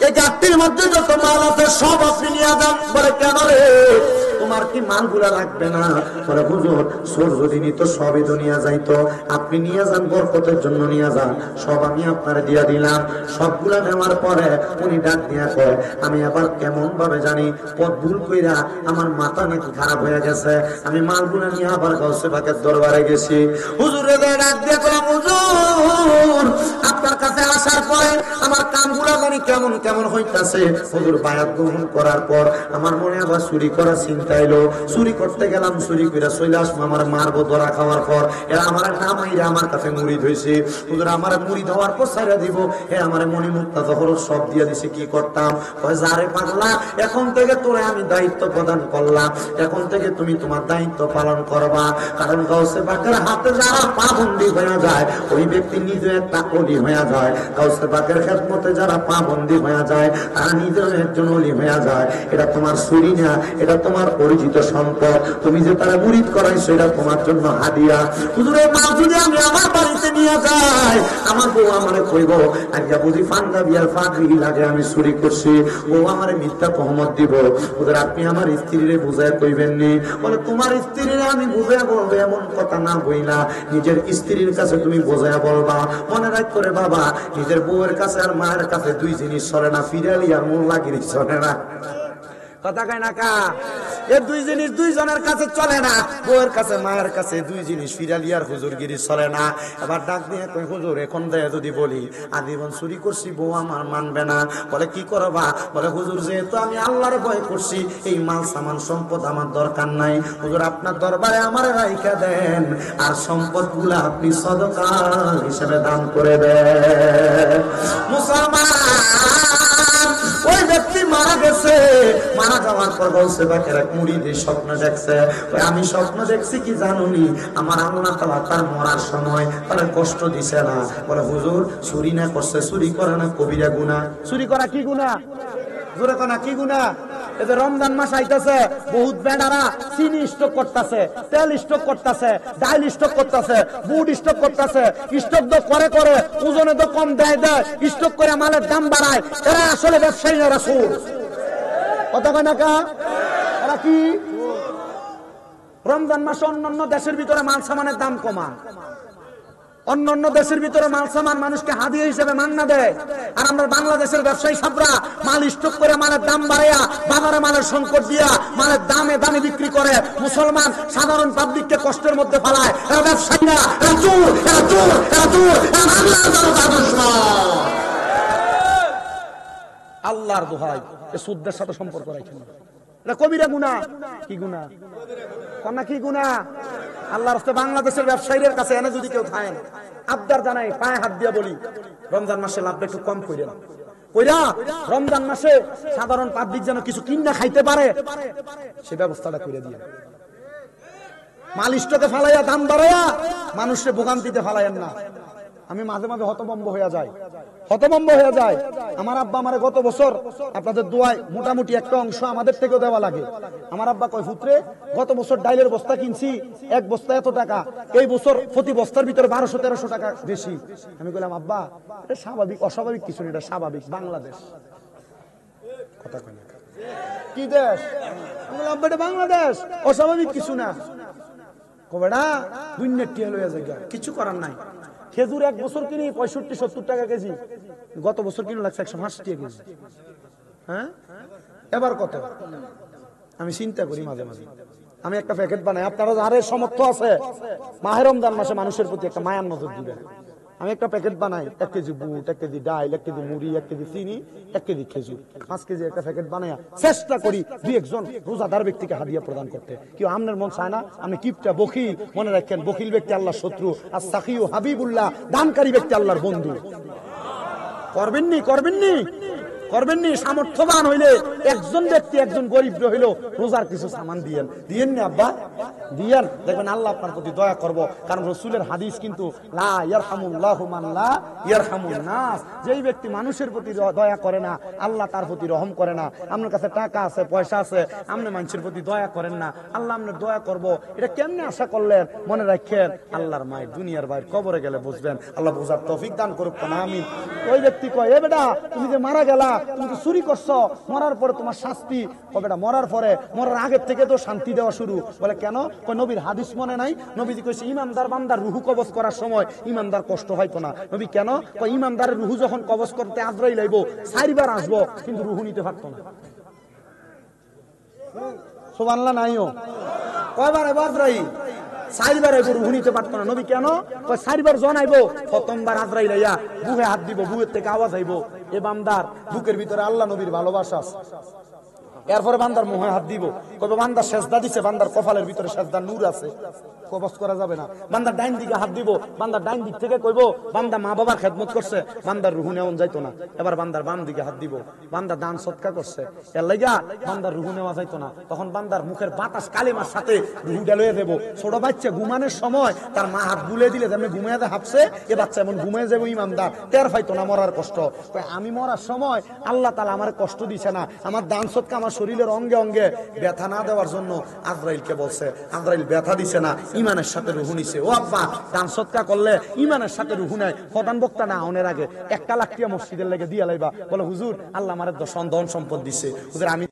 এই গাড়ির মধ্যে যত মাল আছে সব আপনি নিয়ে যান। বলে কেন রে? তোমার কি মালগুলা লাগবে না? বলে হুজুর সোর যদি নিত সবই তো নিয়ে যাইতো, আপনি নিয়ে যান, বরকতের জন্য নিয়ে যান, সব আমি আপনারে দিয়া দিলাম। সবগুলা নেওয়ার পরে উনি ডাক দিয়া কয়, আমি আবার কেমন ভাবে জানি পথ ভুল কইরা আমার মাথা নাকি খারাপ হয়ে গেছে, আমি মালগুলা নিয়ে আবার গাউসে পাকের দরবারে গেছি। হুজুরে ডাক দিয়া কলাম, হুজুর আপনার কাছে আসার পরে আমার কামগুলা জানি কেমন কেমন হইতাছে। হুজুর বায়াত গ্রহণ করার পর আমার মনে আবার চুরি করা চিন্তা এলো। চুরি করতে গেলাম, চুরি করে চলে আসবো, আমার মারবো ধরা খাওয়ার পর। এরা আমার নাম আইরা আমার কাছে মুড়ি ধইছে। হুজুর আমার মুড়ি দেওয়ার পর ছাইরা দিব, আমার মনি মুক্তা জহর সব দিয়ে দিছে। কি করতাম? যারে পাগলা, এখন থেকে তোরে আমি দায়িত্ব প্রদান করলাম, এখন থেকে তুমি তোমার দায়িত্ব পালন করবা। কারণ গাউসে পাকের হাতে যারা পাবন্দি হয়ে যায়, ওই ব্যক্তি নিজে একটা অলি হয়ে যায়। গাউসে পাকের খেদমতে যারা পাবন্দি হয়ে যায়, তারা নিজেও একজন অলি হয়ে যায়। এটা তোমার চুরি না, এটা তোমার অর্জিত সম্পদ। তুমি যে তারা মুরিদ করাইছো, এটা তোমার জন্য হাদিয়া। হুজুরের মা যদি আমি আমার বাড়িতে নিয়ে যাই, আমার বউ আমারে কইব, আজ্ঞা বুঝি ফান্ডা বিয়ার ফাঁকরি লাগে আমি চুরি করছি, ও আমারে মিথ্যা তহমত দিব। ওদের আপনি আমার স্ত্রীরে বুঝায় কইবেন নি? বলে তোমার স্ত্রীরে আমি বুঝায় বলবো এমন কথা না বইলা, নিজের স্ত্রীর কাছে তুমি বোঝায় বলবা। মনে রাখ করে বাবা, নিজের বউয়ের কাছে আর মায়ের কাছে দুই জিনিস চলে না, ফিরালি আর মোল্লা গিরি চলে না। কথা কয় না কা? এই দুই জিনিস দুইজনের কাছে চলে না, বউয়ের কাছে মায়ের কাছে দুই জিনিস ফিরালি আর হুজুরগিরি চলে না। এবার ডাক দিয়ে কই, হুজুর এখন দেয় যদি বলি আজীবন চুরি করছি, বউ আমার মানবে না। বলে কি করবা? বলে হুজুর যেহেতু আমি আল্লাহর ভয় করছি, এই মাল সামান সম্পদ আমার দরকার নাই। হুজুর আপনার দরবারে আমার রাইখা দেন, আর সম্পদ গুলা আপনি সদকা হিসেবে দান করে দেন। মুসলমান ওই ব্যক্তি মারা গেছে, মারা যাওয়ার পর গাউসে পাকের এক মুরিদের স্বপ্ন দেখছে। আমি স্বপ্ন দেখছি কি জানুনি, আমার আল্লাহ তাআলা তার মরার সময় তার কষ্ট দিছে না। বলে হুজুর চুরি না করছে, চুরি করে না কবিরা গুনাহ। চুরি করা কি গুনাহ? জোরে কোনা কি গুনাহ? এই যে রমজান মাস আইতাছে, বহুত বেড়ারা চিনি স্টক করতেছে, তেল স্টক করতেছে, ডাইল স্টক করতেছে, বুট স্টক করতেছে। স্টক তো করে করে ওজনে তো কম দেয়, স্টক করে মালের দাম বাড়ায়। এরা আসলে ব্যবসায়ী না রাসূল। কথা কয় না কা? এরা কি রমজান মাসে অন্যান্য দেশের ভিতরে মাল সামানের দাম কমা, অন্যান্য দেশের ভিতরে মাল সামান মানুষকে হাদিয়া হিসেবে মান্না দেয়, আর আমরা বাংলাদেশের ব্যবসায়ী সাবরা মাল স্টক করে মালের দাম বাড়াইয়া বাজারে মালের সংকট দিয়া মালের দামে দামে বিক্রি করে মুসলমান সাধারণ পাবলিককে কষ্টের মধ্যে ফেলায়। এরা ব্যবসায়ী না, এরা চোর, এরা চোর, এরা চোর, এরা আল্লাহর দুশমন। আল্লাহর দোহাই, এই সুদের সাথে সম্পর্ক রাখেন না। এটা কবিরা গুনাহ। কি গুনাহ? কোনা কি গুনাহ? আল্লাহর রাস্তায় বাংলাদেশের ব্যবসায়ীদের কাছে এনে যদি কেউ খায়, আবদার জানাই, পায়ে হাত দিয়া বলি, রমজান মাসে লাভটা একটু কম কইরেন, কইরা রমজান মাসে সাধারণ পাবলিক যেন কিছু কিনা খাইতে পারে, সে ব্যবস্থাটা করে দিয়ে। মাল স্টকে ফালাইয়া দাম বাড়াইয়া মানুষকে ভোগান্তিতে ফালাইয়েন না। আমি মাঝে মাঝে হতভম্ব হয়ে যাই, হতভম্ব হয়ে যায়। আমার আব্বা আমারে গত বছর আপনাদের দোয়ায় মোটামুটি একটা অংশ আমাদের থেকেও দেওয়া লাগে। আমার আব্বা কয়, পুত্রে গত বছর ডাইলের বস্তা কিনছি, এক বস্তা এত টাকা, এই বছর প্রতি বস্তার ভিতরে 1200-1300 টাকা বেশি। আমি বললাম, আব্বা এটা স্বাভাবিক, অস্বাভাবিক কিছু নেই, এটা স্বাভাবিক, বাংলাদেশ। কথা কয় না কি দেশ? আমি বললাম, আব্বা এটা বাংলাদেশ, অস্বাভাবিক কিছু না। কবেটা দুনিয়ার টিয়া লইয়া জায়গা, কিছু করার নাই। খেজুর এক বছর কিনি 65-70 টাকা কেজি, গত বছর কিনে লাগছে 150 টাকা কেজি। হ্যাঁ, এবার কত? আমি চিন্তা করি মাঝে মাঝে, আমি একটা প্যাকেট বানাই। আপনারা যারা সামর্থ্য আছে, মাহে রমজান মাসে মানুষের প্রতি একটা মায়ার নজর দিবেন। আমি একটা প্যাকেট বানাই, 1 কেজি বুট, 1 কেজি ডাইল, 1 কেজি মুড়ি, 1 কেজি চিনি, 1 কেজি খেজুর, 5 কেজি একটা প্যাকেট বানাই চেষ্টা করি 2-1 রোজাদার ব্যক্তিকে হাদিয়া প্রদান করতে। কি আপনার মন চায় না? আপনি কিপটা বখিল, মনে রাখেন বখিল ব্যক্তি আল্লাহর শত্রু, আর সাখিউ হাবিবুল্লাহ, দানকারী ব্যক্তি আল্লাহর বন্ধু। করবেননি, করবেননি, করবেননি। সামর্থ্যবান হইলে একজন ব্যক্তি, একজন গরিব হইলো রোজার কিছু সামান দিয়েন, দিয়েন না আব্বা, দিয়েন, দেখবেন আল্লাহ আপনার প্রতি দয়া করব। কারণ রাসূলের হাদিস কিন্তু লা ইয়ারহামুল্লাহু মান লা ইয়ারহামুন নাস, যেই ব্যক্তি মানুষের প্রতি দয়া করে না, আল্লাহ তার প্রতি রহম করে না। আপনার কাছে টাকা আছে, পয়সা আছে, আপনি মানুষের প্রতি দয়া করেন না, আল্লাহ আপনার দয়া করব, এটা কেমনে আশা করলেন? মনে রাখেন আল্লাহর মায়ের দুনিয়ার বাইরে কবরে গেলে বুঝবেন। আল্লাহ বুঝার তৌফিক দান করুক না, আমিন। ওই ব্যক্তি কয়, এ বেটা তুমি যে মারা গেলা, তুমি তো চুরি করছো, মরার পরে তোমার শাস্তি কবে? মরার পরে, মরার আগের থেকে তো শান্তি দেওয়া শুরু। বলে কেন? নবীর হাদিস মনে নাই? নবীজি কইছে ইমানদার বান্দার রুহু কবজ করার সময় ইমানদার কষ্ট হয়তো না। নবী কেন? ইমানদারের রুহু যখন কবজ করতে আজরাইল আইবো, 4 বার আসবো, কিন্তু রুহু নিতে পারতো না। সুবহানাল্লাহ নাইও? কয়বার আইবো আজরাইল? 4 বার আইবো, রুহু নিতে পারতো না। নবী কেন? 4 বার জন আইবো, প্রথমবার আজরাইল আইয়া বুকে হাত দিব, বুকের থেকে আওয়াজ আইবো, এ বান্দার বুকের ভিতরে আল্লাহ নবীর ভালোবাসা আছে। এরপরে বান্দার মুখে হাত দিব, কবে বান্দার সেজদা দিছে, বান্দার কপালের ভিতরে সেজদা নূর আছে, কবজ করা যাবে না। বান্দার ডাইন দিকে হাত দিব, বান্দার ডাইন দিক থেকে কইবো বান্দা মা বাবার খেদমত করছে, বান্দার রুহু নেওয়া যাইতো না। এবার বান্দার বাম দিকে হাত দিব, বান্দা দান সৎকা করছে, এর লাগা বান্দার রুহু নেওয়া যাইতো না। তখন বান্দার মুখের বাতাস কালিমার সাথে রুহুটা লয়ে দেবো। ছোট বাচ্চা ঘুমানোর সময় তার মা হাত বুলে দিলে যেমন ঘুমিয়ে হাঁপছে, এ বাচ্চা এমন ঘুমিয়ে যাবো, ইমানদার টের পাইতো না মরার কষ্ট। আমি মরার সময় আল্লাহ তাআলা আমার কষ্ট দিছে না, আমার দান সৎকা আমার শরীরের অঙ্গে অঙ্গে ব্যথা না দেওয়ার জন্য আজরাইলকে বলছে। আজরাইল ব্যথা দিছে না, ইমানের সাথে রুহু নিছে। ও আব্বা, দান সৎকা করলে ইমানের সাথে রুহু নেয়। প্রধান বক্তা না হওয়ার আগে 1 লাখ টাকা মসজিদের লেগে দিয়া লাইবা, বলে হুজুর আল্লাহ আমার ধন সম্পদ দিছে, হুজুর আমি